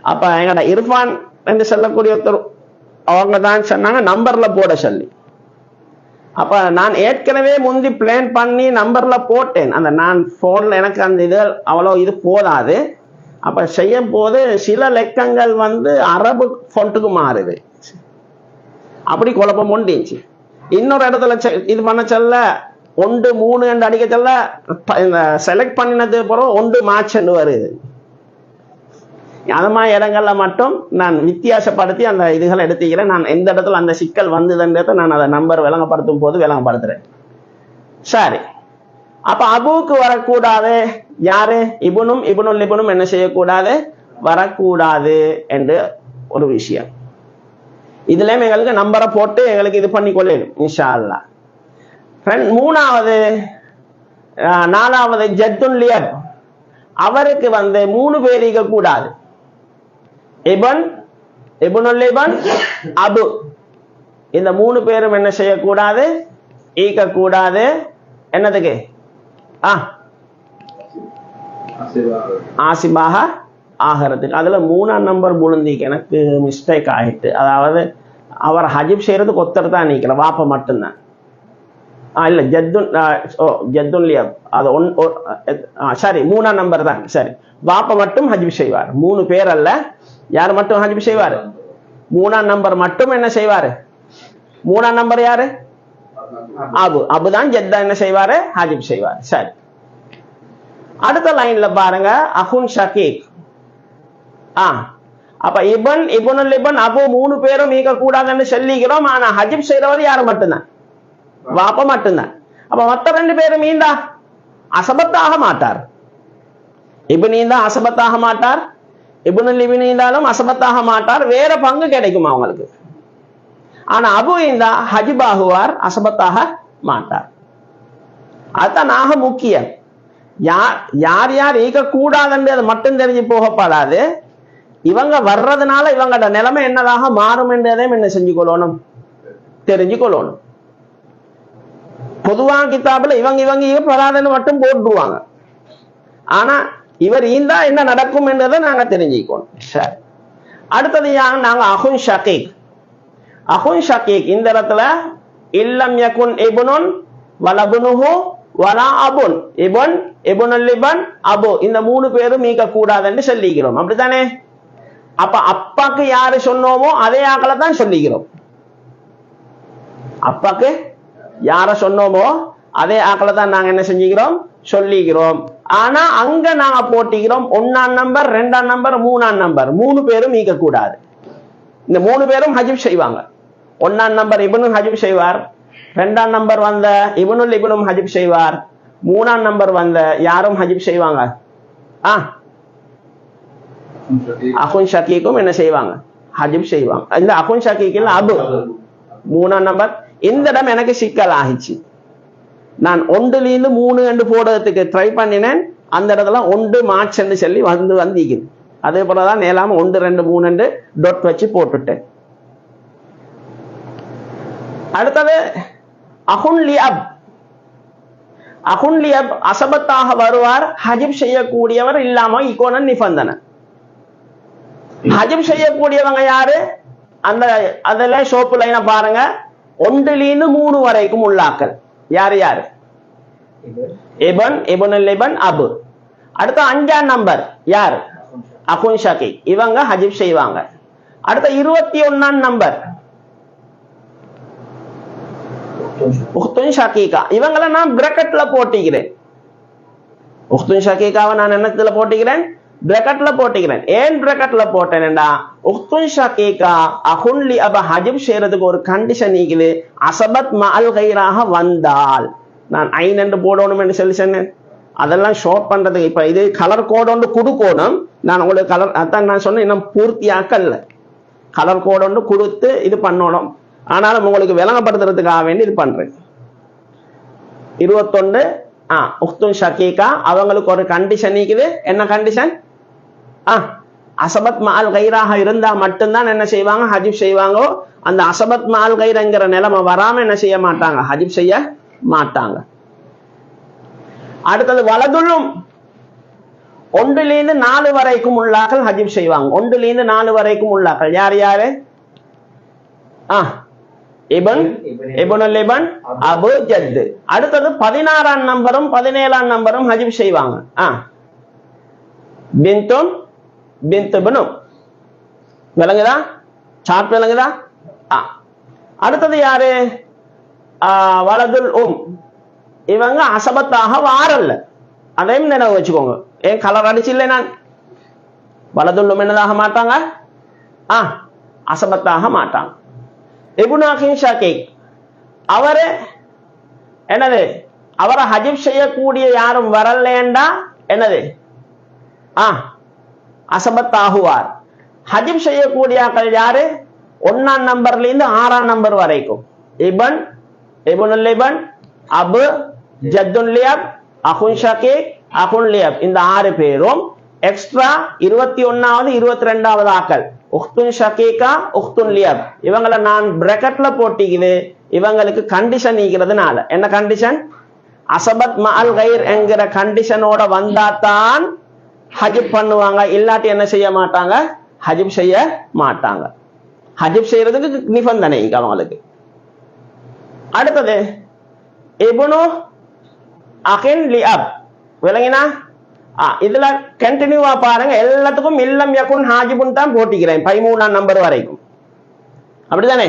அப்ப எங்கட இர்ஃபான் என்று சொல்லக்கூடிய ஒருத்தர் அவங்க தான் சொன்னாங்க நம்பர்ல போட சொல்லி. அப்ப நான் ஏற்கனவே முந்தி பிளான் பண்ணி நம்பர்ல போட்டேன். அந்த நான் போன்ல எனக்கு அந்த இது அவ்வளவு இது போதாது. அப்ப செய்யும் போது சில லெக்கங்கள் அரபு ஃபொண்ட்டுக்கு மாறுது. அப்படி குழப்பம் ஒண்டிச்சு. இன்னொரு இடத்துல இது பண்ண சொல்ல 1 3 என்று அடிக்க சொல்ல இந்த செலக்ட் பண்ணினது பிறகு 1 மார்ச் வருது. அது மாதிரி இடங்கள்ல மட்டும் நான் வித்தியாசப்படுத்தி அந்த இதுகளை எடுத்துக்கிறேன். நான் எந்த இடத்துல அந்த சிக்கல் வந்ததுன்றதை நான் அதை நம்பர் விளங்கப்படுத்தும் போது விளங்கப்படுத்துறேன். சரி, அப்ப அபுக்கு வரக்கூடாது. யாரு? இபுனும் இபுனுல் இபுனும் என்ன செய்யக்கூடாது? வரக்கூடாது என்று ஒரு விஷயம். இதுலயும் எங்களுக்கு நம்பரை போட்டு எங்களுக்கு இது பண்ணி கொள்ளணும் இன்ஷா அல்லாஹ். மூணாவது 4வது ஜத்துன் லியப். அவருக்கு 3 பேர் இருக்க கூடாது. இபன், இபுனுல் இபன், அபு, இந்த 3 பேரும் என்ன செய்யக்கூடாது? ஈக்க கூடாது. என்னதுக்கு? ஆசிபாக ஆகிறதுக்கு. அதுல 3ஆம் நம்பர் புழுந்திக்கு எனக்கு மிஸ்டேக் ஆயிட்டு. அதாவது அவர் ஹஜிப் செய்யறதுக்கு ஒருத்தர் தான் நீக்கிற, வாப்ப மட்டும்தான். இல்ல ஜத்துன் லியப் அது சரி 3ஆம் நம்பர் தான். சரி, வாப்ப மட்டும் ஹஜிப் செய்வார். 3 பேர் அல்ல. யார் மட்டும் ஹஜிப் செய்வார்? 3ஆம் நம்பர் மட்டும் என்ன செய்வாரு? 3ஆம் நம்பர் யாரு? அபு. அபுதான் ஜத்தா என்ன செய்வாரு? ஹஜிப் செய்வார். சரி, அடுத்த லைன்ல பாருங்க, அஹுன் ஷகீக். அப்ப இபன், இபுனுல் இபன், அபு 3 பேரும் ஈக்க கூடாதுன்னு சொல்லிக்கிறோம். ஆனா ஹஜிப் செய்யறவர் யாரு மட்டும்தான்? வாப்ப மட்டும்தான். அப்ப மத்த 2 பேரும் மீண்டா அசபத்தாக மாட்டார். இபுனீந்தா அசபத்தாக மாட்டார், இபுனுல் இபுனீந்தாலும் அசபத்தாக மாட்டார். வேற பங்கு கிடைக்கும் அவங்களுக்கு. ஆனா அபு இந்தா ஹஜிபாகுவார், அசபத்தாக மாட்டார். அதுதான் நாக முக்கியம். யார் யார் ஈக்க கூடாதுன்னு அது மட்டும் தெரிஞ்சு போகப்படாது. இவங்க வர்றதுனால இவங்களோட நிலைமை என்னதாக மாறும் என்றதையும் என்ன செஞ்சு கொள்ளணும்? தெரிஞ்சு கொள்ளணும். பொதுவாக கிதாபுல இவங்க பராதன்னு மட்டும் போட்டுருவாங்க. ஆனா இவர் ஈந்தா என்ன நடக்கும் என்றதை நாங்க தெரிஞ்சுக்கணும். சரி, அடுத்தது நாங்க அஹுன் ஷகீக். அஹுன் ஷகீக் இந்த இடத்துல இல்லம் யகுன் இப்னுன் வலபுனுஹு வலா அபுன், இபன், இப்னுல் இபன், அபு, இந்த 3 பேரும் மீக்க கூடாதுன்னு சொல்லிக்கிறோம். அப்படித்தானே? அப்ப அப்பாக்கு யாரு சொன்னோமோ அதே ஆக்களை தான் சொல்லிக்கிறோம். அப்பாக்கு யார சொன்னோமோ அதே ஆக்களை தான் நாங்க என்ன செஞ்சுக்கிறோம்? சொல்லிக்கிறோம். ஆனா அங்க நாங்க போட்டிக்கிறோம் 1ஆம் நம்பர், 2ஆம் நம்பர், 3ஆம் நம்பர் 3 பேரும் ஈக்க கூடாது. இந்த 3 பேரும் ஹஜிப் செய்வாங்க. 1ஆம் நம்பர் இப்னு ஹஜிப் செய்வார், 2ஆம் நம்பர் இப்னுல் இப்னும் ஹஜிப் செய்வார், 3ஆம் நம்பர் யாரும் ஹஜிப் செய்வாங்க. அஹுன் ஷகீக்கும் என்ன செய்வாங்க? ஹஜிப் செய்வாங்க. இந்த அஹுன் ஷகீக்கில் அபு 3ஆம் நம்பர். இந்த இடம் எனக்கு சிக்கல் ஆகிச்சு. நான் 1லிருந்து 3 என்று போடுறதுக்கு ட்ரை பண்ணினேன். அந்த இடத்துல 1 மார்ச் என்று சொல்லி வந்திக்குது. அதே போலதான் நேராம 1 2 3 என்று டொட் வச்சு போட்டுட்டேன். அடுத்தது அஹுன் லியப். அஹுன் லியப் அசபத்தாக வருவார். ஹஜிப் செய்யக்கூடியவர் இல்லாம இக்கோன நிபந்தனை. ஹஜிப் செய்யக்கூடியவங்க யாரு? அந்த அதுல ஷோப்பு லைன பாருங்க, 1லிருந்து 3 வரைக்கும் உள்ளாக்கள் யாரு யாரு? இபன், இபுனுல் இபன், அபு. அடுத்த 5ஆம் நம்பர் யார்? அஹுன் ஷகீக். இவங்க ஹஜிப் செய்வாங்க. அடுத்த 21ஆம் நம்பர் உஹ்துன் ஷகீகா இவங்களை நான் பிரக்கெட்ல போட்டிக்கிறேன். உஹ்துன் ஷகீகாவை நான் என்னத்துல போட்டிக்கிறேன்? பிரக்கெட்ல போட்டிக்கிறேன். ஏன் பிரக்கெட்ல போட்டேன்டா, உஹ்துன் ஷகீகா அஹுன் லி அப ஹஜிப் செய்யறதுக்கு ஒரு கண்டிஷன் இருக்குது. அசபத் மஅல் கைராக வந்தால் நான் ஐன் என்று போடணும் என்று சொல்லி சொன்னேன். அதெல்லாம் ஷார்ட் பண்றதுக்கு இப்ப இது கலர் கோட் ஒன்று கொடுக்கணும். நான் உங்களுக்கு கலர் அதான் நான் சொன்னேன், இன்னும் பூர்த்தியாக்கல்ல. கலர் கோட் ஒன்று கொடுத்து இது பண்ணணும். ஆனாலும் உங்களுக்கு விளங்கப்படுத்துறதுக்காக வேண்டி இது பண்றேன். 21 உஹ்துன் ஷகீகா அவங்களுக்கு ஒரு கண்டிஷன் இருக்குது. என்ன கண்டிஷன்? அசபத் மஅல் கைராக இருந்தா மட்டும்தான் என்ன செய்வாங்க? ஹஜிப் செய்வாங்க. அந்த அசபத் மஅல் கைரங்கிற நிலைமை வராம என்ன செய்ய மாட்டாங்க? ஹஜிப் செய்ய மாட்டாங்க. அடுத்தது வலதுள்ளும் 1 to 4 வரைக்கும் உள்ளாக்கள் ஹஜிப் செய்வாங்க. 1 to 4 வரைக்கும் உள்ளாக்கள் யார் யாரு? இபன் லிபன் அபு ஜத். அடுத்தது 16ஆம் நம்பரும் 17ஆம் நம்பரும் ஹஜிப் செய்வாங்க. பின்தும் பின்துபனும் விளங்குதா? சார்ட் விளங்குதா? அடுத்தது யாரு? வலதுல் இவங்க அசபத்தாக வாரல்ல. அதையும் நினைவு வச்சுக்கோங்க. ஏன் கலர் அடிச்சு இல்லை நான்? வலதுல் என்னதாக மாட்டாங்க? அசபத்தாக மாட்டாங்க. இப்னு அகின் ஷகீக் அவரு என்னது? அவரை ஹஜிப் செய்யக்கூடிய யாரும் வரலேண்டா என்னது? அசபத்தாகுவார். ஹஜிப் செய்யக்கூடிய யாரு? 1ஆம் நம்பர்ல இருந்து 6ஆம் நம்பர் வரைக்கும் இப்னுல் லிபன் அபு ஜத்துல் லியப் அகுன் ஷகீக் அகுன் லியப் இந்த 6 பேரும் எக்ஸ்ட்ரா 21வது 22வது ஆக்கள் உஹ்துன் ஷகீகா உஹ்துன் லியப் இவங்களை நான் பிராக்கெட்ல போட்டிக்குது. இவங்களுக்கு கண்டிஷன் நீக்கிறதுனால என்ன கண்டிஷன்? அசபத் மஅல் கைர் என்கிற கண்டிஷனோட வந்தாதான் ஹஜிப் பண்ணுவாங்க. இல்லாட்டி என்ன செய்ய மாட்டாங்க? ஹஜிப் செய்ய மாட்டாங்க. ஹஜிப் செய்யறதுக்கு நிபந்தனை அவங்களுக்கு. அடுத்தது இப்னு அகின் லியப் விளங்கினா? இதுல கண்டினியூவா பாருங்க. எல்லாத்துக்கும் இல்லம் யகுன் ஹாஜிபுன் தான் போட்டிக்கிறேன் 13ஆம் நம்பர் வரைக்கும். அப்படிதானே?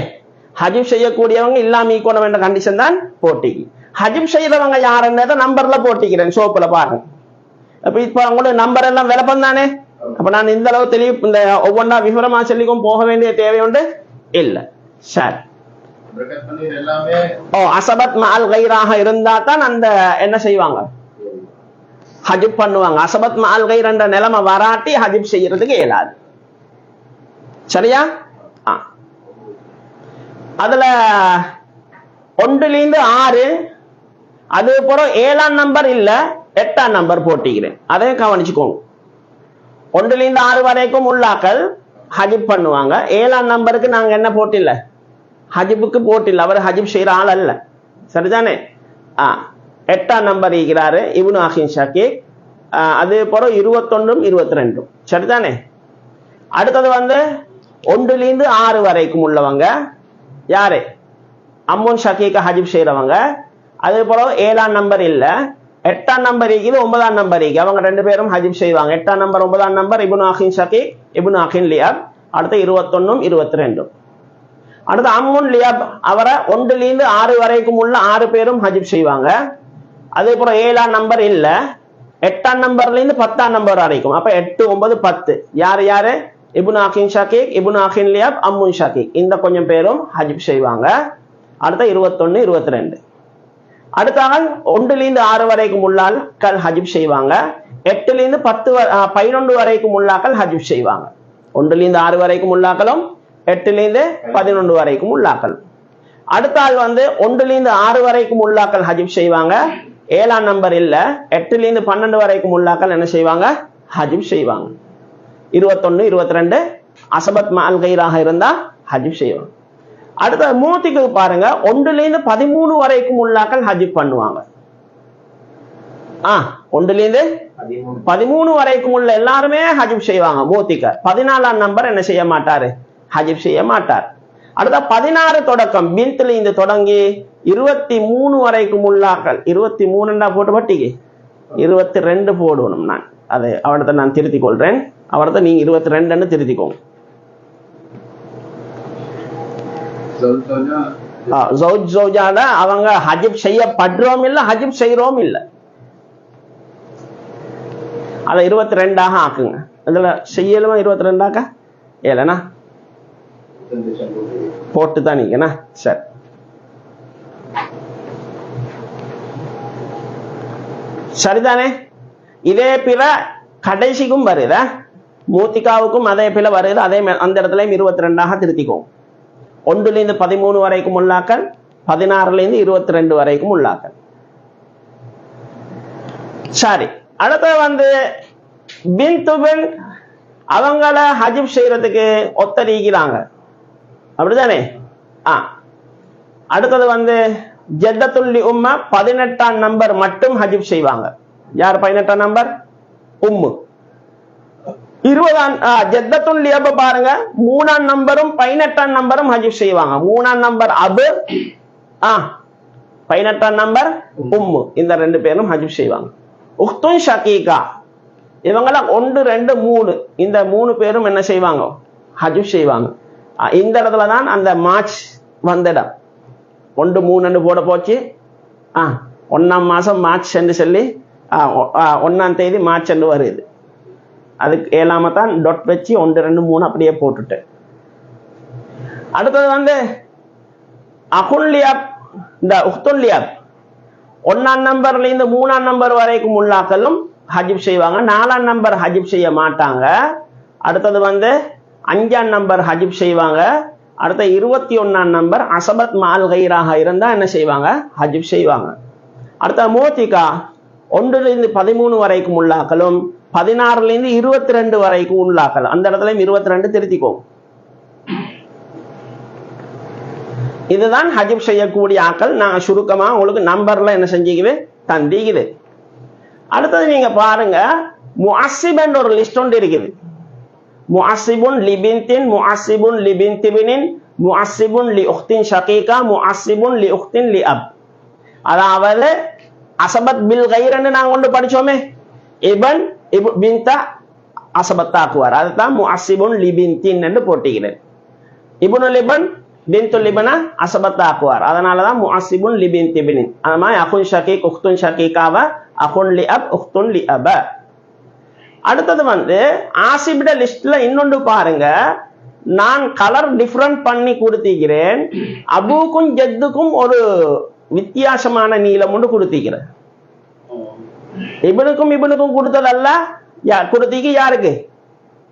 ஹஜிப் செய்யக்கூடியவங்க இல்லாம ஈக்கணும் என்ற கண்டிஷன் தான் போட்டிக்கு. ஹஜிப் செய்யறவங்க யாருன்றத நம்பர்ல போட்டிக்கிறேன். சோப்புல பாருங்க. அப்ப இப்ப உங்களுக்கு நம்பர் எல்லாம் விளப்பம் தானே. அப்ப நான் இந்த அளவு தெளிவு இந்த ஒவ்வொன்றா விவரமா சொல்லிக்கும் போக வேண்டிய தேவை உண்டு இல்ல. சரி. அசபத் மஅல் கைராக இருந்தா தான் அந்த என்ன செய்வாங்க? ஹஜிப் பண்ணுவாங்க. அசபத் மஅல் கைர் என்ற நிலைமை வராட்டி ஹஜிப் செய்யறதுக்கு இயலாது. சரியா? அதுல 1 to 6 அது போற 7ஆம் நம்பர் இல்ல 8ஆம் நம்பர் போட்டிக்கிறேன். அதையும் கவனிச்சுக்கோங்க. 1 to 6 வரைக்கும் உள்ளாக்கள் ஹஜிப் பண்ணுவாங்க. 7ஆம் நம்பருக்கு நாங்க என்ன போட்டில்ல? ஹஜிபுக்கு போட்டில்ல. அவர் ஹஜிப் செய்யற ஆள் அல்ல. சரிதானே? 8ஆம் நம்பர் இருக்கிறாரு இப்னு அகின் ஷகீக். அதே போல 21 22 சரிதானே? அடுத்தது 1 to 6 வரைக்கும் உள்ளவங்க யாரு? அம்முன் ஷகீக ஹஜிப் செய்யறவங்க. அதே போல 7ஆம் நம்பர் இல்ல 8ஆம் நம்பர் இருக்குது 9ஆம் நம்பர் இருக்கு. அவங்க 2 பேரும் ஹஜிப் செய்வாங்க. 8ஆம் நம்பர் 9ஆம் நம்பர் இப்னு அகின் ஷகீக் இப்னு அகின் லியப். அடுத்து 21 22. அடுத்து அம்முன் லியப் அவரை 1 to 6 வரைக்கும் உள்ள 6 பேரும் ஹஜிப் செய்வாங்க. அதே போல 7ஆம் நம்பர் இல்ல 8ஆம் நம்பர்ல இருந்து 10ஆம் நம்பர் வரைக்கும். அப்ப 8 9 10 யாரு யாரு? இப்னு அகின் ஷகீக் இப்னு அகின் லியப் அம்முன் ஷகீக் இந்த கொஞ்சம் பேரும் ஹஜிப் செய்வாங்க. அடுத்த 21 22. அடுத்தாக 1 to 6 வரைக்கும் உள்ளாக்கள் ஹஜிப் செய்வாங்க. 8 to 11 வரைக்கும் உள்ளாக்கள் ஹஜிப் செய்வாங்க. 1 to 6 வரைக்கும் உள்ளாக்களும் 8 to 11 வரைக்கும் உள்ளாக்கள். அடுத்த ஆள் 1 to 6 வரைக்கும் உள்ளாக்கள் ஹஜிப் செய்வாங்க. 7ஆம் நம்பர் இல்ல 8 to 12 வரைக்கும் உள்ளாக்கள் என்ன செய்வாங்க? ஹஜிப் செய்வாங்க. 21 22 அசபத் மஅல் கைராக இருந்தா ஹஜிப் செய்வாங்க. அடுத்த மூத்திக்கு பாருங்க 1 to 13 வரைக்கும் உள்ளாக்கள் ஹஜிப் பண்ணுவாங்க. 1 to 13 வரைக்கும் உள்ள எல்லாருமே ஹஜிப் செய்வாங்க. மூத்திக்க 14ஆம் நம்பர் என்ன செய்ய மாட்டாரு? ஹஜிப் செய்ய மாட்டார். அடுத்த 16 தொடக்கம் பின்த்ல இருந்து தொடங்கி 23 வரைக்கும் உள்ளாக்கள் 23 போட்டு பட்டிக்கு 22 போடணும். நான் அதை அவரத்தை நான் திருத்திக் கொள்றேன். அவரத்தை நீங்க 22 திருத்திக்கோங்க. ஜௌஜ் ஜௌஜால அவங்க ஹஜிப் செய்யப்படுறோம் இல்ல, ஹஜிப் செய்யறோம் இல்ல. அதை 22 ஆக்குங்க. இதுல செய்யலுமா 22 ஆக்க ஏலனா போட்டு தான் நீங்கண்ணா. சரி, சரிதானே? இதே பிற கடைசிக்கும் வருதா, மூத்திகாவுக்கும் அதே பிற வருது. அதே அந்த இடத்துலயும் 22 திருத்திக்கும். 1 13 வரைக்கும் உள்ளாக்கள், 16 22 வரைக்கும் உள்ளாக்கள். சரி, அடுத்து பின் அவங்கள ஹஜிப் செய்யறதுக்கு ஒத்தரிக்கிறாங்க, அப்படிதானே? அடுத்தது ஜெத்தத்துல்லி உம்மா 18ஆம் நம்பர் மட்டும் ஹஜிப் செய்வாங்க. யார் 18ஆம் நம்பர்? உம்மு. 20ஆம் ஜெத்தத்துல்லி அபு பாருங்க, 3ஆம் நம்பரும் 18ஆம் நம்பரும் ஹஜிப் செய்வாங்க. 3ஆம் நம்பர் அபு, 18ஆம் நம்பர் உம்மு. இந்த 2 பேரும் ஹஜிப் செய்வாங்க. உக்துன் ஷகீகா இவங்களாம் 1 2 3 இந்த 3 பேரும் என்ன செய்வாங்க? ஹஜிப் செய்வாங்க. இந்த இடத்துல தான் அந்த மார்ச் வந்திடம் 1 3 போட போச்சு. 1ஆம் மாசம் மார்ச் என்று சொல்லி 1ஆம் தேதி மார்ச் என்று வருது. அதுக்கு ஏழாம தான் டொட் வச்சு 1 2 3 அப்படியே போட்டுட்டு, அடுத்தது அகுல்லியாப், இந்த உக்துல்லியாப் 1ஆம் நம்பர்ல இருந்து 3ஆம் நம்பர் வரைக்கும் உள்ளாக்களும் ஹஜிப் செய்வாங்க. 4ஆம் நம்பர் ஹஜிப் செய்ய மாட்டாங்க. அடுத்தது 5ஆம் நம்பர் ஹஜிப் செய்வாங்க. அடுத்த 21ஆம் நம்பர் அசபத் மால் கைராக இருந்தா என்ன செய்வாங்க? ஹஜிப் செய்வாங்க. அடுத்த மோத்திகா 1 13 வரைக்கும் உள்ளாக்களும், 16 22 வரைக்கும் உள்ளாக்கள். அந்த இடத்துல 22 திருத்திக்கோ. இதுதான் ஹஜிப் செய்யக்கூடிய ஆக்கள். நான் சுருக்கமா உங்களுக்கு நம்பர்ல என்ன செஞ்சுக்குது தந்திக்குது. அடுத்தது நீங்க பாருங்க, முஅஸ்ஸிப் ஒரு லிஸ்ட் ஒன்று இருக்குது. முஅஸ்ஸிபுன் லிபின்தின், முஅஸ்ஸிபுன் லிபின்திபினின், முஅஸ்ஸிபுன் லி உக்தின் ஷகீகா, முஅஸ்ஸிபுன் லி உக்தின் லி அப். அதாவது அசபத் பில் கைரன்னு நாங்க கொண்டு படிச்சோமே, இபன் பின்தா அசபத்தாக்குவார். அதுதான் முஅஸ்ஸிபுன் லிபின்தின் என்று போட்டிக்கிறேன். இப்னுல் இபன் பின்துல் இபனா அசபத்தாக்குவார். அதனாலதான் முஅஸ்ஸிபுன் லிபின்திபினின். அது மாதிரி அகுன் ஷகீக் உக்துன் ஷகீகாவ அகுன் லி அப் உக்துன் லி அப. அடுத்தது ஆசிபிட லிஸ்ட்ல இன்னொன்று பாருங்க, நான் கலர் டிஃபரண்ட் பண்ணி கொடுத்திருக்கிறேன். அபுக்கும் ஜெத்துக்கும் ஒரு வித்தியாசமான நீளம் ஒன்று கொடுத்திருக்கிறேன். இபனுக்கும் கொடுத்ததல்ல, கொடுத்தீங்க யாருக்கு?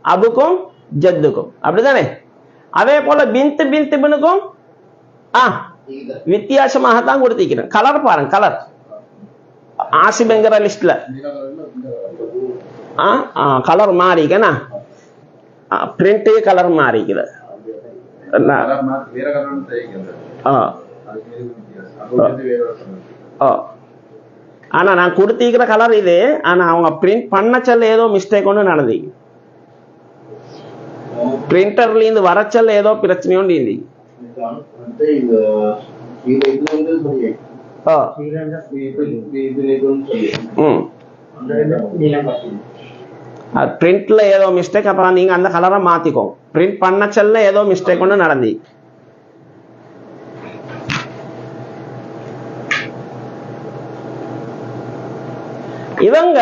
அபுக்கும் ஜெத்துக்கும், அப்படிதானே? அதே போல பின்த் இபனுக்கும் வித்தியாசமாகத்தான் கொடுத்திருக்கிறேன். கலர் பாருங்க, கலர் ஆசிபங்கிற லிஸ்ட்ல கலர் மாறிக்கண்ணா, பிரிண்ட் கலர் மாறிக்குது. ஆனா நான் கொடுத்திருக்கிற கலர் இது. ஆனா அவங்க பிரிண்ட் பண்ண சொல்ல ஏதோ மிஸ்டேக் ஒன்று நடந்து, பிரிண்டர்ல இருந்து வரச்சல் ஏதோ பிரச்சனை ஒன்று இருந்து. பிரிண்ட்ல ஏதோ மிஸ்டேக். அப்புறம் நீங்க அந்த கலரை மாத்திக்கோங்க. பிரிண்ட் பண்ண செல்ல ஏதோ மிஸ்டேக் ஒன்று நடந்து. இவங்க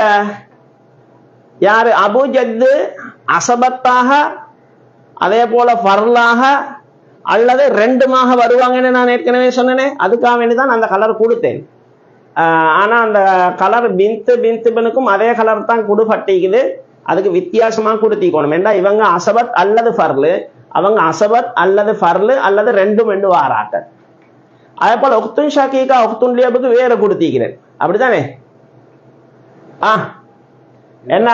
யாரு? அபு ஜத்து அசபத்தாக, அதே போல ஃபர்லாக அல்லது 2மாக வருவாங்கன்னு நான் ஏற்கனவே சொன்னேனே. அதுக்காக வேண்டிதான் அந்த கலர் கொடுத்தேன். ஆனா அந்த கலர் பின்த்துக்கும் அதே கலர் தான் கொடுப்பட்டிக்குது. அதுக்கு வித்தியாசமா கொடுத்திக்கணும். ஏண்டா இவங்க அசபத் அல்லது ஃபர்லு, அவங்க அசபத் அல்லது ஃபர்லு அல்லது 2 வாராட்ட. அதே போல உக்துன் ஷகீகா உக்துன் லியபுக்கு வேற கொடுத்திக்கிறேன், அப்படித்தானே? என்ன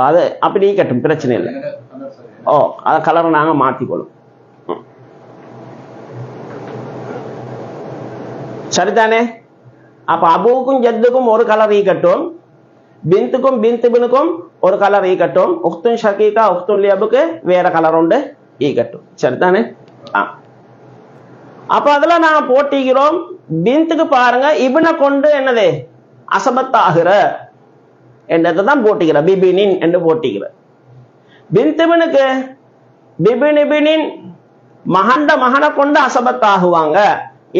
அது அப்படி கட்டும், பிரச்சனை இல்லை. அத கலர் நாங்க மாத்திக்கொள்ளும், சரிதானே? அப்ப அபுவுக்கும் ஜத்துக்கும் ஒரு கலர் ஈக்கட்டும், பின்த்துக்கும் பின்த்துபினுக்கும் ஒரு கலர் ஈக்கட்டும், உக்துன் ஷகீகா உக்துன் லியபுக்கு வேற கலர் உண்டு ஈக்கட்டும், சரிதானே? அப்ப அதுல நாங்க போட்டிக்கிறோம். பின்த்துக்கு பாருங்க, இப்ன கொண்டு என்னது அசபத்தாகிற என்றதான் போட்டிக்கிற, பிபினின் என்று போட்டிக்கிற. பின்த்துபினுக்கு பிபினிபினின் மகண்ட மகனை கொண்டு அசபத்தாகுவாங்க.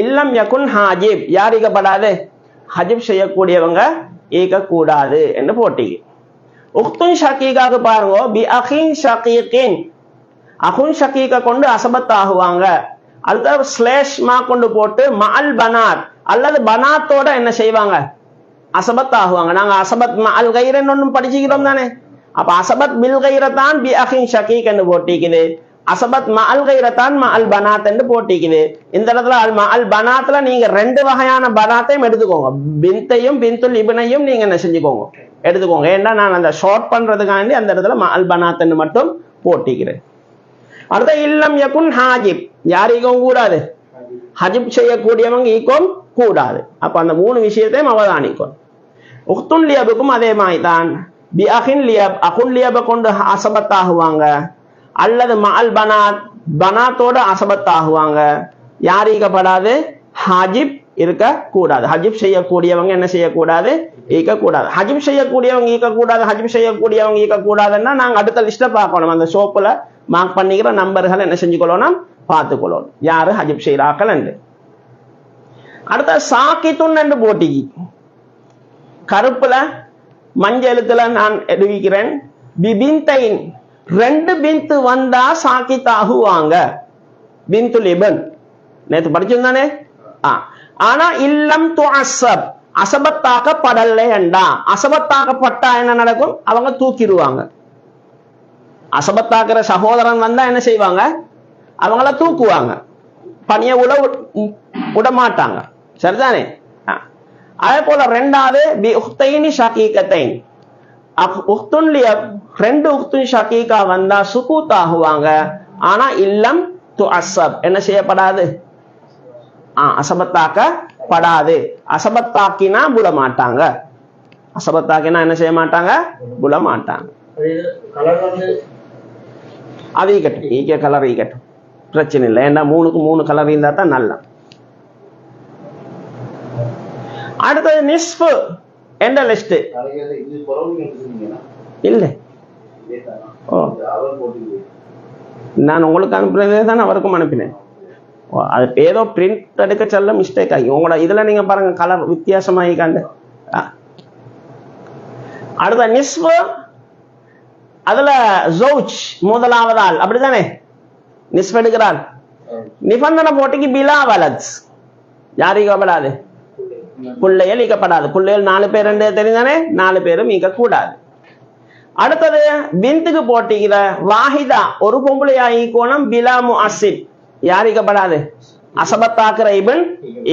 இல்லம் யகுன் ஹாஜிப் யார் ஈக்கப்படாது? ஹஜிப் செய்யக்கூடியவங்க ஈக்கக்கூடாது என்று போட்டீங்க. உக்துன் ஷகீகாக்கு பாருங்க, பி அஹின் ஷகீகின் அஹுன் ஷகீக கொண்டு அசபத்தாகுவாங்க. அடுத்த ஸ்லேஷ் மா கொண்டு போட்டு மஅல் பனாத் அல்லது பனாத்தோட என்ன செய்வாங்க? அசபத் ஆகுவாங்க. நாங்க அசபத் மஅல் கைரன் ஒன்னும் படிச்சுக்கிறோம் தானே. அப்ப அசபத் பில் கைரத்தான் பி அஹின் ஷகீக் என்று போட்டிக்குது. அசபத் மஅல் கைரத்தான் மஅல் பனாத் என்று போட்டிக்குது. இந்த இடத்துல அல் மஅல் பனாத்ல நீங்க ரெண்டு வகையான பனாத்தையும் எடுத்துக்கோங்க. பின்தையும் பின்துல் இப்னையும் நீங்க என்ன செஞ்சுக்கோங்க, எடுத்துக்கோங்க. ஏன்னா நான் அந்த ஷார்ட் பண்றதுக்காண்டி அந்த இடத்துல மஅல் பனாத் மட்டும் போட்டிக்கிறேன். அடுத்த இல்லம் யகுன் ஹாஜிப் யார் ஈக்கவும் கூடாது? ஹஜிப் செய்யக்கூடியவங்க ஈக்கும் கூடாது. அப்ப அந்த மூணு விஷயத்தையும் அவதானிக்கும். உக்துன் லியபுக்கும் அதே மாதிரி தான். பி அஹின் லியப் அஹுன் லியப கொண்டு அசபத்தாகுவாங்க அல்லது மஅல் பனாத் பனாத்தோட அசபத்தாகுவாங்க. யார் ஈக்கப்படாது? ஹாஜிப் இருக்க கூடாது. ஹஜிப் செய்யக்கூடியவங்க என்ன செய்யக்கூடாது? ஈக்கக்கூடாது. ஹஜிப் செய்யக்கூடியவங்க ஈக்கக்கூடாது. ஹஜிப் செய்யக்கூடியவங்க ஈக்கக்கூடாதுன்னா நாங்க அடுத்த லிஸ்ட்டை பார்க்கணும். அந்த சோப்புல மார்க் பண்ணிக்கிற நம்பர்கள் என்ன செஞ்சுக்கொள்ளணும், பார்த்துக்கொள்ளணும் யாரு ஹஜிப் செய்யறாக்கள் என்று. அடுத்த சாக்கித்துன் என்று போட்டிக்கு கருப்புல மஞ்சள் எழுத்துல நான் எழுதிக்கிறேன். பிபின்தைன் ரெண்டு பிந்து வந்தா சாக்கித்தாகுவாங்க. பிந்துல் இப்ன் நேத்து படிச்சிருந்தானே. ஆனா இல்லம் துஅஸ்ஸப் அசபத்தாக்கப்படலைண்டா, அசபத்தாக்கப்பட்டா என்ன நடக்கும்? அவங்க தூக்கிடுவாங்க. அசபத்தாக்குற சகோதரன் வந்தா என்ன செய்வாங்க? அவங்கள தூக்குவாங்க, பணிய விட மாட்டாங்க. சரிதானே? அதே போல ரெண்டாவது பி உக்தைனி ஷகீகத்தைன் உக்துன் லியப் ரெண்டு உக்துன் ஷகீகா வந்தா சுகூத் ஆகுவாங்க. ஆனா இல்லம் துஅஸ்ஸப் என்ன செய்யப்படாது? அசபத்தாக்கப்படாது. அசபத்தாக்கினா புல மாட்டாங்க. அசபத்தாக்கினா என்ன செய்ய மாட்டாங்க? புல மாட்டாங்க. அது ஈக்கட்டும், ஈக்க கலர் ஈக்கட்டும், பிரச்சனை இல்லை. ஏன்னா மூணுக்கு மூணு கலர் இருந்தா தான் நல்லா. அடுத்தது நிஸ்ஃபு என்ற லிஸ்ட் இல்லை. ஓ, நான் உங்களுக்கு அனுப்புறதே தான் அவருக்கும் அனுப்பினேன். அது ஏதோ பிரிண்ட் எடுக்க சொல்ல மிஸ்டேக் ஆகி உங்களோட இதுல நீங்க பாருங்க கலர் வித்தியாசமாகிக்காண்டு. அடுத்த நிஸ்ஃபு அதுல ஜௌஜ் முதலாவதால் அப்படித்தானே நிஸ்ஃப் எடுக்கிறாள். நிபந்தனை போட்டிக்கு பிலா வலத் யார் ஈக்கப்படாது? பிள்ளைகள் ஈக்கப்படாது. பிள்ளைகள் 4 பேர் தெரிந்தானே, 4 பேரும் ஈக்கக்கூடாது. அடுத்தது பிந்துக்கு போட்டிக்கிற வாஹிதா ஒரு பொம்பளையா ஈக்கோணம் பிலா முஅஸ்ஸிப் யார் ஈக்கப்படாது? அசபத்தாக்குற இப்ன்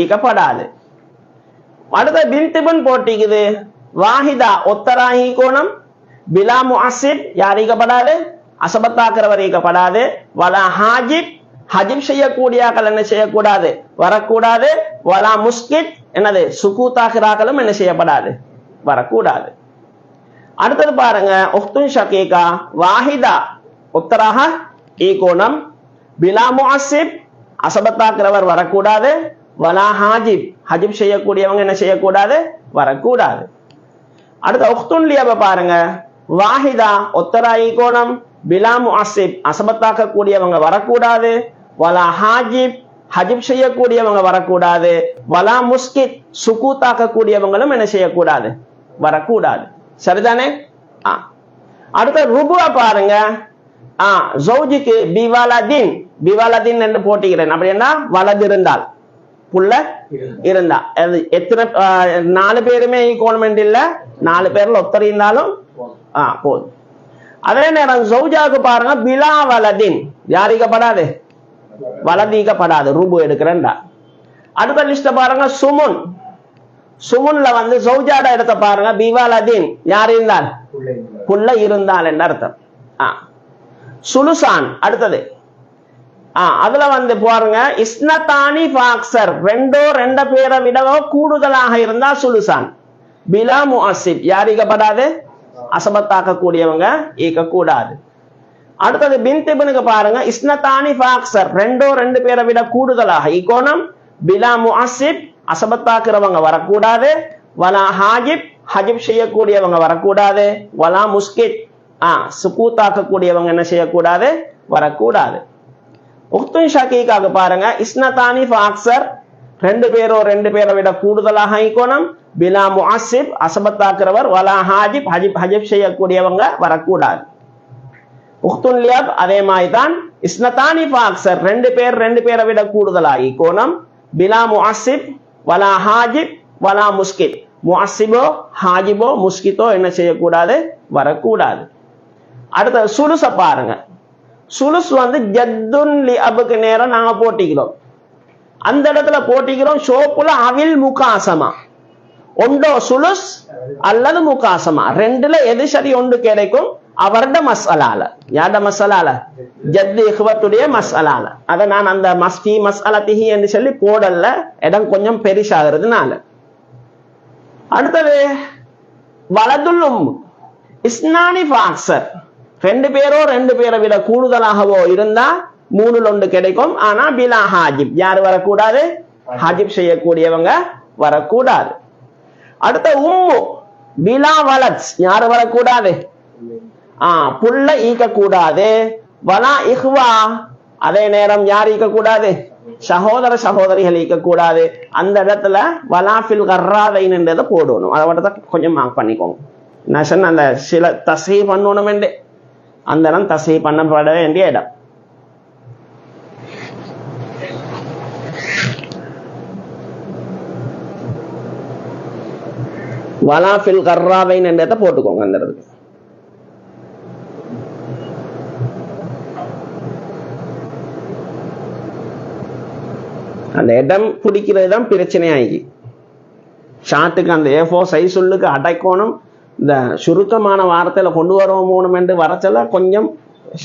ஈக்கப்படாது. அடுத்த பிந்த் இப்ன் போட்டிக்குது வாஹிதா ஒத்தரா ஈக்கோணம் பிலா முஅஸ்ஸிப் யார் ஈக்கப்படாது? அசபத்தாக்குறவர் ஈக்கப்படாது. வலா ஹாஜிப் ஹஜிப் செய்யக்கூடியாக்கள் என்ன செய்யக்கூடாது? வரக்கூடாது. வலா முஸ்கித் என்னது சுகூத்தாக்குறாக்களும் என்ன செய்யப்படாது? வரக்கூடாது. அடுத்தது பாருங்க உக்துன் ஷகீகா வாஹிதா ஒத்தராக ஈகோணம் பிலா முஅஸ்ஸிப் அசபத்தாக்குறவர் வரக்கூடாது. வலா ஹாஜிப் ஹஜிப் செய்யக்கூடியவங்க என்ன செய்யக்கூடாது? வரக்கூடாது. அடுத்த உக்துன் லியப பாருங்க வாஹிதா ஒத்தரா ஈகோணம் பிலா முஅஸ்ஸிப் அசபத்தாக்க கூடியவங்க வரக்கூடாது. வலா ஹாஜிப் ஹஜிப் செய்யக்கூடியவங்க வரக்கூடாது. வலா முஸ்கித் சுகூத்தாக்க கூடியவங்களும் என்ன செய்யக்கூடாது? வரக்கூடாது. சரிதானே? அடுத்த ருபுவ பாருங்க. ஜௌஜுக்கு பிவாலதின் பிவாலதின் என்று போட்டிக்கிறேன். அப்படின்னா வலது இருந்தால் புள்ள இருந்தா எத்தனை 4 பேருமே ஈக்குவல்மெண்ட் இல்ல, 4 பேர்ல ஒத்தர் இருந்தாலும் போதும். அதே நேரம் ஜௌஜாவுக்கு பாருங்க பிலா வலதின் யாரிக்கப்படாது? வலதீக்கப்படாது. ரூபு எடுக்கிறேன்டா. அடுத்த லிஸ்ட பாருங்க சுமுன். சுமுன்ல வந்து ஜௌஜாட இடத்த பாருங்க பிவாலதின் யார் இருந்தால்? புள்ள இருந்தால் என்ற அர்த்தம். சுலுசான் அடுத்தது அதுல வந்து பாருங்க இஸ்னத்தானி ஃபாக்ஸர் ரெண்டு பேரை விடவோ கூடுதலாக இருந்தா சுலுசான். பிலா முஅஸ்ஸிப் யாரிக்கப்படாது? அசபத்தாக்க கூடியவங்க ஈக்கக்கூடாது. அடுத்தது பிந்த் இப்னுக்கு பாருங்க இஸ்னத்தானி ஃபாக்ஸர் ரெண்டு பேரை விட கூடுதலாக ஈகோணம் பிலா முஅஸ்ஸிப் அசபத்தாக்குறவங்க வரக்கூடாது. வலா ஹாஜிப் ஹஜிப் செய்யக்கூடியவங்க வரக்கூடாது. வலா முஸ்கித் சுகூத்தாக்க கூடியவங்க என்ன செய்யக்கூடாது? வரக்கூடாது. உக்துன் ஷகீகாக பாருங்க, இஸ்னதானி ஃபாக்ஸர், ரெண்டு பேரை விட கூடுதலாக ஈக்கோணம், பிலா முஅஸ்ஸிப் அசபத்தாக்குறவர், வலா ஹாஜிப் ஹஜிப் செய்யக்கூடியவங்க வரக்கூடாது. உக்துன் லியப் அதே மாதிரி தான், இஸ்னதானி ஃபாக்ஸர் ரெண்டு பேரை விட கூடுதலாக ஈக்கோணம், பிலா முஅஸ்ஸிப் வலா ஹாஜிப் வலா முஸ்கித், முஅஸ்ஸிபோ ஹாஜிபோ முஸ்கித்தோ என்ன செய்யக்கூடாது, வரக்கூடாது. அடுத்த சுலுச பாருங்க. சுலுஸ் ஜத்துன் லிஅபுக்கு நேரம் நாங்க போட்டிக்கிறோம். அந்த இடத்துல போட்டிக்கிறோம் ஷோப்புல அவில் முகாசமா, ஒன்றோ சுலுஸ் அல்லது முகாசமா, ரெண்டுல எது சரி ஒன்று கிடைக்கும் அவருடைய மசாலால. யாருடைய மசாலால? ஜத்து இஹ்வத்துடைய மசாலால. அதை நான் அந்த மஸ்தி மசாலத்திஹி என்று சொல்லி போடல, இடம் கொஞ்சம் பெருசாகிறதுனால. அடுத்தது வலதுல்லும் இஸ்னானி ஃபாக்ஸர், ரெண்டு பேரை விட கூடுதலாகவோ இருந்தா மூணுல ஒன்று கிடைக்கும். ஆனா பிலா ஹாஜிப், யாரு வரக்கூடாது? ஹாஜிப் செய்யக்கூடியவங்க வரக்கூடாது. அடுத்த உம்மு பிலா வலத், யாரு வரக்கூடாது? புள்ள ஈக்க கூடாது. வலா இஹ்வா, அதே நேரம் யார் ஈக்க கூடாது? சகோதரிகள் ஈக்க கூடாது. அந்த இடத்துல வலாஃபில் கர்ராதைன்றதை போடணும். அதை மட்டும் கொஞ்சம் மார்க் பண்ணிக்கோங்க. நான் சொன்ன அந்த சில தஸ்ஹீ பண்ணணும் என்று, அந்த இடம் தஸ்ஹீ பண்ணப்பட வேண்டிய இடம். வலாஃபில் கர்ராதைன் என்றதை போட்டுக்கோங்க அந்த இடத்துக்கு. அந்த இடம் பிடிக்கிறது தான் பிரச்சனையாகி. ஷார்ட்டுக்கு அந்த A4 சைஸ் உள்ளுக்கு அடைக்கணும். இந்த சுருக்கமான வார்த்தையில கொண்டு வரணும் என்று வரச்சல கொஞ்சம்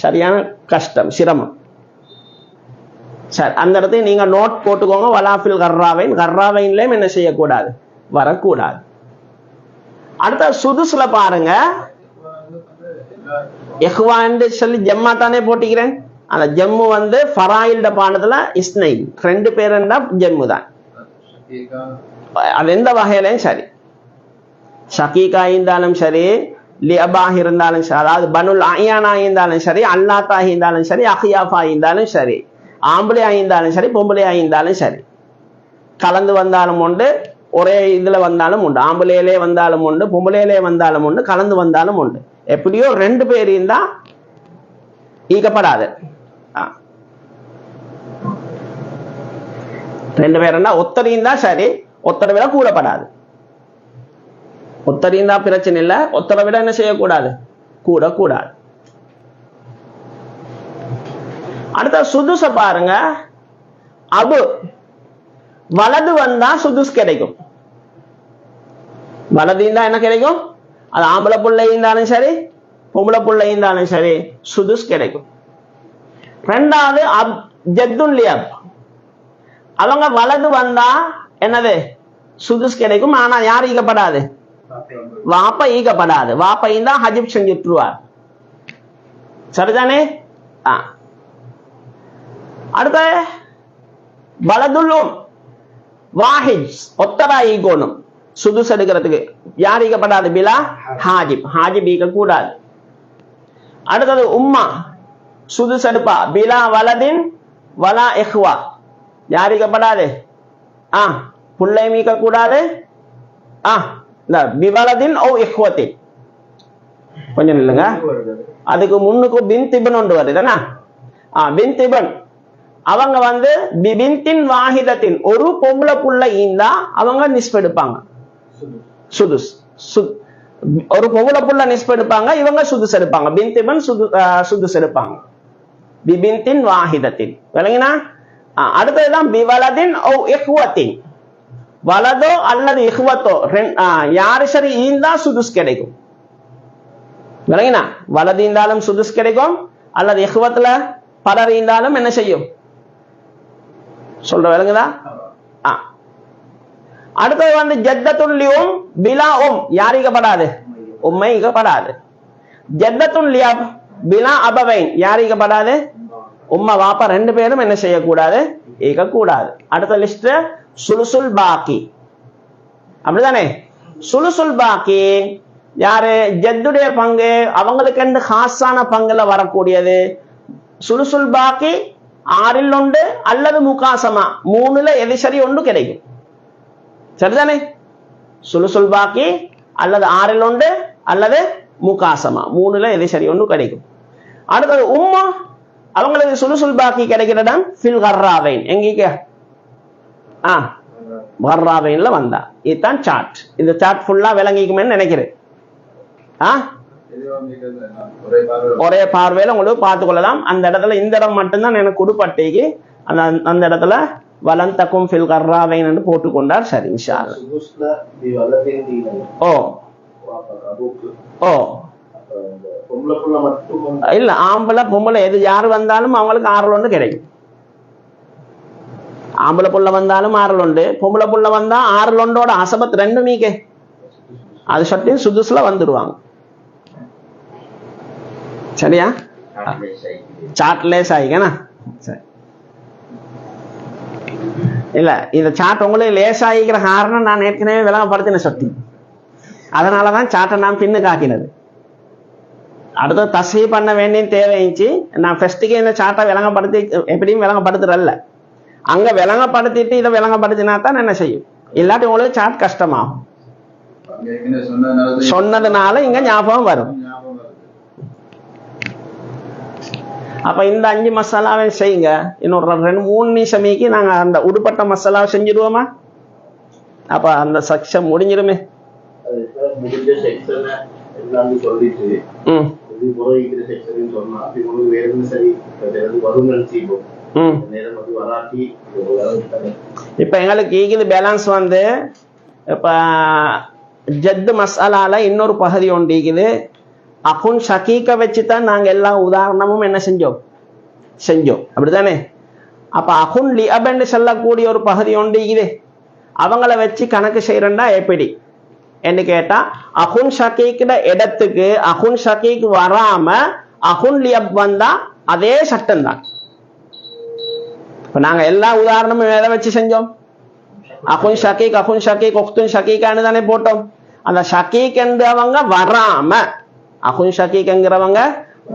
சரியான கஷ்டம், சிரமம். சரி, அந்த இடத்துல நீங்க நோட் போட்டுக்கோங்க. வலாஃபில் கர்ராவைன், கர்ராவைன்லயும் என்ன செய்யக்கூடாது, வரக்கூடாது. அடுத்த சுதுசுல பாருங்க, இஹ்வான்னு சொல்லி ஜம்மா தானே போட்டிக்கிறேன். அந்த ஜம்மு ஃபராயில்ட பாடத்துல இஸ்னை, ரெண்டு பேருண்டா ஜம்மு தான். அது எந்த வகையிலையும் சரி, ஷகீகா இருந்தாலும் சரி, லிஅபாஹ் இருந்தாலும் சரி, அதாவது பனுல் அயானா இருந்தாலும் சரி, அல்லாத்தா இருந்தாலும் சரி, அஹியாஃபா இருந்தாலும் சரி, ஆம்பளையா இருந்தாலும் சரி, பொம்பளையா இருந்தாலும் சரி, கலந்து வந்தாலும் உண்டு, ஒரே இதுல வந்தாலும் உண்டு, ஆம்பளையிலே வந்தாலும் உண்டு, பொம்பளையிலே வந்தாலும் உண்டு, கலந்து வந்தாலும் உண்டு. எப்படியோ ரெண்டு பேர் இருந்தா ஈக்கப்படாது. ரெண்டு பேருன்னா ஒத்தரையும் தான் சரி, ஒத்தரை விட கூடப்படாது. ஒத்தரையும் தான் பிரச்சனை இல்லை, ஒத்தரை விட என்ன செய்யக்கூடாது, கூடாது. அடுத்த சுதுச பாருங்க. அபு வலது வந்தா சுதுஸ் கிடைக்கும். வலது இருந்தா என்ன கிடைக்கும்? அது ஆம்பளை புள்ளை இருந்தாலும் சரி, பொம்பளை புள்ளை இருந்தாலும் சரி, சுதுஸ் கிடைக்கும். ரெண்டாவது ஜத்துன் லியப், அவங்க வலது வந்தா என்னது, சுதுஸ் கிடைக்கும். ஆனா யார் ஈக்கப்படாது? வாப்ப ஈக்கப்படாது. வாப்ப இருந்தா ஹஜிப் செஞ்சுட்டுருவார். சரிதானே? அடுத்த வலதுல்லும் வாஹித், ஒத்தரா ஈக்கோணும். சுதுஸ் எடுக்கிறதுக்கு யார் ஈக்கப்படாது? பிலா ஹாஜிப் ஈக்க கூடாது. அடுத்தது உம்மா சுதுஸ் எடுப்பா, பிலா வலதின் வலா இஹ்வா, யார் ஈக்கப்படாது? புள்ளை மீக்க கூடாது. பிவலதின் ஓ இஹ்வத்தின், கொஞ்சம் இல்லைங்க, அதுக்கு முன்னுக்கு பின் திபன் ஒன்று வருதுன்னா, பின் திபன் அவங்க பிபின்தின் வாஹிதத்தின், ஒரு பொம்பளை புள்ள ஈந்தா அவங்க நிஸ்பெடுப்பாங்க சுதுஸ். ஒரு பொம்பளை புள்ள நிஸ்பெடுப்பாங்க, இவங்க சுதுஸ் எடுப்பாங்க. பின் திபன் சுதுஸ் எடுப்பாங்க. பிபின்தின் வாஹிதத்தின், விளங்கினா? அடுத்ததுதான் பிவலதின் ஓ இஹ்வத்தின், வலதோ அல்லது இஹ்வத்தோ யாரு சரி ஈந்தா சுதுஸ் கிடைக்கும். விளங்கினா? வலது இருந்தாலும் சுதுஸ் கிடைக்கும், அல்லது இஹ்வத்துல பலர் ஈந்தாலும் என்ன செய்யும் சொல்ற, விளங்குதா? அடுத்தது ஜத்தத்துல்லியும் பிலா யார் ஈக்கப்படாது? உம்மை ஈக்கப்படாது. ஜத்தத்துல்லியப் பிலா அபவைன், யார் ஈக்கப்படாது? உம்மா வாப்பா ரெண்டு பேரும் என்ன செய்யக்கூடாது? ஈக்கக்கூடாது. அடுத்த லிஸ்ட் சுலுசுல் பாக்கி, அப்படிதானே? சுலுசுல் பாக்கி யாரு? ஜத்துடைய பங்கு அவங்களுக்கு ஹாஸான பங்குல வரக்கூடியது. சுலுசுல் பாக்கி 6ல் 1 அல்லது முகாசமா 3ல எது சரி ஒன்று கிடைக்கும். சரிதானே? சுலுசுல் பாக்கி அல்லது 6ல் 1 அல்லது முகாசமா 3ல எது சரி ஒன்று கிடைக்கும். அடுத்தது உம்மா அவங்களுக்கு சுலுசுல் பாக்கி கிடைக்கிற இடம் ஃபில் கர்ராவைன். எங்கீங்க கர்ராவைன்ல வந்தா. இதுதான் சார்ட். இந்த சார்ட் ஃபுல்லா விளங்கிக்குமேன்னு நினைக்கிறேன். ஒரே பார்வையில உங்களுக்கு பார்த்துக் கொள்ளலாம். அந்த இடத்துல இந்த இடம் மட்டும்தான் எனக்கு கொடுப்பட்டேக்கு அந்த இடத்துல வலன் தக்கும் ஃபில் கர்ராவைன் போட்டுக்கொண்டார். சரி இன்ஷா அல்லாஹ். ஓ ஓ இல்ல ஆம்பளை பொம்பளை எது யாரு வந்தாலும் அவங்களுக்கு 6ல் 1 கிடைக்கும். ஆம்பளை புள்ள வந்தாலும் 6ல் 1, பொம்பளை புள்ள வந்தா 6ல் 1 அசபத் 2 மீக்கே அது சட்டி சுதுசுல வந்துடுவாங்க. சரியா? சாட்லேஸ் ஆகிக்கண்ணா. சரி இல்ல இந்த சாட் உங்களுக்கு லேஸ் ஆகிக்கிற காரணம் நான் ஏற்கனவே விளங்கப்படுத்தின சக்தி. அதனாலதான் சாட்டை நான் பின்னுக்கு ஆக்கினது. அடுத்த தஸ்ஹீ பண்ண வேண்டிய தேவைச்சு. நான் ஃபர்ஸ்ட்டுக்கு இந்த சாட்டை விளங்கப்படுத்தி எப்படியும் விளங்கப்படுத்துறல்ல, அங்க விளங்கப்படுத்திட்டு இதை விளங்கப்படுத்தினா தான் என்ன செய்யும். இல்லாட்டி உங்களுக்கு சாட் கஷ்டமாகும். சொன்னதுனால இங்க ஞாபகம் வரும். அப்ப இந்த 5 மசாலாவை செய்யுங்க. இன்னொரு 2-3 நிமிஷமேக்கு நாங்க அந்த உடுப்பட்ட மசாலாவை செஞ்சிடுவோமா? அப்ப அந்த செக்ஷன் முடிஞ்சிருமே. இப்ப எங்களுக்கு ஈகுது பேலன்ஸ் வந்து இப்ப ஜத்து மசாலால இன்னொரு பகுதி ஒன்று ஈகுது. அகுன் ஷகீக்க வச்சுதான் நாங்க எல்லா உதாரணமும் என்ன செஞ்சோம். அப்படித்தானே? அப்ப அகுன் லிஅபன்னு சொல்லக்கூடிய ஒரு பகுதி ஒன்று ஈகுது. அவங்கள வச்சு கணக்கு செய்யறா எப்படி என்று கேட்டா, அகுன் ஷகீக்கிற இடத்துக்கு அகுன் ஷகீக் வராம அகுன் லிஅப் வந்தா அதே சட்டம் தான். இப்ப நாங்க எல்லா உதாரணமும் எதை வச்சு செஞ்சோம்? அகுன் ஷகீக் உக்துன் ஷகீக்கான்னு தானே போட்டோம். அந்த ஷகீக் என்றவங்க வராம, அகுன் ஷகீக்ங்கிறவங்க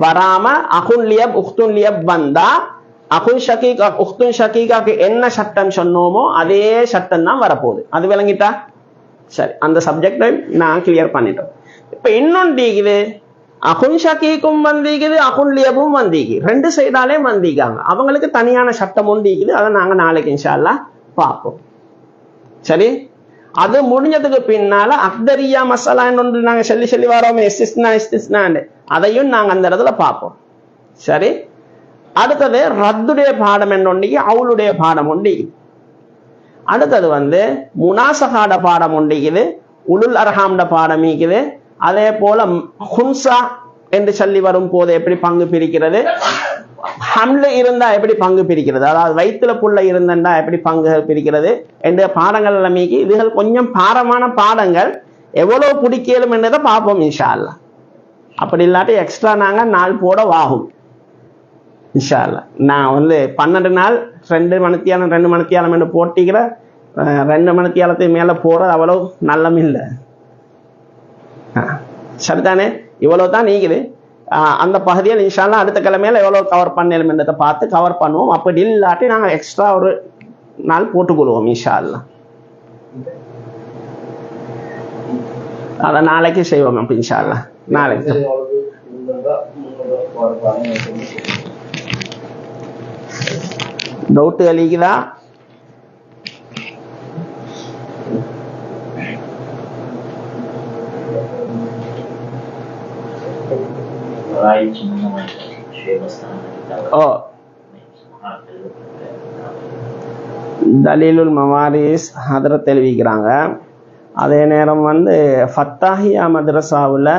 வராம அகுன் லியப் உக்துன் லியப் வந்தா அகுன் ஷகீக் உக்துன் ஷகீக்காக்கு என்ன சட்டம் சொன்னோமோ அதே சட்டம் தான் வரப்போகுது. அது விளங்கிட்டா? சரி, அந்த சப்ஜெக்டை நான் கிளியர் பண்ணிட்டோம். இப்ப இன்னொன்று இது அகுன் ஷகீக்கும் வந்திக்குது, அகுன் லியபும் வந்திக்கு. 2 சைடாலே வந்திக்காங்க. அவங்களுக்கு தனியான சட்டம் ஒன்று இருக்குது. அதை நாங்க நாளைக்கு இன்ஷா அல்லாஹ் பார்ப்போம். சரி, அது முடிஞ்சதுக்கு பின்னால அக்தரியா மசாலா ஒன்று நாங்க சொல்லி வரோமே, இஸ்திஸ்னா அதையும் நாங்க அந்த இடத்துல பார்ப்போம். சரி, அடுத்தது ரத்துடைய பாடம் என்னொன்று, அவளுடைய பாடம் ஒன்று. அடுத்தது வந்து முனாசகாட பாடம் ஒன்றிக்குது, உலுல் அர்ஹாம்ட பாடம் இருக்குது. அதே போல ஹுன்சா என்று சொல்லி வரும் போது எப்படி பங்கு பிரிக்கிறது, ஹம்ல இருந்தா எப்படி பங்கு பிரிக்கிறது, அதாவது வயிற்றுல புள்ள இருந்தா எப்படி பங்கு பிரிக்கிறது என்ற பாடங்கள் எல்லாமேக்கு. இதுகள் கொஞ்சம் பாரமான பாடங்கள். எவ்வளவு பிடிக்கலும் என்றதை பார்ப்போம் இன்ஷா அல்லாஹ். அப்படி இல்லாட்டி எக்ஸ்ட்ரா நாங்க நாள் போட வாகும் இன்ஷா அல்லாஹ். நான் வந்து 12 நாள் 2 மணித்தியாலம் என்று போட்டிக்கிற 2 மணித்தியாலத்துக்கு மேல போறது அவ்வளவு நல்லம் இல்லை. சரிதானே? இவ்வளவு தான் நீக்குது. அந்த பகுதியில் இன்ஷா அல்லாஹ் அடுத்த கிழமையில எவ்வளவு கவர் பண்ணலும் என்றதை பார்த்து கவர் பண்ணுவோம். அப்படி இல்லாட்டி நாங்க எக்ஸ்ட்ரா ஒரு நாள் போட்டுக்கொள்வோம் இன்ஷா அல்லாஹ். அதை நாளைக்கு செய்வோம். அப்ப இன்ஷா அல்லாஹ் நாளைக்கு டவுட் அளிக்குதா? தலீலுல் மவாரிஸ் ஹதரத் தெரிவிக்கிறாங்க. அதே நேரம் வந்து ஃபத்தாஹியா மதரசாவில்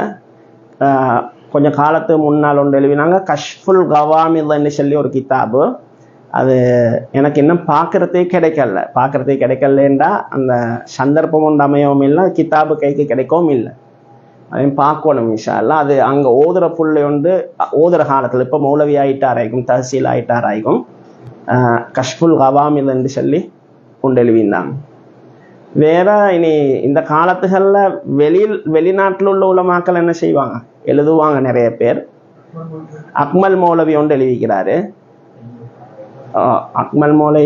கொஞ்சம் காலத்துக்கு முன்னால் ஒன்று எழுதினாங்க, கஷ்ஃபுல் கவாமில்னு சொல்லி ஒரு கிதாபு. அது எனக்கு இன்னும் பார்க்கறதே கிடைக்கலன்றா அந்த சந்தர்ப்பம் ஒன்று அமையவும் இல்லை, கிதாபு கைக்கு கிடைக்கவும் இல்லை. அதையும் பார்க்கணும் இன்ஷா அல்லாஹ். அது அங்கே ஓதுற புள்ளை ஒன்று ஓதுற காலத்தில் இப்போ மௌலவி ஆயிட்டாராய்க்கும், தஹசீல் ஆயிட்டாராய்க்கும், கஷ்ஃபுல் கவாமில் என்று சொல்லி கொண்டு எழுதினாங்க. வேற இனி இந்த காலத்துகளில் வெளிநாட்டில் உள்ள உலமாக்கள் என்ன செய்வாங்க, எழுதுவாங்க நிறைய பேர். அக்மல் மௌலவி ஒன்று எழுதிக்கிறாரு. அக்மல் மௌலை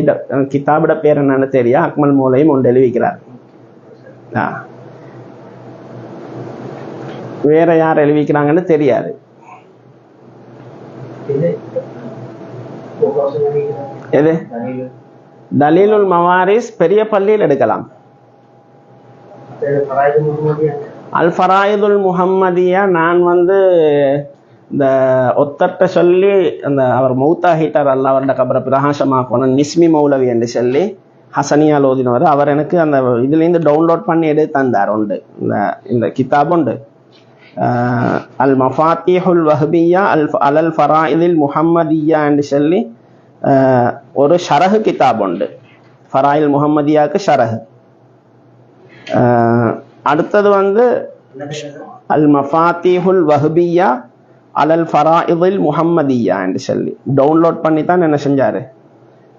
கிதாபிட பேர் என்னன்னு தெரியா, அக்மல் மௌலையும் ஒன்று எழுதிக்கிறார். வேற யார் எழுதிக்கிறாங்கன்னு தெரியாது. எது தலீலுல் மவாரிஸ் பெரிய பள்ளியில் எடுக்கலாம். அல் ஃபராயிதுல் முஹம்மதியா நான் இந்த ஒத்தர்ட்ட சொல்லி அந்த அவர் மௌத்தாகிட்டார், அல்ல அவருடைய கபரை பிரகாசமாக்கணும், நிஸ்மி மௌலவி என்று சொல்லி ஹசனியால் ஓதினவர். அவர் எனக்கு அந்த இதுலேருந்து டவுன்லோட் பண்ணி எடுத்து தந்தார். உண்டு இந்த கிதாப் உண்டு, அல் மஃபாத்திஹுல் வஹ்பியா அல் ஃபராயிதில் முஹம்மதியா என்று சொல்லி ஒரு ஷரஹு கிதாப் உண்டு, ஃபராயில் முஹம்மதியாவுக்கு ஷரஹு. அடுத்தது அல் மஃபாத்திஹுல் வஹ்பியா அல் ஃபராயிதில் முஹம்மதியா என்று சொல்லி டவுன்லோட் பண்ணி தான் என்ன செஞ்சாரு,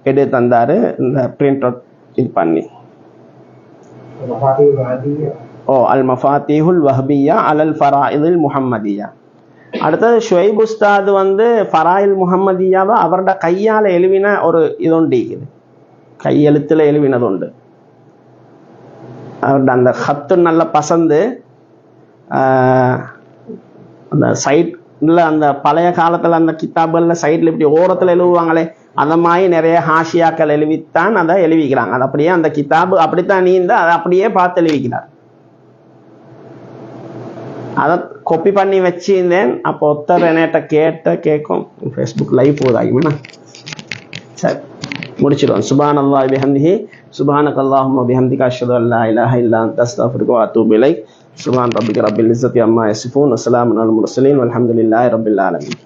எடுத்து தந்தாரு, இந்த பிரிண்ட் அவுட் இது பண்ணி. அல் மஃபாத்திஹுல் வஹ்பியா அல் ஃபராயிதில் முஹம்மதியா. அடுத்தது ஷுவைப் உஸ்தாது ஃபராயில் முஹம்மதியாவை அவரோட கையால் எழுவின ஒரு இதுண்டு இருக்குது, கையெழுத்துல எழுவினது உண்டு. அவரோட அந்த ஹத்து நல்ல பசந்து, அந்த சைட்ல அந்த பழைய காலத்துல அந்த கிதாபுகள்ல சைட்ல இப்படி ஓரத்துல எழுவுவாங்களே, அந்த மாதிரி நிறைய ஹாஷியாக்கள் எழுவித்தான் அதை எழுவிக்கிறாங்க. அது அப்படியே அந்த கிதாபு அப்படித்தான் நீந்த அதை அப்படியே பார்த்து எழுவிக்கிறார். அதை காப்பி பண்ணி வச்சிருந்தேன். அப்போ ஒருத்தர் என்னட்ட கேட்கும் ஃபேஸ்புக் லைவ் போதாகினா சரி முடிச்சிடுவோம். சுப்ஹானல்லாஹி பிஹம்திஹி சுப்ஹானக்கல்லாஹும்ம பிஹம்திக அஷ்ஹது அன் லா இலாஹா இல்லா அன்த அஸ்தக்ஃபிருக வ அத்தூபு இலைக். சுப்ஹான ரப்பிக ரப்பில் இஸ்ஸத்தி அம்மா யசிஃபூன் வ ஸலாமுன் அலல் முர்ஸலீன் வல்ஹம்துலில்லாஹி ரப்பில் ஆலமீன்.